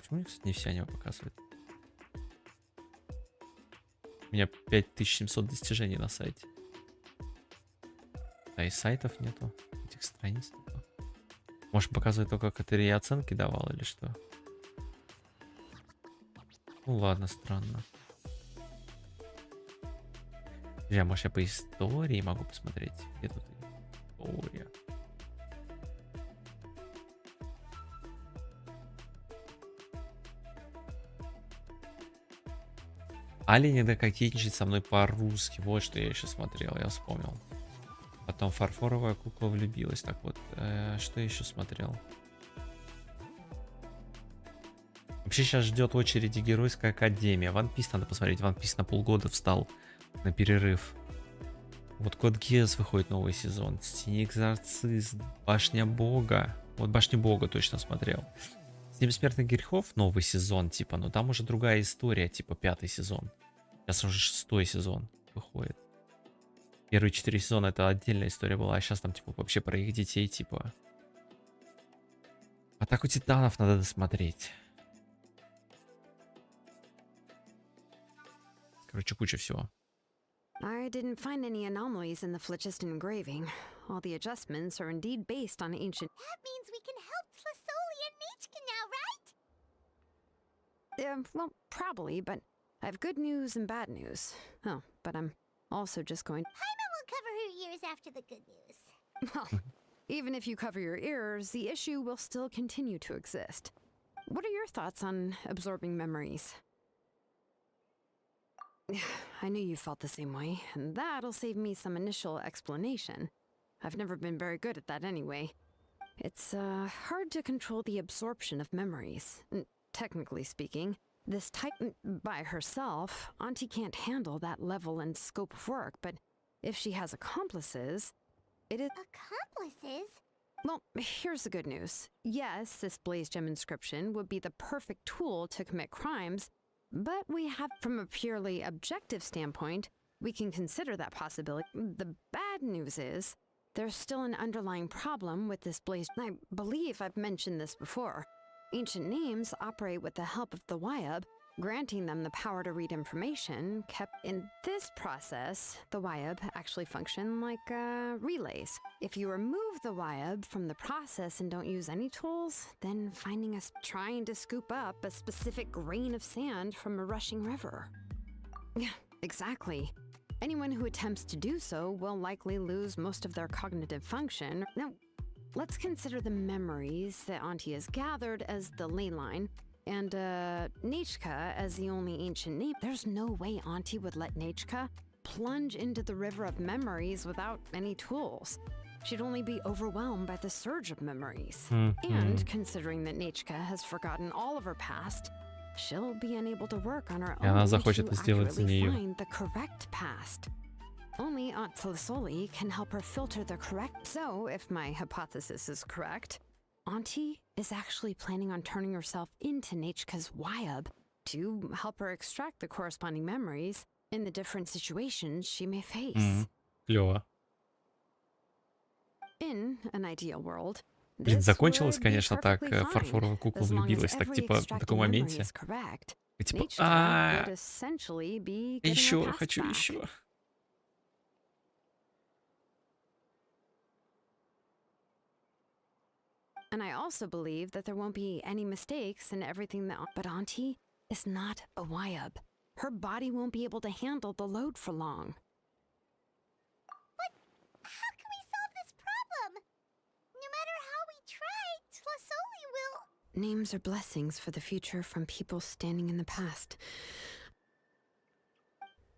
Почему, кстати, не все они показывают? У меня 5700 достижений на сайте. Да и сайтов нету. Этих страниц нету. Может, показывает только, как ты оценки давал или что? Ну ладно, странно. Друзья, может, я по истории могу посмотреть? Где тут история? Али не дококетничает со мной по-русски. Вот что я еще смотрел, я вспомнил. Потом фарфоровая кукла влюбилась. Так вот, что я еще смотрел? Вообще сейчас ждет очереди Геройская Академия. One Piece надо посмотреть. One Piece на полгода встал на перерыв. Вот Код Гиас выходит новый сезон. Синий Экзорцист, Башня Бога. Вот Башню Бога точно смотрел. Семь смертных грехов новый сезон, типа, но там уже другая история, типа 5-й сезон. Сейчас уже 6-й сезон выходит. Первые 4 сезона это отдельная история была, а сейчас там типа вообще про их детей, типа. Атаку Титанов надо досмотреть. Короче, куча всего. I didn't find any anomalies in the phlogiston engraving. All the adjustments are indeed based on ancient. That means we can help Tlasoli and Nechka now, right? Well, probably, but I have good news and bad news. Oh, but I'm also just going. Paimon will cover her ears after the good news. Well, even if you cover your ears, the issue will still continue to exist. What are your thoughts on absorbing memories? I knew you felt the same way, and that'll save me some initial explanation. I've never been very good at that anyway. It's hard to control the absorption of memories. Technically speaking, this type by herself, Auntie can't handle that level and scope of work, but if she has accomplices, it is... Accomplices? Well, here's the good news. Yes, this blaze gem inscription would be the perfect tool to commit crimes, but we have, from a purely objective standpoint, we can consider that possibility. The bad news is, there's still an underlying problem with this blaze. I believe I've mentioned this before. Ancient names operate with the help of the Wyab, granting them the power to read information. Kept in this process, the Wyab actually function like relays. If you remove the Wyab from the process and don't use any tools, then finding us trying to scoop up a specific grain of sand from a rushing river. Yeah, exactly. Anyone who attempts to do so will likely lose most of their cognitive function. Now, let's consider the memories that Auntie has gathered as the ley line, and Nechka as the only ancient name. There's no way Auntie would let Nechka plunge into the river of memories without any tools. She'd only be overwhelmed by the surge of memories. And considering that Nechka has forgotten all of her past, she'll be unable to work on her own to accurately find the correct past. Only Aunt Tlasoli can help her filter the correct. So, if my hypothesis is correct, Auntie is actually planning on turning herself into Nechka's Wyab to help her extract the corresponding memories in the different situations she may face. Клево. In an ideal world, Блин, закончилось, конечно, так. Фарфоровая кукла влюбилась. Так, типа, в таком моменте. И типа, еще, хочу еще. And I also believe that there won't be any mistakes in everything that... But Auntie is not a Wyab. Her body won't be able to handle the load for long. But how can we solve this problem? No matter how we try, Tlasoli will... Names are blessings for the future from people standing in the past.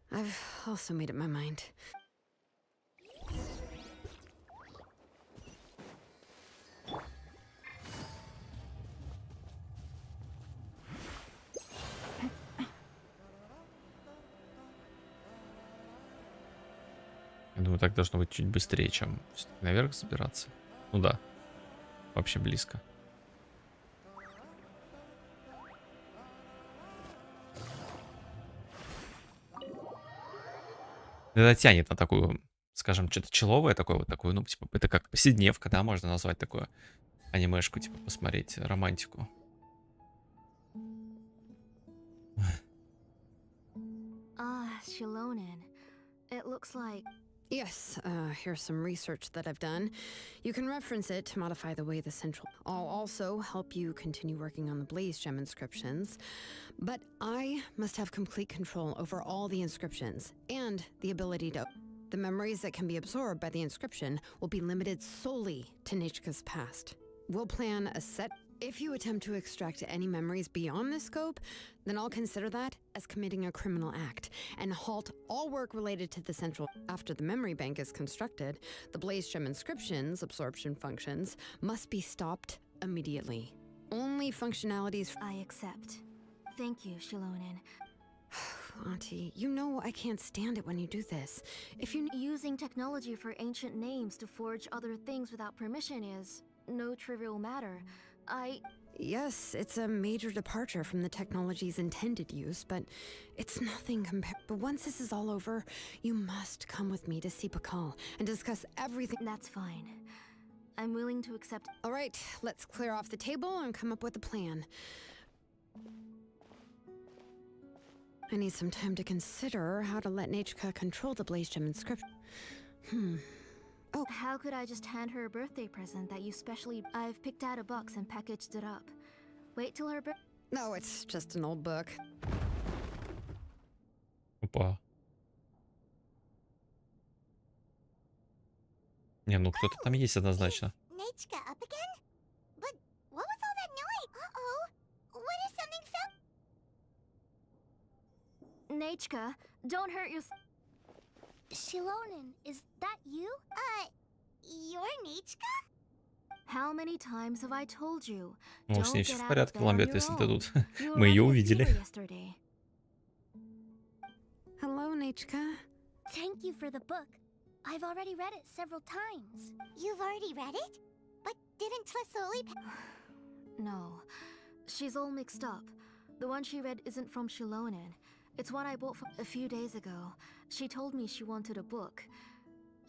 I've also made up my mind. Я думаю, так должно быть чуть быстрее, чем наверх забираться. Ну да, вообще близко. Это тянет на такую, скажем, что-то человое такое, вот такую, ну, типа, это как повседневка, да, можно назвать такое анимешку, типа, посмотреть романтику. Shilonen. It looks like... Yes, here's some research that I've done. You can reference it to modify the way the central... I'll also help you continue working on the Blaze Gem inscriptions. But I must have complete control over all the inscriptions, and the ability to... The memories that can be absorbed by the inscription will be limited solely to Nechka's past. We'll plan a set... If you attempt to extract any memories beyond this scope, then I'll consider that as committing a criminal act and halt all work related to the central. After the memory bank is constructed, the Blaze Gem inscriptions, absorption functions, must be stopped immediately. Only functionalities... I accept. Thank you, Shilonen. Auntie, you know I can't stand it when you do this. If you... Using technology for ancient names to forge other things without permission is no trivial matter. Yes, it's a major departure from the technology's intended use, but it's nothing compared. But once this is all over, you must come with me to see Pakal and discuss everything. That's fine. I'm willing to accept. All right, let's clear off the table and come up with a plan. I need some time to consider how to let Nechka control the Blaze Gem inscription. Oh, how could I just hand her a birthday present that you specially... I've picked out a box and packaged it up. Wait till her No, it's just an old book. Опа. Не, ну кто-то там есть однозначно. Nechka up again? But what was all that noise? Uh-oh. What if something fell? Nechka, don't hurt yourself. Shilonen, is that you? You're Nechka? How many times have I told you? Ну, с ней Don't все get в out of порядке, bed on Ламбет, your если ты own. тут. You Мы ее were увидели. yesterday. Hello, Nechka. Thank you for the book. I've already read it several times. You've already read it? But didn't Tlasoli... No. She's all mixed up. The one she read isn't from Shilonen. It's one I bought a few days ago. She told me she wanted a book.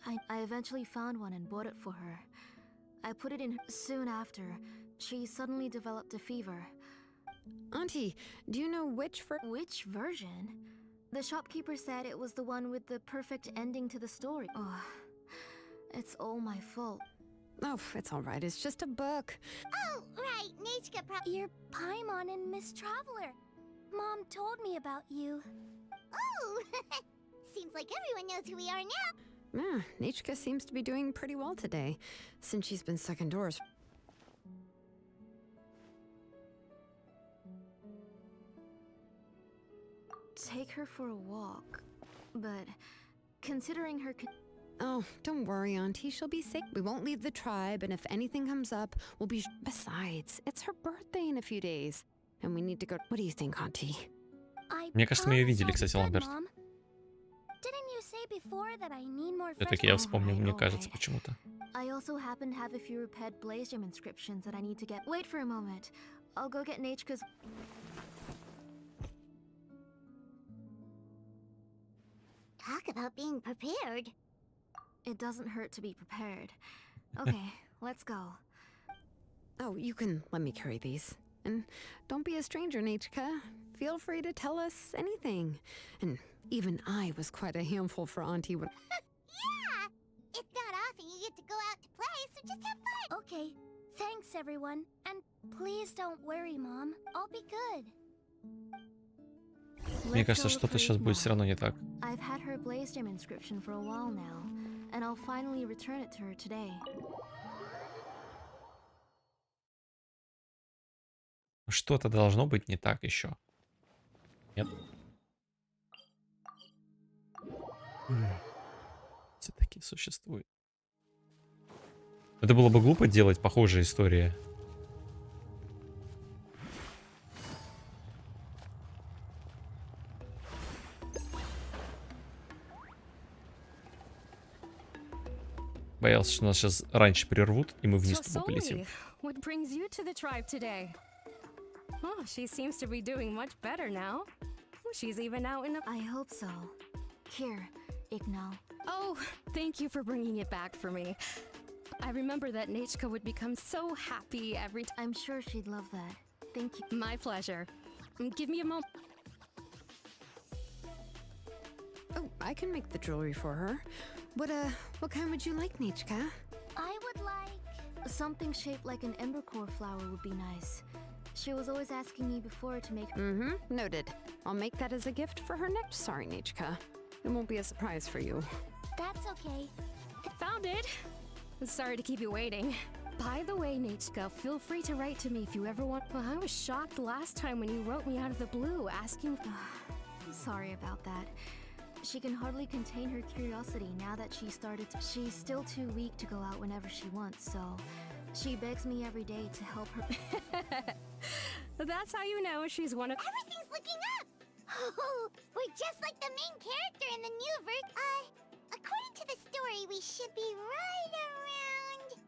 I eventually found one and bought it for her. I put it in soon after. She suddenly developed a fever. Auntie, do you know which version? The shopkeeper said it was the one with the perfect ending to the story. Oh, it's all my fault. Oh, it's all right. It's just a book. Oh, right. Nechka You're Paimon and Miss Traveler. Mom told me about you. Oh! Seems like everyone knows who we are now. Yeah, Nechka seems to be doing pretty well today, since she's been stuck indoors. Take her for a walk. But considering her... Oh, don't worry, Auntie. She'll be safe. We won't leave the tribe, and if anything comes up, we'll be... Besides, it's her birthday in a few days. And we need to go... What do you think, Auntie? Мне кажется, мы ее видели, кстати, Ламберт. Все-таки я вспомнил, мне кажется, почему-то. I also happen to have a few repaired Blaze Gem inscriptions that I need to get. Wait for a moment. I'll go get Nechka's... Talk about being prepared. It doesn't hurt to be prepared. Okay, let's go. Oh, you can let me carry these. And don't be a stranger, Nechka. Feel free to tell us anything. And even I was quite a handful for Auntie when... Yeah! It's not often you get to go out to play, so just have fun! Okay, thanks everyone. And please don't worry, Mom. I'll be good. Мне кажется, что-то сейчас будет все равно не так. I've had her Blaze Gem inscription for a while now, and I'll finally return it to her today. Что-то должно быть не так еще. Нет? Все-таки существует. Это было бы глупо делать похожие истории. Боялся, что нас сейчас раньше прервут, и мы вниз тупо полетим. What brings you to the tribe today? Oh, she seems to be doing much better now. She's even out in the... I hope so. Here, Igno. Oh, thank you for bringing it back for me. I remember that Nechka would become so happy every time. I'm sure she'd love that. Thank you. My pleasure. Give me a moment. I can make the jewelry for her. What kind would you like, Nichka? I would like something shaped like an embercore flower would be nice. She was always asking me before to make. Noted. I'll make that as a gift for her next. Sorry, Nichka. It won't be a surprise for you. That's okay. Found it. Sorry to keep you waiting. By the way, Nichka, feel free to write to me if you ever want. Well, I was shocked last time when you wrote me out of the blue asking. Sorry about that. She can hardly contain her curiosity now that she started. She's still too weak to go out whenever she wants, so she begs me every day to help her. That's how you know she's one of. Everything's looking up! Oh, we're just like the main character in the new version. According to the story, we should be right around...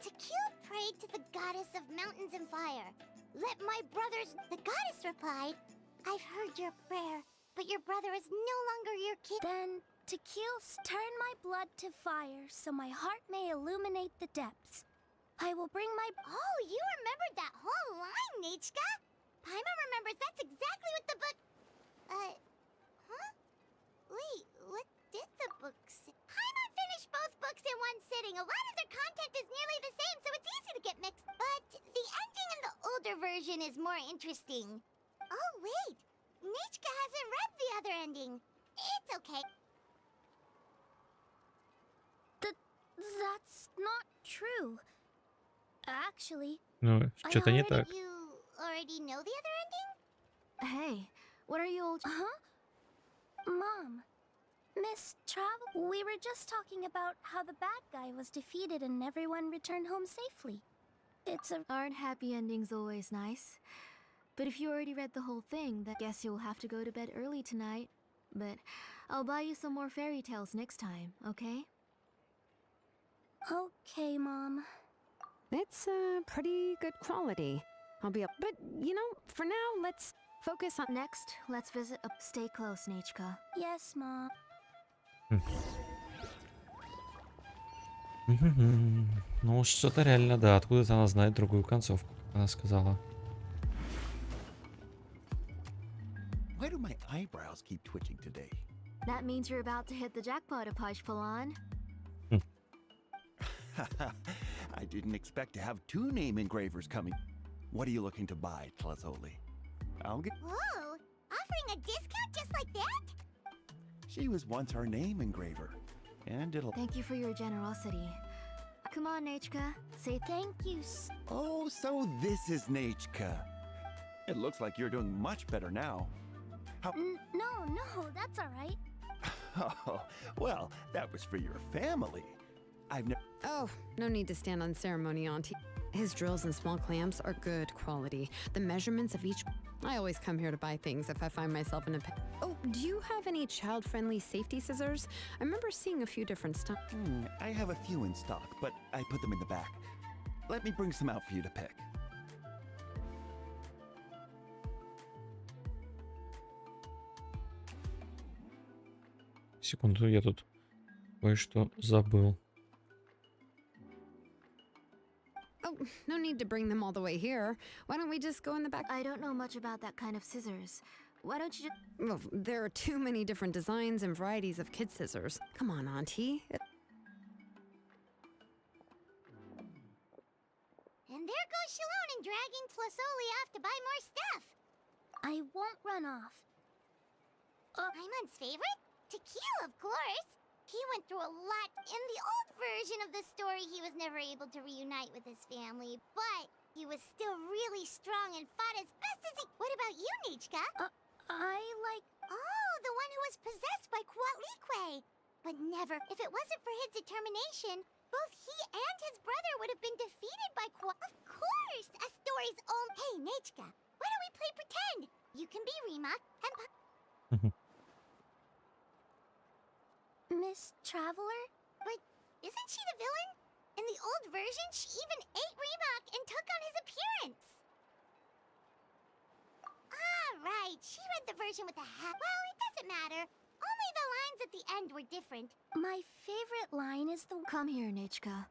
Tequila prayed to the goddess of mountains and fire. Let my brothers... The goddess replied, I've heard your prayer, but your brother is no longer your kid. Then Tequila turn my blood to fire so my heart may illuminate the depths. I will bring my... Oh, you remembered that whole line, Nichka? Paimon remembers that's exactly what the book... Huh? Wait, what did the book say? Paimon finished both books in one sitting. A lot of their content is nearly the same, so it's easy to get mixed. But the ending in the older version is more interesting. Oh, wait. Nichka hasn't read the other ending. It's okay. That's not true. Actually, Ну, что-то не так. You already know the other ending? Hey, what are you all... Huh? Mom, Miss Travel... We were just talking about how the bad guy was defeated and everyone returned home safely. Aren't happy endings always nice? But if you already read the whole thing, then guess you'll have to go to bed early tonight. But I'll buy you some more fairy tales next time, okay? Okay, Mom. It's pretty good quality. I'll be up. But, you know, for now, let's focus on... Next, let's visit up. Stay close, Nichka. Yes, Mom. Ну, что-то реально, да. Откуда-то она знает другую концовку, она сказала. Why do my eyebrows keep twitching today? That means you're about to hit the jackpot, Apajpalan. I didn't expect to have 2 name engravers coming. What are you looking to buy, Tlazoli? I'll get... Whoa! Offering a discount just like that? She was once our name engraver. And it'll... Thank you for your generosity. Come on, Nichka. Say thank you. Oh, so this is Nachka. It looks like you're doing much better now. How... No, that's all right. Oh, well, that was for your family. I've never... Oh, no need to stand on ceremony, Auntie. His drills and small clamps are good quality. The measurements of each... I always come here to buy things if I find myself in a... Oh, do you have any child-friendly safety scissors? I remember seeing a few different styles. I have a few in stock, but I put them in the back. Let me bring some out for you to pick. Секунду, я тут кое-что забыл. Oh, no need to bring them all the way here. Why don't we just go in the back? I don't know much about that kind of scissors. Why don't you just... Well, there are too many different designs and varieties of kid scissors. Come on, Auntie. And there goes Shalon and dragging Tlazoli off to buy more stuff. I won't run off. Paimon's favorite? Tequila, of course. He went through a lot. In the old version of the story, he was never able to reunite with his family, but he was still really strong and fought as best as he... What about you, Nichka? I like... Oh, the one who was possessed by Quatlique. But never. If it wasn't for his determination, both he and his brother would have been defeated by Quat... Of course! A story's own... Hey, Nichka, why don't we play pretend? You can be Rimak and... Miss Traveler? But isn't she the villain? In the old version, she even ate Rimak and took on his appearance. Ah, right. She read the version with a hat. Well, it doesn't matter. Only the lines at the end were different. My favorite line is the... Come here, Nichka.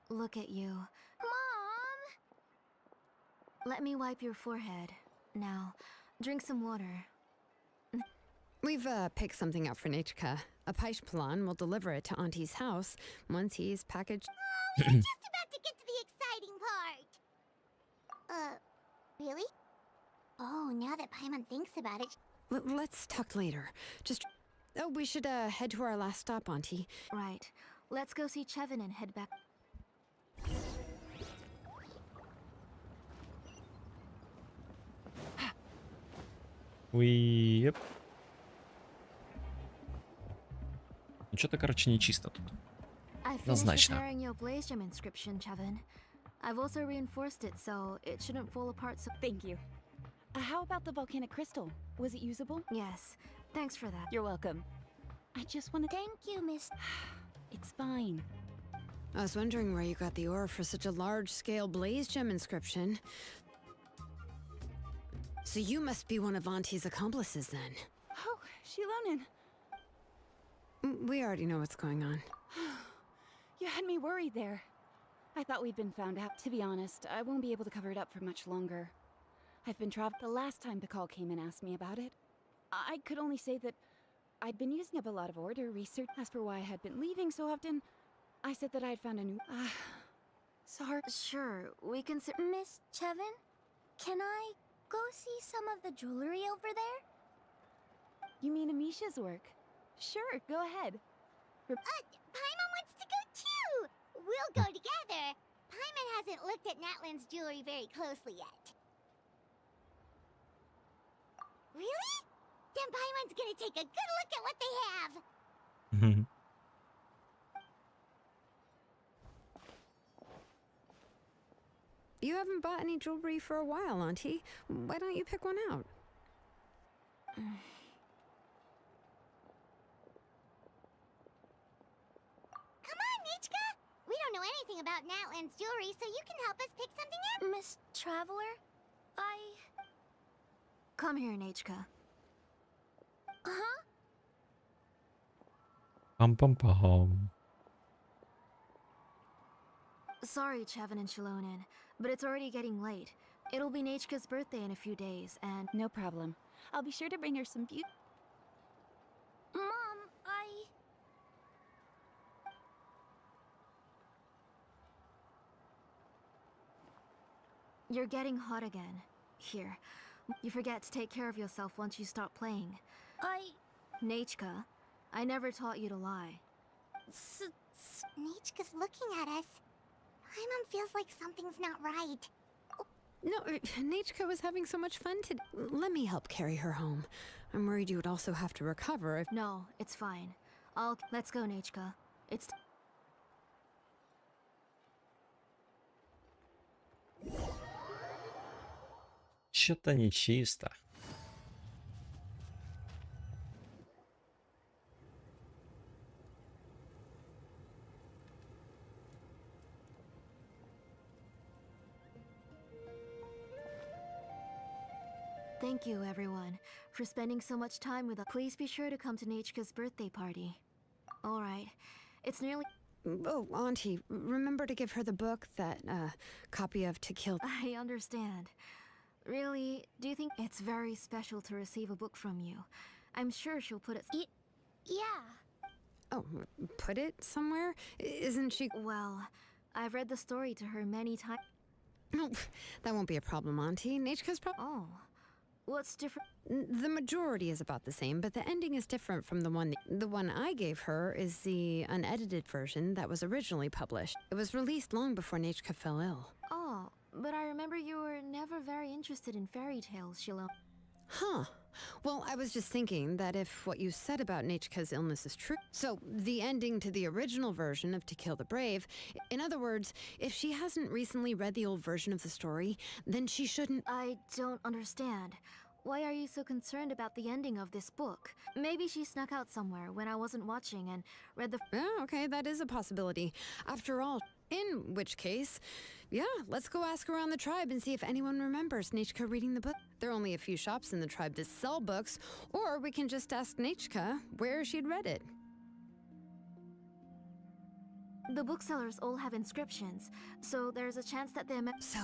Look at you. Mom! Let me wipe your forehead. Now, drink some water. We've picked something out for Nechka. A Paishpalan will deliver it to Auntie's house once he's packaged. Oh, we're just about to get to the exciting part. Really? Oh, now that Paimon thinks about it. Let's talk later. Oh, we should head to our last stop, Auntie. Right. Let's go see Chevin and head back. Yep. Ну что-то, короче, нечисто тут. I finished Однозначно. repairing your blaze gem inscription, Chevin. I've also reinforced it so it shouldn't fall apart so— Thank you. How about the volcanic crystal? Was it usable? Yes. Thanks for that. You're welcome. I just want to— Thank you, Miss. It's fine. I was wondering where you got the ore for such a large-scale blaze gem inscription. So you must be one of Auntie's accomplices, then. Oh, Shilonen. We already know what's going on. You had me worried there. I thought we'd been found out. To be honest, I won't be able to cover it up for much longer. I've been trapped. The last time Pakal came and asked me about it, I could only say that I'd been using up a lot of order research. As for why I had been leaving so often, I said that I'd found a new— sorry. Sure, we can sit— Miss Chevin, can I go see some of the jewelry over there? You mean Amisha's work? Sure, go ahead. Paimon wants to go too! We'll go together. Paimon hasn't looked at Natlan's jewelry very closely yet. Really? Then Paimon's gonna take a good look at what they have! You haven't bought any jewelry for a while, Auntie. Why don't you pick one out? Come on, Nichka! We don't know anything about Natlan's jewelry, so you can help us pick something out. Miss Traveler, Come here, Nechka. Huh? Pum. Sorry, Chevin and Shilonen, but it's already getting late. It'll be Nechka's birthday in a few days, and— No problem. I'll be sure to bring her some beauty. Mom, You're getting hot again. Here. You forget to take care of yourself once you stop playing. Nechka, I never taught you to lie. Nichka's looking at us. Paimon feels like something's not right. No, Nechka was having so much fun today. Let me help carry her home. I'm worried you would also have to recover if— No, it's fine. Let's go, Nechka. It's— Что-то нечисто. Thank you, everyone, for spending so much time with us. Please be sure to come to Nechka's birthday party. All right. It's nearly— Oh, Auntie, remember to give her the book, that copy of To Kill— I understand. Really, do you think it's very special to receive a book from you? I'm sure she'll put it— Yeah. Oh, put it somewhere? Isn't she— Well, I've read the story to her many times. No, that won't be a problem, Auntie. Nechka's Oh. What's different? The majority is about the same, but the ending is different from the one I gave her is the unedited version that was originally published. It was released long before Nechka fell ill. Oh, but I remember you were never very interested in fairy tales, Shiloh. Huh. Well, I was just thinking that if what you said about Nechka's illness is true, so the ending to the original version of To Kill the Brave, in other words, if she hasn't recently read the old version of the story, then she shouldn't— I don't understand. Why are you so concerned about the ending of this book? Maybe she snuck out somewhere when I wasn't watching and read the— Yeah, okay, that is a possibility. After all, in which case, yeah, let's go ask around the tribe and see if anyone remembers Nechka reading the book. There are only a few shops in the tribe that sell books, or we can just ask Nechka where she'd read it. The booksellers all have inscriptions, so there's a chance that they're— So,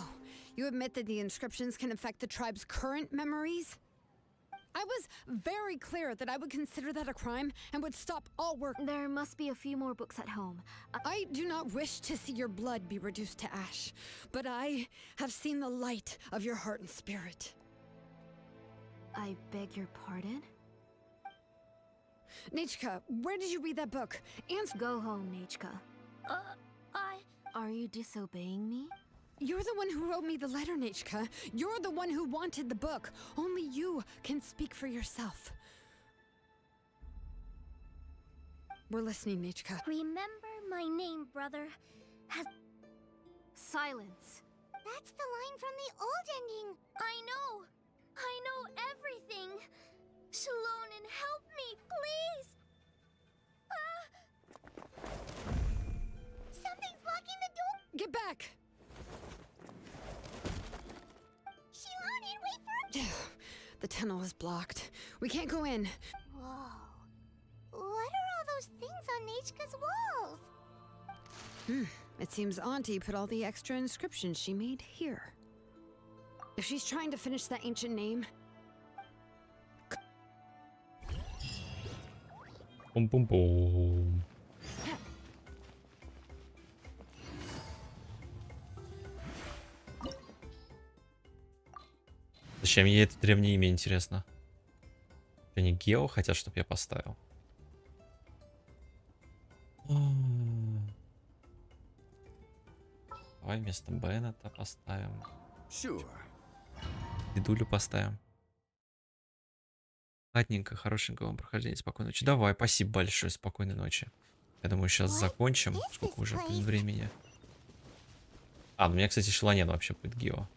you admit that the inscriptions can affect the tribe's current memories? I was very clear that I would consider that a crime and would stop all work. There must be a few more books at home. I do not wish to see your blood be reduced to ash, but I have seen the light of your heart and spirit. I beg your pardon? Nechka, where did you read that book? Go home, Nechka. Are you disobeying me? You're the one who wrote me the letter, Nechka. You're the one who wanted the book. Only you can speak for yourself. We're listening, Nechka. Remember my name, brother. Silence. That's the line from the old ending. I know everything. Shalonen, help me, please. Something's blocking the door. Get back. Shalonen, wait for me. The tunnel is blocked. We can't go in. Whoa. What are all those things on Nechka's walls? It seems Auntie put all the extra inscriptions she made here. If she's trying to finish that ancient name... Пум-пум-пум. Зачем ей это древнее имя, интересно? Они Гео хотят, чтобы я поставил. Давай вместо Беннета поставим. Дедулю поставим. Ладненько, хорошенького вам прохождения, спокойной ночи. Давай, спасибо большое, спокойной ночи. Я думаю, сейчас закончим. Сколько уже времени? А, ну у меня, кстати, Шелонен вообще будет Гео.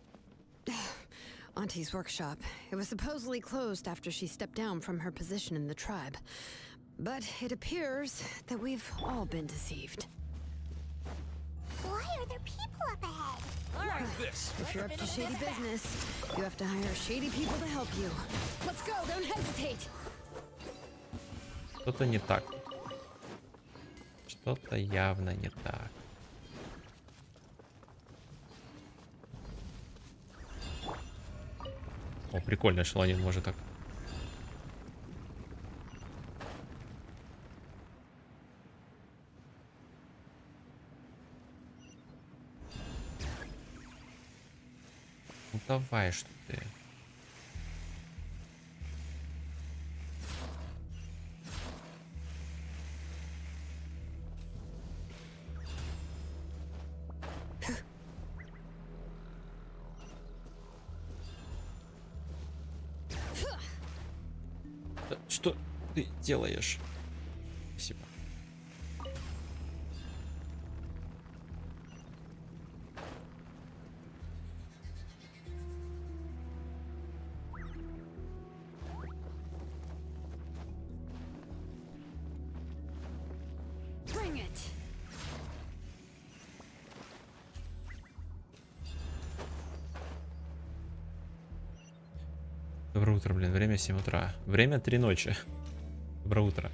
Auntie's workshop. It was supposedly closed after she stepped down from her position in the tribe. But it appears that we've all been deceived. Why are there people up ahead? If you're up to shady business, you have to hire shady people to help you. Let's go, don't hesitate. Что-то не так. Что-то явно не так. О, прикольно, Шелонин может так. Ну давай, что ты. Что ты делаешь? Спасибо. Bring it. Доброе утро, блин. Время 7 утра. Время 3 ночи. Доброе утро.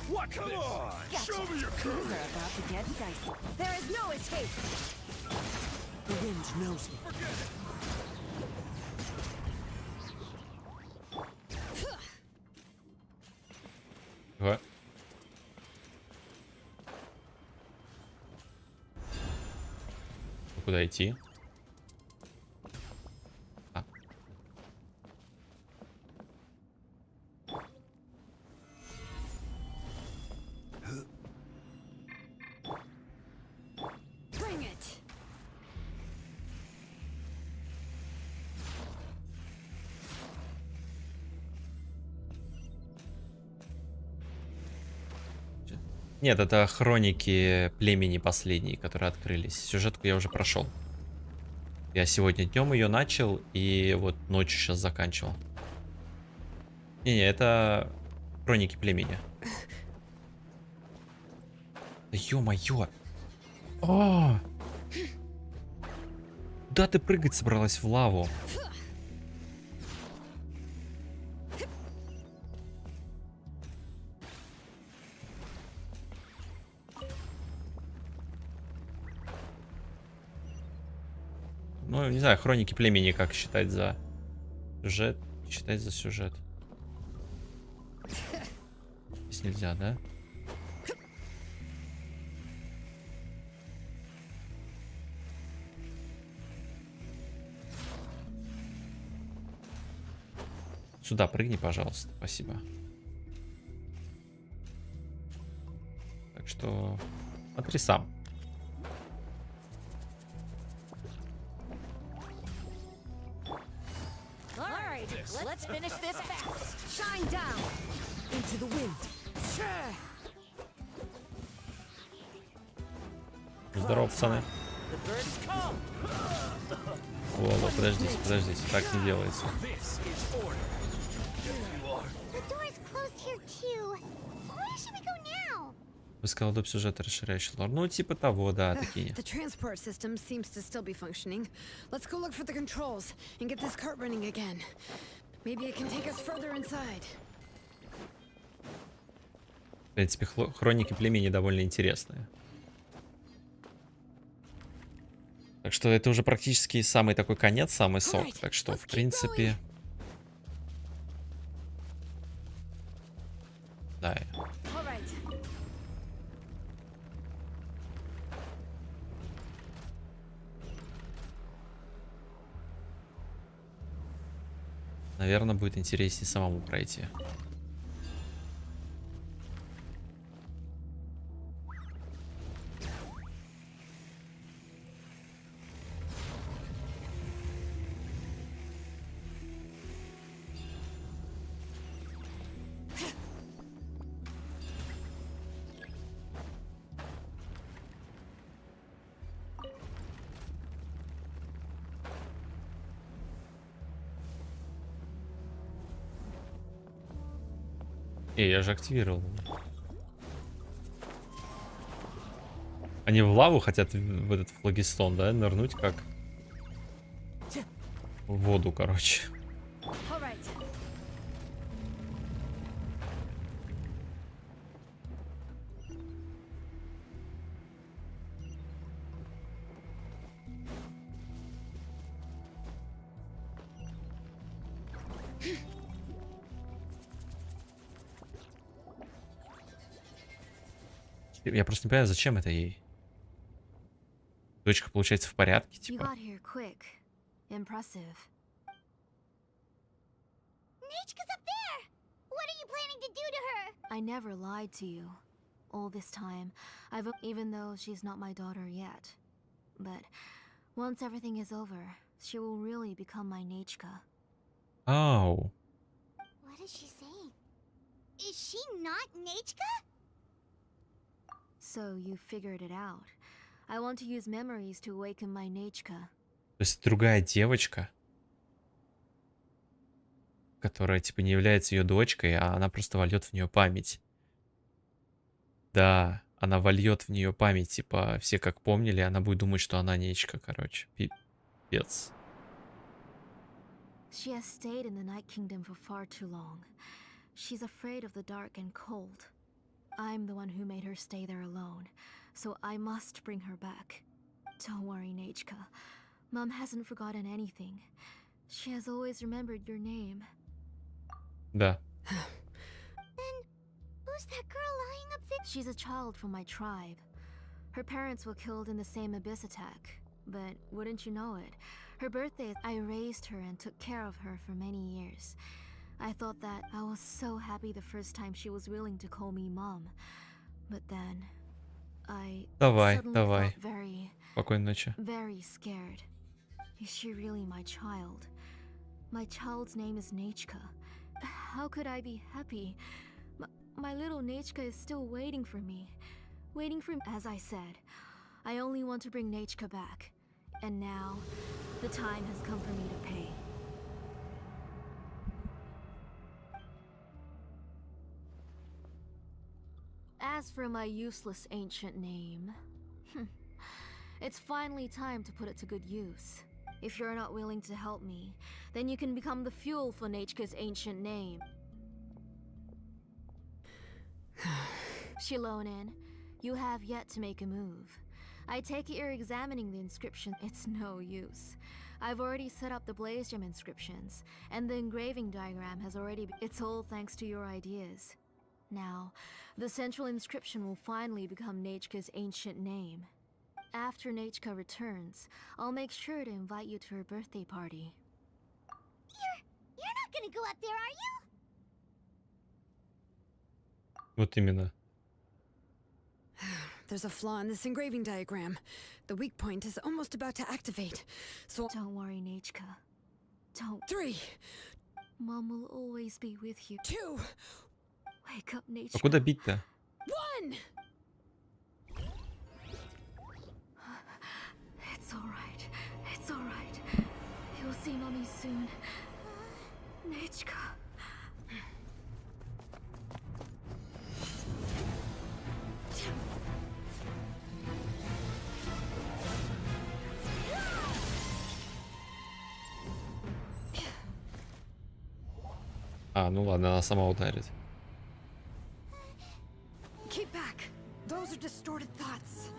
What? Come on! Show me your courage! They're about to get dicey. There is no escape. The wind knows me. Ага. Куда идти? А. Bring it. Нет, это хроники племени последние, которые открылись. Сюжетку я уже прошел. Я сегодня днем ее начал и вот ночью сейчас заканчивал. Не-не, это хроники племени. Да ё-моё! О! Куда ты прыгать собралась в лаву? Ну, не знаю, хроники племени как считать за сюжет. Считать за сюжет. Здесь нельзя, да? Сюда прыгни, пожалуйста. Спасибо. Так что смотри сам. Alright, let's finish this fast. Shine down into the wind. Здорово, пацаны. The birds come. Во, подождите, подождите. Так не делается. The door's closed here too. Where should we go now? Вы сказал, доп. Сюжета расширяющий лор. Ну, типа того, да, такие. The transport system seems to still be functioning. Let's go look for the controls and get this cart running again. Maybe it can take us further inside. В принципе, хроники племени довольно интересные. Так что это уже практически самый такой конец, самый сок. Так что, в принципе... Да. Наверное, будет интереснее самому пройти. Я же активировал. Они в лаву хотят, в этот флагистон, да, нырнуть как в воду, короче. Я просто не понимаю, зачем это ей. Дочка, получается, в порядке, типа. Impressive. Nechka's up there! What are you planning to do to her? I never lied to you. All this time, even though she's not my daughter yet. But once everything is over, she will really become my Nechka. Oh. What is she saying? Is she not Nechka? So you figured it out. I want to use memories to awaken my Nechka. То есть другая девочка, которая типа не является ее дочкой, а она просто вольет в нее память. Да, она вольет в нее память, типа все как помнили, она будет думать, что она Нечка, короче. Пипец. She has stayed in the Night Kingdom for far too long. She's afraid of the dark and cold. I'm the one who made her stay there alone, so I must bring her back. Don't worry, Nechka. Mom hasn't forgotten anything. She has always remembered your name. Да. Then, who's that girl lying up there? She's a child from my tribe. Her parents were killed in the same abyss attack. But wouldn't you know it, her birthday, I raised her and took care of her for many years. I thought that I was so happy the first time she was willing to call me Mom. But then, I suddenly felt very... Спокойной ночи. Very scared. Is she really my child? My child's name is Nechka. How could I be happy? My little Nechka is still waiting for me. Waiting for me. As I said, I only want to bring Nechka back. And now, the time has come for me to pay. As for my useless ancient name, it's finally time to put it to good use. If you're not willing to help me, then you can become the fuel for Nechka's ancient name. Shilonen, you have yet to make a move. I take it you're examining the inscription. It's no use. I've already set up the blaze gem inscriptions, and the engraving diagram has already it's all thanks to your ideas. Now, the central inscription will finally become Nechka's ancient name. After Nechka returns, I'll make sure to invite you to her birthday party. You're not gonna go up there, are you? Вот именно. There's a flaw in this engraving diagram. The weak point is almost about to activate. So don't worry, Nechka. Don't. 3. Mom will always be with you. 2. Wake up, Nechka. А куда бить-то? 1. It's all right. It's all right. You'll see Mommy soon. Nechka. А, ну ладно, она сама ударит. Keep back. Those are distorted thoughts.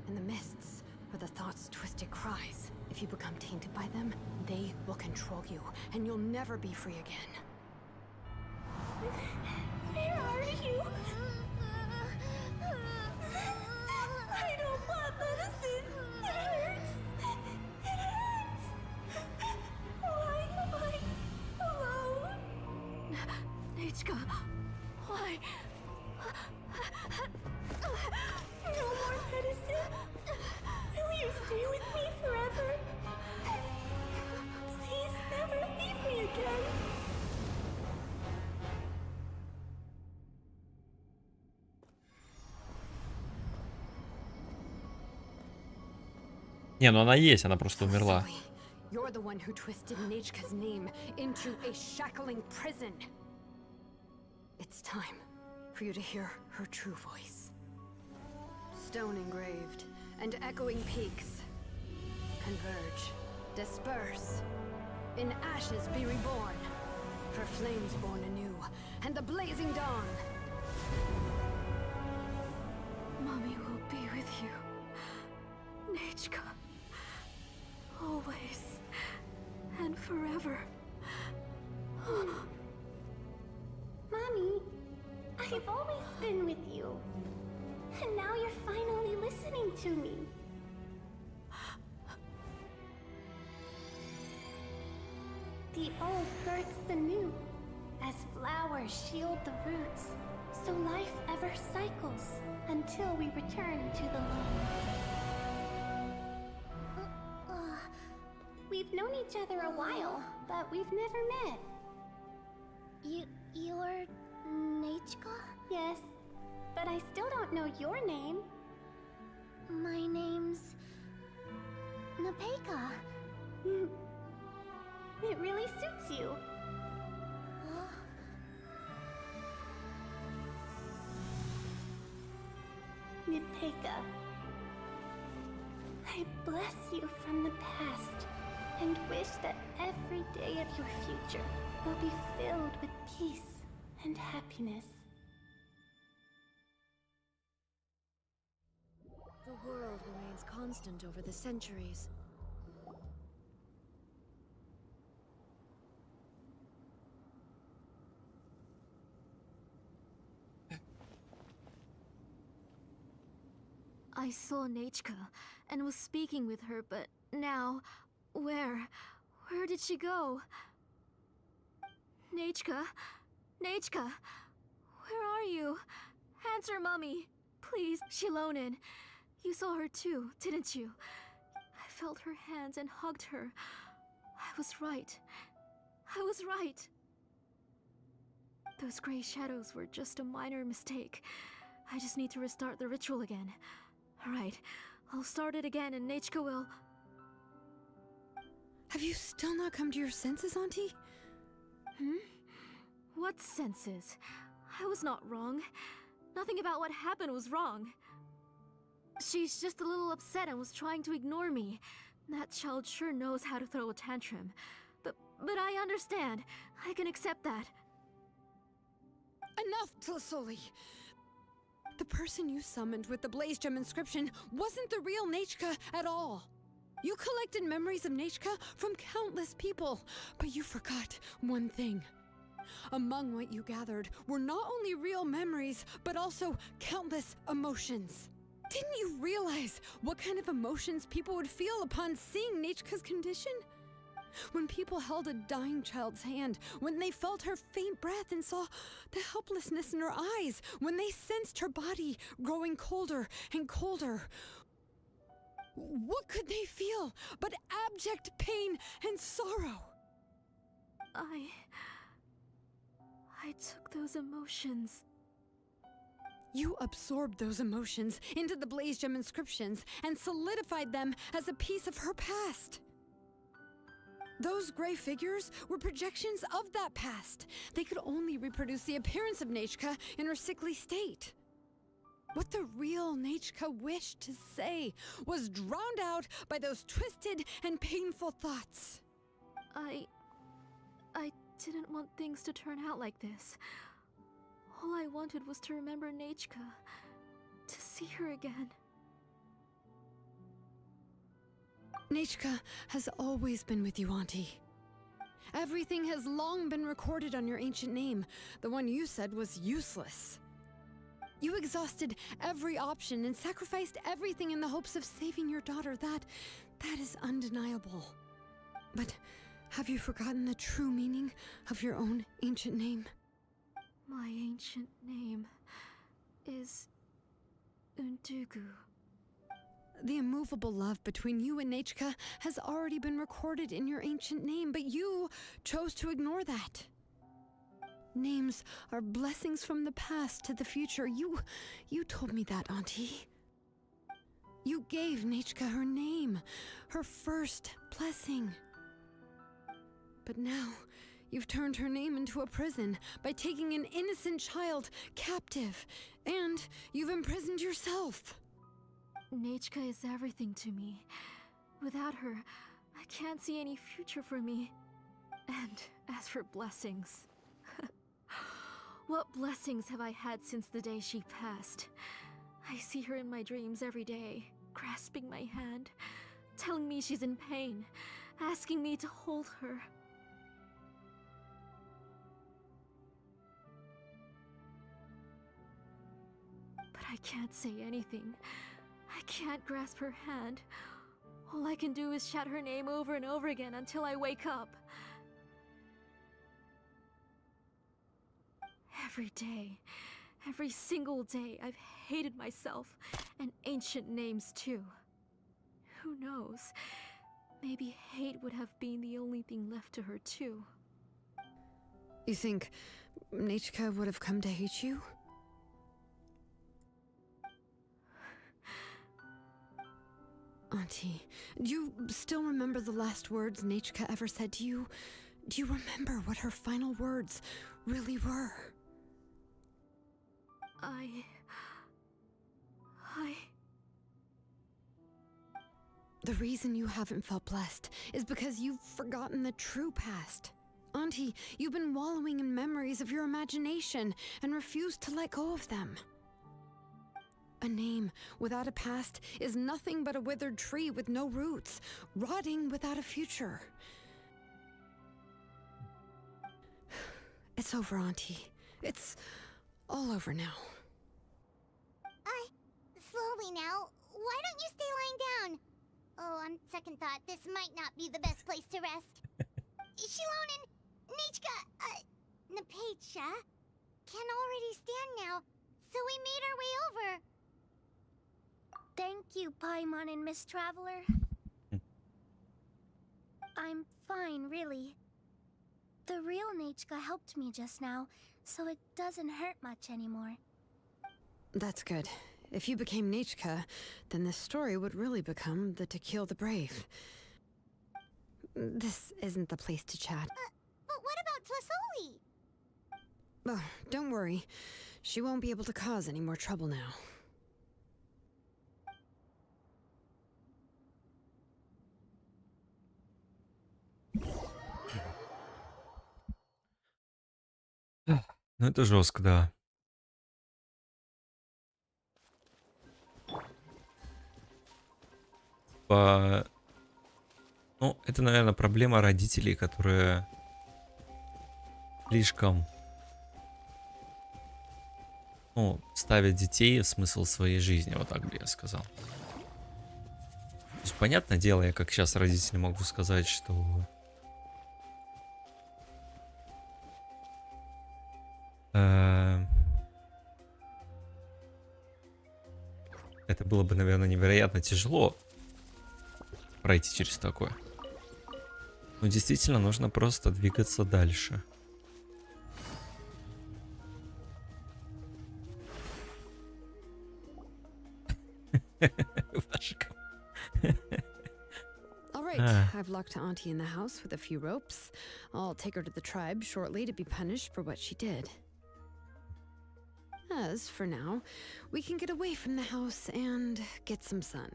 In the mists are the thoughts' twisted cries. If you become tainted by them, they will control you, and you'll never be free again. Where are you? I don't want medicine. It hurts. It hurts. Why am I alone? Nechka, why? No more medicine. Will you stay with me forever? Please never leave me again. Не, ну она есть, она просто умерла. You're the one who twisted Nechka's name into a shackling prison. It's time for you to hear her true voice. Stone engraved and echoing peaks converge, disperse. In ashes be reborn, for flames born anew, and the blazing dawn. Mommy will be with you. Nechka. Always. And forever. Mommy, I've always been with you. And now you're finally listening to me. The old births the new, as flowers shield the roots, so life ever cycles until we return to the loam. We've known each other a while, but we've never met. You're Nechka? Yes, but I still don't know your name. My name's Nepeka. It really suits you. Nepeka, I bless you from the past and wish that every day of your future will be filled with peace and happiness. The world remains constant over the centuries. I saw Nechka and was speaking with her, but now, where did she go? Nechka? Nechka? Where are you? Answer, Mommy. Please, Shilonin. You saw her too, didn't you? I felt her hands and hugged her. I was right. I was right. Those gray shadows were just a minor mistake. I just need to restart the ritual again. Alright, I'll start it again and Nechka will... Have you still not come to your senses, Auntie? What senses? I was not wrong. Nothing about what happened was wrong. She's just a little upset and was trying to ignore me. That child sure knows how to throw a tantrum. But I understand. I can accept that. Enough, Tlasoli! The person you summoned with the Blaze Gem inscription wasn't the real Nechka at all. You collected memories of Nechka from countless people, but you forgot one thing. Among what you gathered were not only real memories, but also countless emotions. Didn't you realize what kind of emotions people would feel upon seeing Nechka's condition? When people held a dying child's hand, when they felt her faint breath and saw the helplessness in her eyes, when they sensed her body growing colder and colder, what could they feel but abject pain and sorrow? I took those emotions. You absorbed those emotions into the Blaze Gem inscriptions and solidified them as a piece of her past. Those gray figures were projections of that past. They could only reproduce the appearance of Nechka in her sickly state. What the real Nechka wished to say was drowned out by those twisted and painful thoughts. I didn't want things to turn out like this. All I wanted was to remember Nechka, to see her again. Nechka has always been with you, Auntie. Everything has long been recorded on your ancient name, the one you said was useless. You exhausted every option and sacrificed everything in the hopes of saving your daughter. That is undeniable. But have you forgotten the true meaning of your own ancient name? My ancient name is Undugu. The immovable love between you and Nechka has already been recorded in your ancient name, but you chose to ignore that. Names are blessings from the past to the future. You told me that, Auntie. You gave Nechka her name, her first blessing. But now, you've turned her name into a prison by taking an innocent child captive, and you've imprisoned yourself. Nechka is everything to me. Without her, I can't see any future for me. And as for blessings... What blessings have I had since the day she passed? I see her in my dreams every day, grasping my hand, telling me she's in pain, asking me to hold her. But I can't say anything. I can't grasp her hand. All I can do is shout her name over and over again until I wake up. Every day, every single day, I've hated myself, and ancient names too. Who knows? Maybe hate would have been the only thing left to her too. You think Nechka would have come to hate you? Auntie, do you still remember the last words Nechka ever said to you? Do you remember what her final words really were? The reason you haven't felt blessed is because you've forgotten the true past. Auntie, you've been wallowing in memories of your imagination and refused to let go of them. A name without a past is nothing but a withered tree with no roots, rotting without a future. It's over, Auntie. It's all over now. Slowly now. Why don't you stay lying down? Oh, on second thought, this might not be the best place to rest. Shilonen, Nechka, Napecha can already stand now, so we made our way over. Thank you, Paimon and Miss Traveler. I'm fine, really. The real Nechka helped me just now, so it doesn't hurt much anymore. That's good. If you became Nechka, then this story would really become the To Kill the Brave. This isn't the place to chat. But what about Tlasoli? Oh, don't worry. She won't be able to cause any more trouble now. Ну это жестко, да. типа... Ну, это, наверное, проблема родителей, которые слишком, ну, ставят детей в смысл своей жизни, вот так бы я сказал. То есть, понятное дело, я как сейчас родители могу сказать, что... Это было бы, наверное, невероятно тяжело пройти через такое. Но действительно нужно просто двигаться дальше. All right, I've locked Auntie in the house with a few ropes. I'll take her to the tribe shortly to be punished for what she did. As for now, we can get away from the house and get some sun.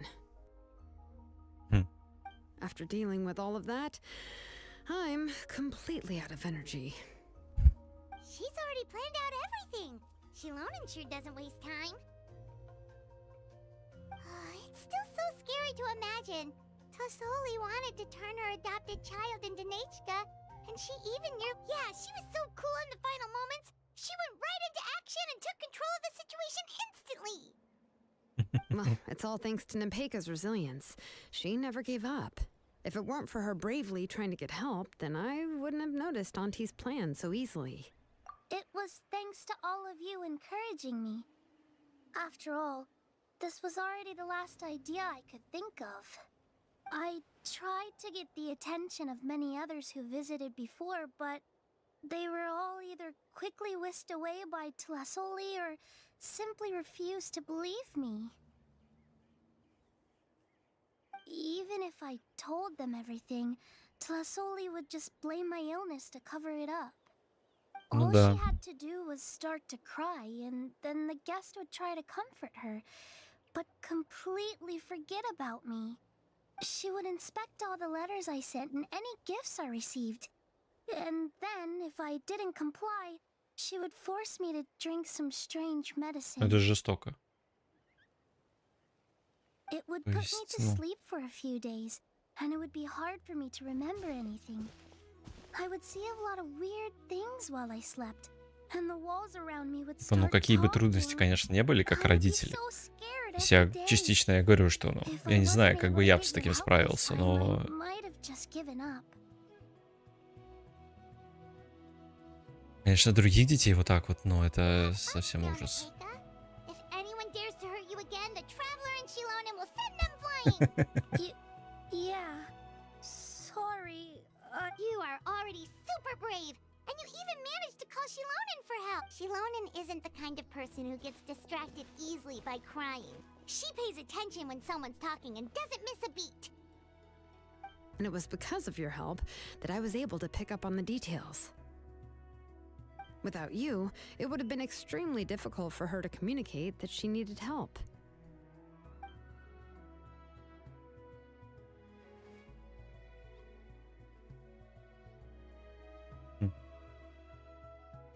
After dealing with all of that, I'm completely out of energy. She's already planned out everything. Shilonen sure doesn't waste time. It's still so scary to imagine. Tlasoli wanted to turn her adopted child into Nechka, and she even knew. Yeah, she was so cool in the final moments. She went right into action and took control of the situation instantly. Well, it's all thanks to Nepeka's resilience. She never gave up. If it weren't for her bravely trying to get help, then I wouldn't have noticed Auntie's plan so easily. It was thanks to all of you encouraging me. After all, this was already the last idea I could think of. I tried to get the attention of many others who visited before, but they were all either quickly whisked away by Tlasoli or simply refused to believe me. Even if I told them everything, Tlasoli would just blame my illness to cover it up. All she had to do was start to cry, and then the guest would try to comfort her, but completely forget about me. She would inspect all the letters I sent and any gifts I received. And then, if I didn't comply, she would force me to drink some strange medicine. Это жестоко. It would put me to sleep for a few days, and it would be hard for me to remember anything. I would see a lot of weird things while I slept, and the walls around me would start Ну, какие бы трудности, конечно, не были, как родители. То есть я частично я говорю, что, ну, я не знаю, как бы я бы с таким справился, но... Конечно, других детей вот так вот, ну, это совсем ужас. Yeah. Sorry. You are already super brave, and you even managed to call Shilonen for help. Shilonen isn't the kind of person who gets distracted easily by crying. She pays attention when someone's talking and doesn't miss a beat. And it was because of your help that I was able to pick up on the details. Without you, it would have been extremely difficult for her to communicate that she needed help.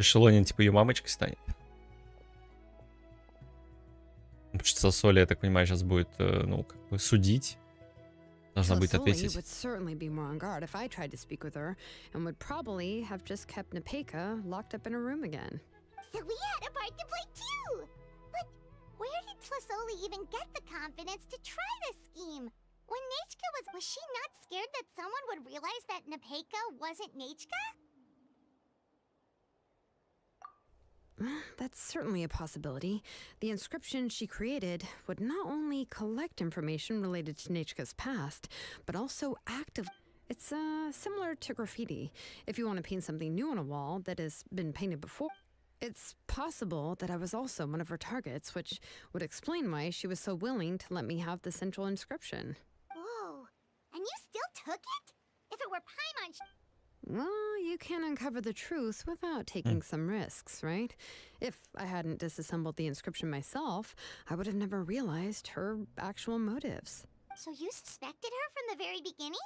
Шелонин, типа, ее мамочкой станет. Потому что Соли, я так понимаю, сейчас будет, ну, как бы судить. Должна будет ответить. Would certainly be more on guard if I tried to speak with her, and would probably have just kept Nepeka locked up in a room again. So we had a part to play too! But where did Tlasoli even get the confidence to try this scheme? When Nechka was she not scared that someone would realize that Nepeka wasn't Nechka? That's certainly a possibility. The inscription she created would not only collect information related to Nechka's past, but also actively. It's similar to graffiti. If you want to paint something new on a wall that has been painted before, it's possible that I was also one of her targets, which would explain why she was so willing to let me have the central inscription. Whoa, and you still took it? If it were Paimon... Well, you can uncover the truth without taking some risks, right? If I hadn't disassembled the inscription myself, I would have never realized her actual motives. So you suspected her from the very beginning?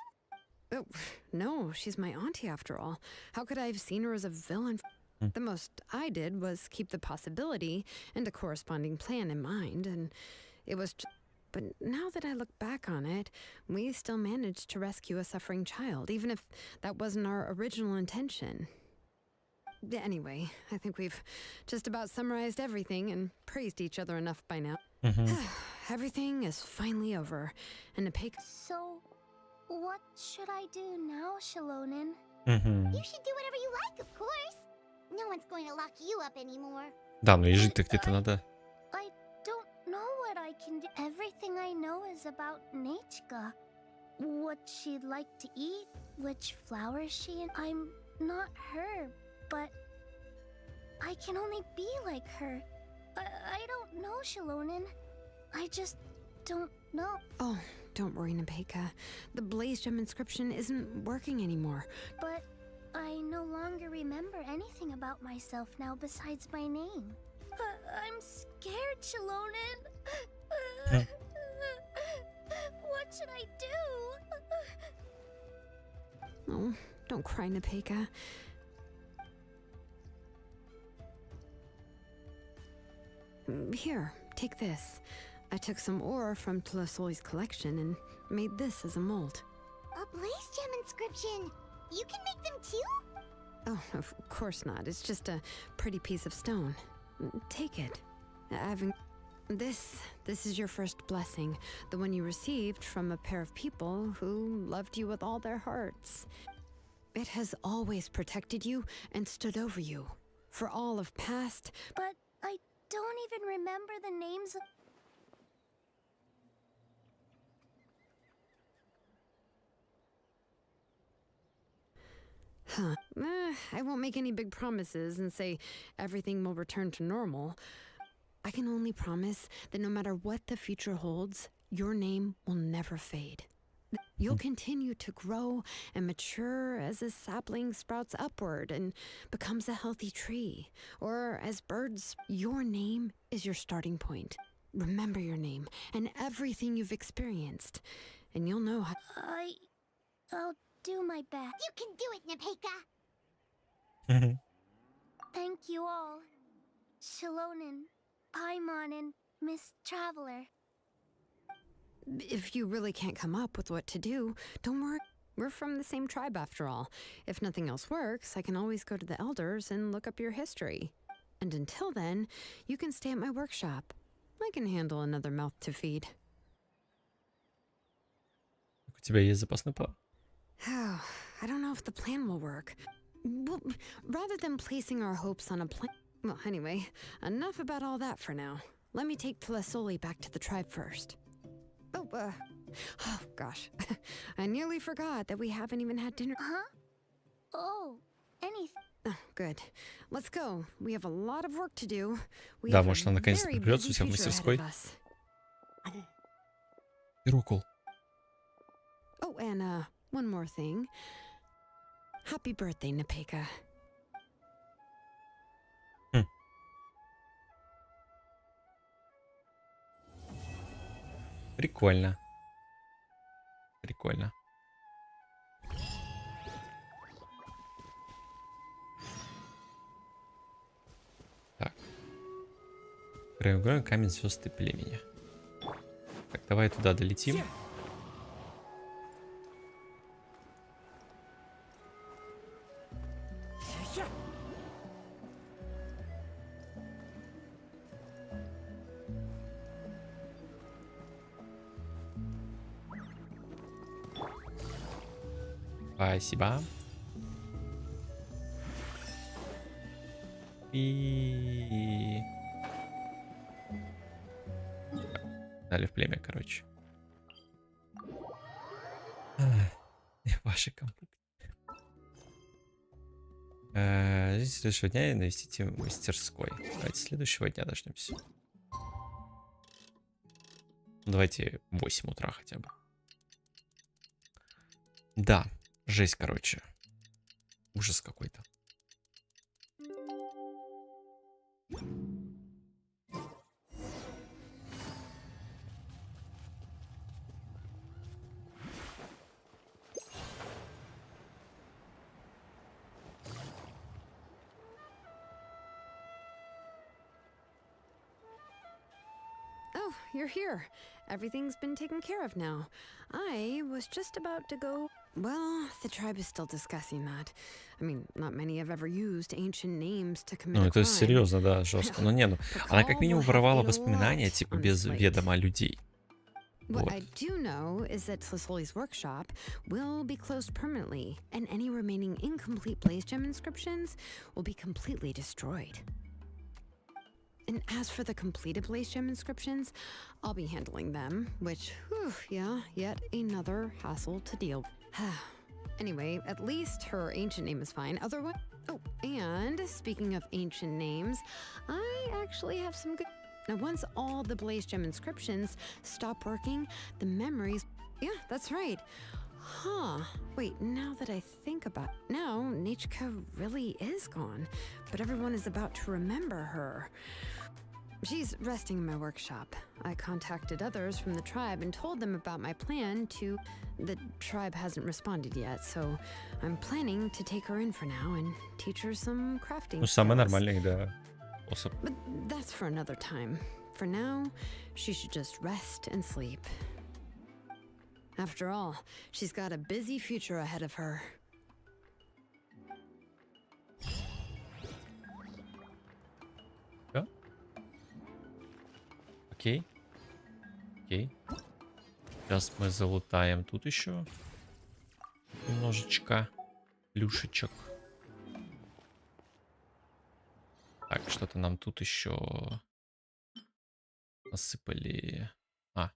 Oh, no, she's my auntie after all. How could I have seen her as a villain? The most I did was keep the possibility and a corresponding plan in mind, and it was... But now that I look back on it, we still managed to rescue a suffering child, even if that wasn't our original intention. Anyway, I think we've just about summarized everything and praised each other enough by now. Everything is finally over, and Nepeka... So, what should I do now, Shalonen? You should do whatever you like, of course. No one's going to lock you up anymore. Да, но и жить-то где-то надо. I don't know what I can do. Everything I know is about Nechka. What she'd like to eat, which flowers she... I'm not her, but I can only be like her. I don't know, Shalonen. I just don't know. Oh, don't worry, Nepeka. The Blaze Gem inscription isn't working anymore. But I no longer remember anything about myself now besides my name. I'm scared, Shalonen. What should I do? Oh, don't cry, Nepeka. Here, take this. I took some ore from Tlasoy's collection and made this as a mold. A Blaze Gem inscription. You can make them too? Oh, of course not. It's just a pretty piece of stone. Take it. This is your first blessing, the one you received from a pair of people who loved you with all their hearts. It has always protected you and stood over you for all of past. But I don't even remember the names of... Huh. I won't make any big promises and say everything will return to normal. I can only promise that no matter what the future holds, your name will never fade. You'll continue to grow and mature as a sapling sprouts upward and becomes a healthy tree. Or as birds, your name is your starting point. Remember your name and everything you've experienced, and you'll know how... I'll do my best. You can do it, Nepeka! Thank you all. Shalonen, Paimon, and Miss Traveler. If you really can't come up with what to do, don't worry. We're from the same tribe after all. If nothing else works, I can always go to the elders and look up your history. And until then, you can stay at my workshop. I can handle another mouth to feed. У тебя есть запасной план? Oh, I don't know if the plan will work. Well, rather than placing our hopes on a plan... Well, anyway, enough about all that for now. Let me take Tlasoli back to the tribe first. Oh, gosh. I nearly forgot that we haven't even had dinner. Huh? Oh, anything. Oh, good. Let's go. We have a lot of work to do. Да, может, она наконец-то приберется у себя в мастерской. Ирокул. Oh, and one more thing. Happy birthday, Nepeka. Прикольно. Прикольно. Так. Краеугольный камень звезды племени. Так, давай туда долетим. Спасибо. И... Дали в племя, короче. Ваши комплекты. Здесь следующего дня навестите мастерской. Давайте следующего дня дождемся. Давайте в 8 утра хотя бы. Да. Жесть, короче. Ужас какой-то. Oh, you're here. Everything's been taken care of now. I was just about to go... Well, the tribe is still discussing that. I mean, not many have ever used ancient names to commit Ну, a это crime. серьезно, да, жестко. Но не, ну, она как минимум воровала воспоминания, типа, без ведома людей. What Вот. I do know is that Tlisoli's workshop will be closed permanently, and any remaining incomplete Blaze Gem inscriptions will be completely destroyed. And as for the completed Blaze Gem inscriptions, I'll be handling them, which, whew, yeah, yet another hassle to deal with. Anyway, at least her ancient name is fine. Otherwise... Oh, and speaking of ancient names, I actually have some good... Now, once all the Blaze Gem inscriptions stop working, the memories... Yeah, that's right. Huh. Wait, now that I think about it, now Nechka really is gone, but everyone is about to remember her. She's resting in my workshop. I contacted others from the tribe and told them about my plan to... The tribe hasn't responded yet, so I'm planning to take her in for now and teach her some crafting Ну, самый skills. нормальный, да, способ. But that's for another time. For now, she should just rest and sleep. After all, she's got a busy future ahead of her. Да? Окей. Окей. Сейчас мы залутаем тут еще немножечко плюшечек. Так, что-то нам тут еще насыпали. Ага.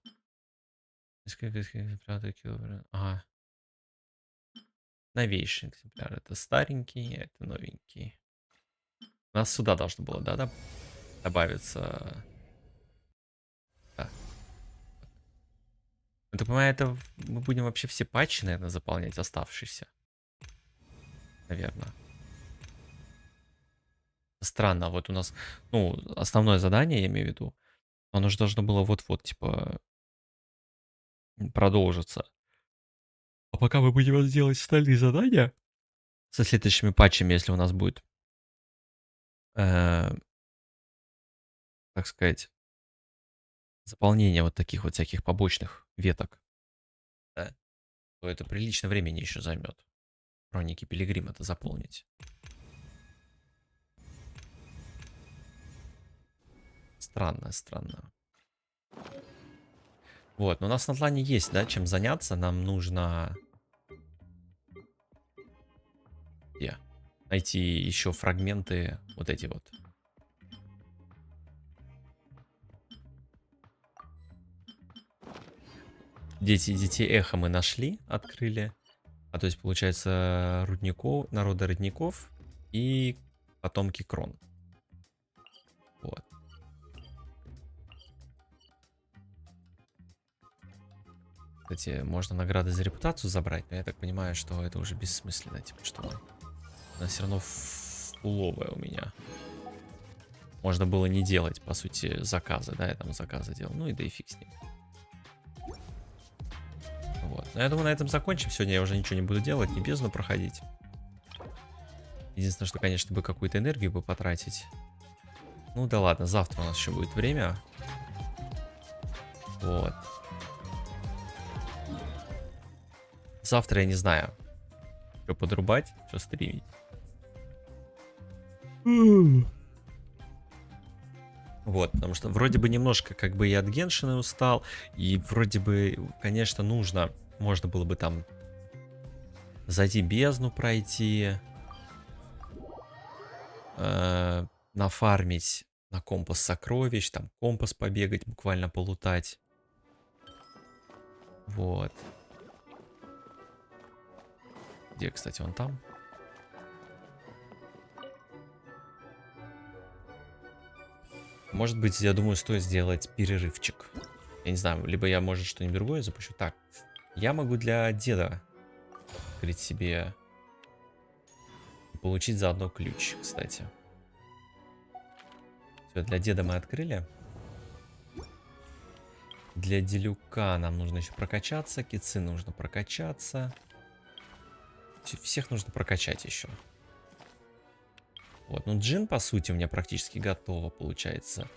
Новейший экземпляр. Это старенький, а это новенький. У нас сюда должно было, да, добавиться. Да. Я так понимаю, это мы будем вообще все патчи, наверное, заполнять оставшиеся. Наверное. Странно, вот у нас, ну, основное задание, я имею в виду, оно же должно было вот-вот, типа, продолжиться. А пока мы будем делать остальные задания со следующими патчами, если у нас будет, так сказать, заполнение вот таких вот всяких побочных веток, да, то это прилично времени еще займет. Хроники Пилигрима это заполнить. Странно, странно. Вот, но у нас на плане есть, да, чем заняться. Нам нужно найти еще фрагменты вот эти вот. Детей эхо мы нашли, открыли. А то есть, получается, рудников, народа родников и потомки крон. Вот. Кстати, можно награды за репутацию забрать, но я так понимаю, что это уже бессмысленно, типа, что она все равно фуловая у меня. Можно было не делать, по сути, заказы, да, я там заказы делал, ну и да и фиг с ним. Вот, но я думаю, на этом закончим. Сегодня я уже ничего не буду делать, не бездну проходить. Единственное, что, конечно, бы какую-то энергию бы потратить. Ну да ладно, завтра у нас еще будет время. Вот. Завтра я не знаю, что подрубать, что стримить. Вот, потому что вроде бы немножко как бы и от Геншина устал, и вроде бы, конечно, можно было бы там зайти бездну пройти, нафармить на компас сокровищ, там компас побегать, буквально полутать. Вот. Где, кстати, он там? Может быть, я думаю, стоит сделать перерывчик. Я не знаю, либо я, может, что-нибудь другое запущу. Так, я могу для деда открыть себе и получить заодно ключ, кстати. Все, для деда мы открыли. Для Делюка нам нужно еще прокачаться. Кицы нужно прокачаться. Всех нужно прокачать еще. Вот, ну Джин, по сути, у меня практически готово, получается.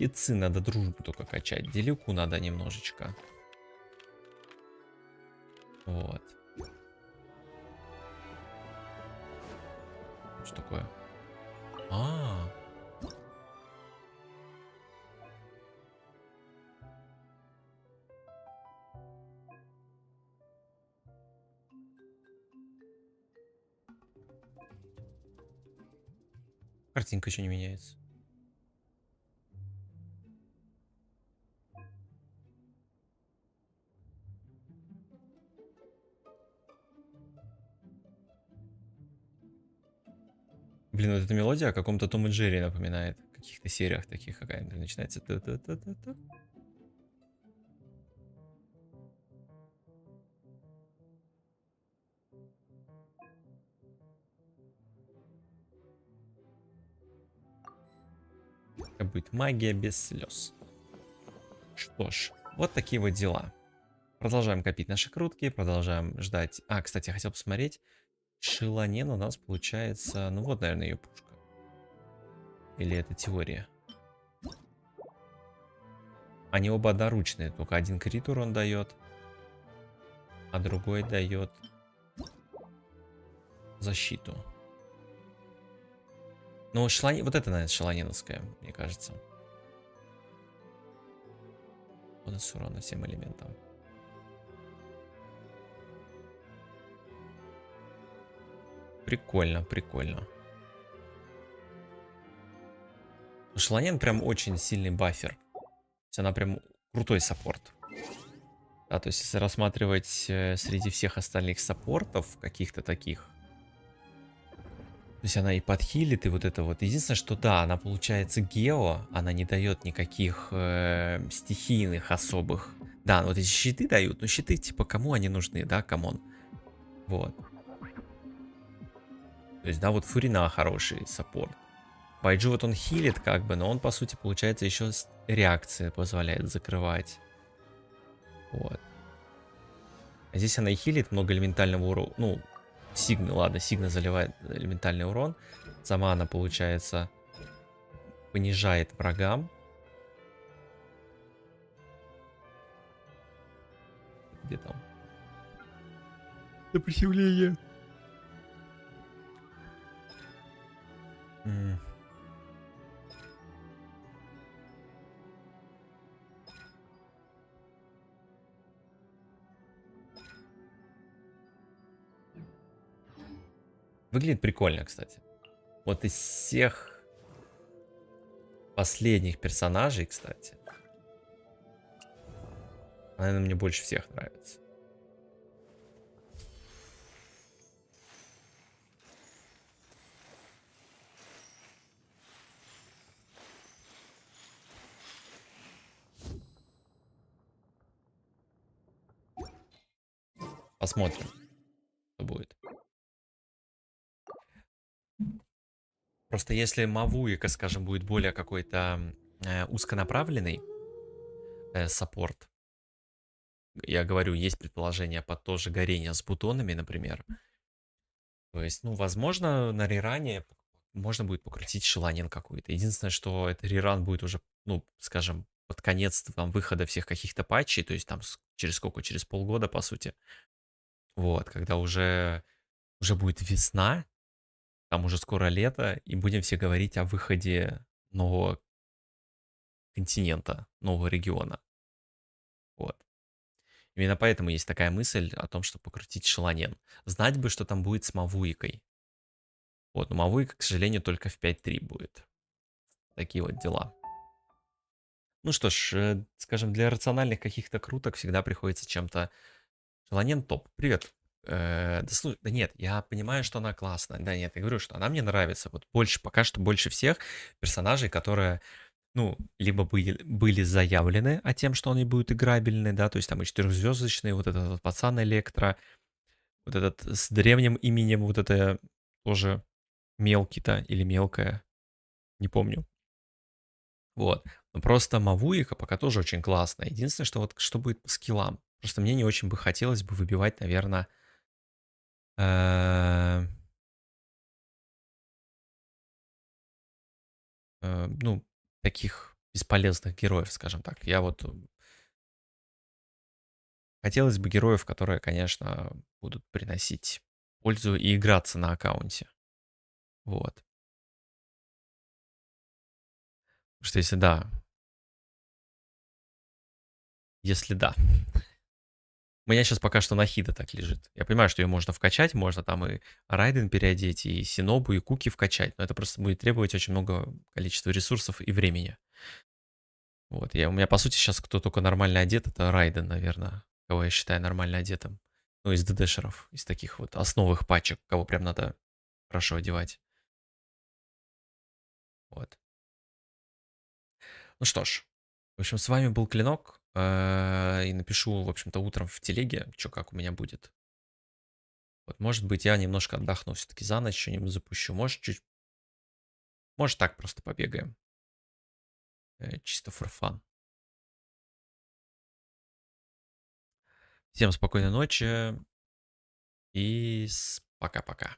Пицы надо дружбу только качать. Делюку надо немножечко. Вот. Что такое? Картинка еще не меняется. Блин, вот эта мелодия о каком-то Том и Джерри напоминает. В каких-то сериях таких какая-нибудь начинается. Та-та-та-та-та. Это будет магия без слез. Что ж, вот такие вот дела. Продолжаем копить наши крутки, продолжаем ждать. Кстати, я хотел посмотреть. Шиланен у нас получается... Ну вот, наверное, ее пушка. Или это теория? Они оба одноручные, только один крит урон дает, а другой дает защиту. Ну, вот это, наверное, шеланеновская, мне кажется. Бонус урона всем элементам. Прикольно, прикольно. Шеланен прям очень сильный баффер. То есть она прям крутой саппорт. Да, то есть если рассматривать среди всех остальных саппортов, каких-то таких, то есть она и подхилит, и вот это вот. Единственное, что да, она получается гео, она не дает никаких стихийных особых. Да, вот эти щиты дают, но щиты типа кому они нужны, да, камон. Вот. То есть, да, вот Фурина хороший саппорт. Байджу вот он хилит как бы, но он по сути получается еще реакции позволяет закрывать. Вот. А здесь она и хилит много элементального урона. Ну, Сигна, ладно, Сигна заливает элементальный урон. Сама она, получается, понижает врагам. Где там? Сопротивление. Выглядит прикольно, кстати. Вот из всех последних персонажей, кстати, наверное, мне больше всех нравится. Посмотрим, что будет. Просто если Мавуика, скажем, будет более какой-то узконаправленный саппорт, я говорю, есть предположение под то же горение с бутонами, например. То есть, ну, возможно, на реране можно будет покрутить шеланен какой-то. Единственное, что это реран будет уже, ну, скажем, под конец там выхода всех каких-то патчей, то есть там через сколько? Через полгода, по сути. Вот, когда уже будет весна, там уже скоро лето, и будем все говорить о выходе нового континента, нового региона. Вот. Именно поэтому есть такая мысль о том, чтобы покрутить шеланен. Знать бы, что там будет с Мавуикой. Вот, но Мавуика, к сожалению, только в 5.3 будет. Такие вот дела. Ну что ж, скажем, для рациональных каких-то круток всегда приходится чем-то... Шеланен топ. Привет. Да нет, я понимаю, что она классная. Да нет, я говорю, что она мне нравится. Вот больше, пока что больше всех персонажей, которые, ну, либо были заявлены о тем, что они будут играбельны, да, то есть там и 4-звездочный, вот этот вот пацан Электро, вот этот с древним именем, вот это тоже мелкий-то или мелкая, не помню. Вот. Но просто Мавуика пока тоже очень классная. Единственное, что вот что будет по скиллам. Просто мне не очень бы хотелось бы выбивать, наверное, ну, таких бесполезных героев, скажем так. Я вот... Хотелось бы героев, которые, конечно, будут приносить пользу и играться на аккаунте. Вот. Потому что если да... Если да... У меня сейчас пока что Нахида так лежит. Я понимаю, что ее можно вкачать, можно там и Райден переодеть, и Синобу, и Куки вкачать, но это просто будет требовать очень много количества ресурсов и времени. Вот, у меня, по сути, сейчас кто только нормально одет, это Райден, наверное, кого я считаю нормально одетым. Ну, из ДДшеров, из таких вот основых пачек, кого прям надо хорошо одевать. Вот. Ну что ж, в общем, с вами был KLiiNoK. И напишу, в общем-то, утром в телеге, что как у меня будет. Вот, может быть, я немножко отдохну все-таки за ночь, что-нибудь запущу. Может, чуть... Может, так просто побегаем. Чисто for fun. Всем спокойной ночи. И пока-пока.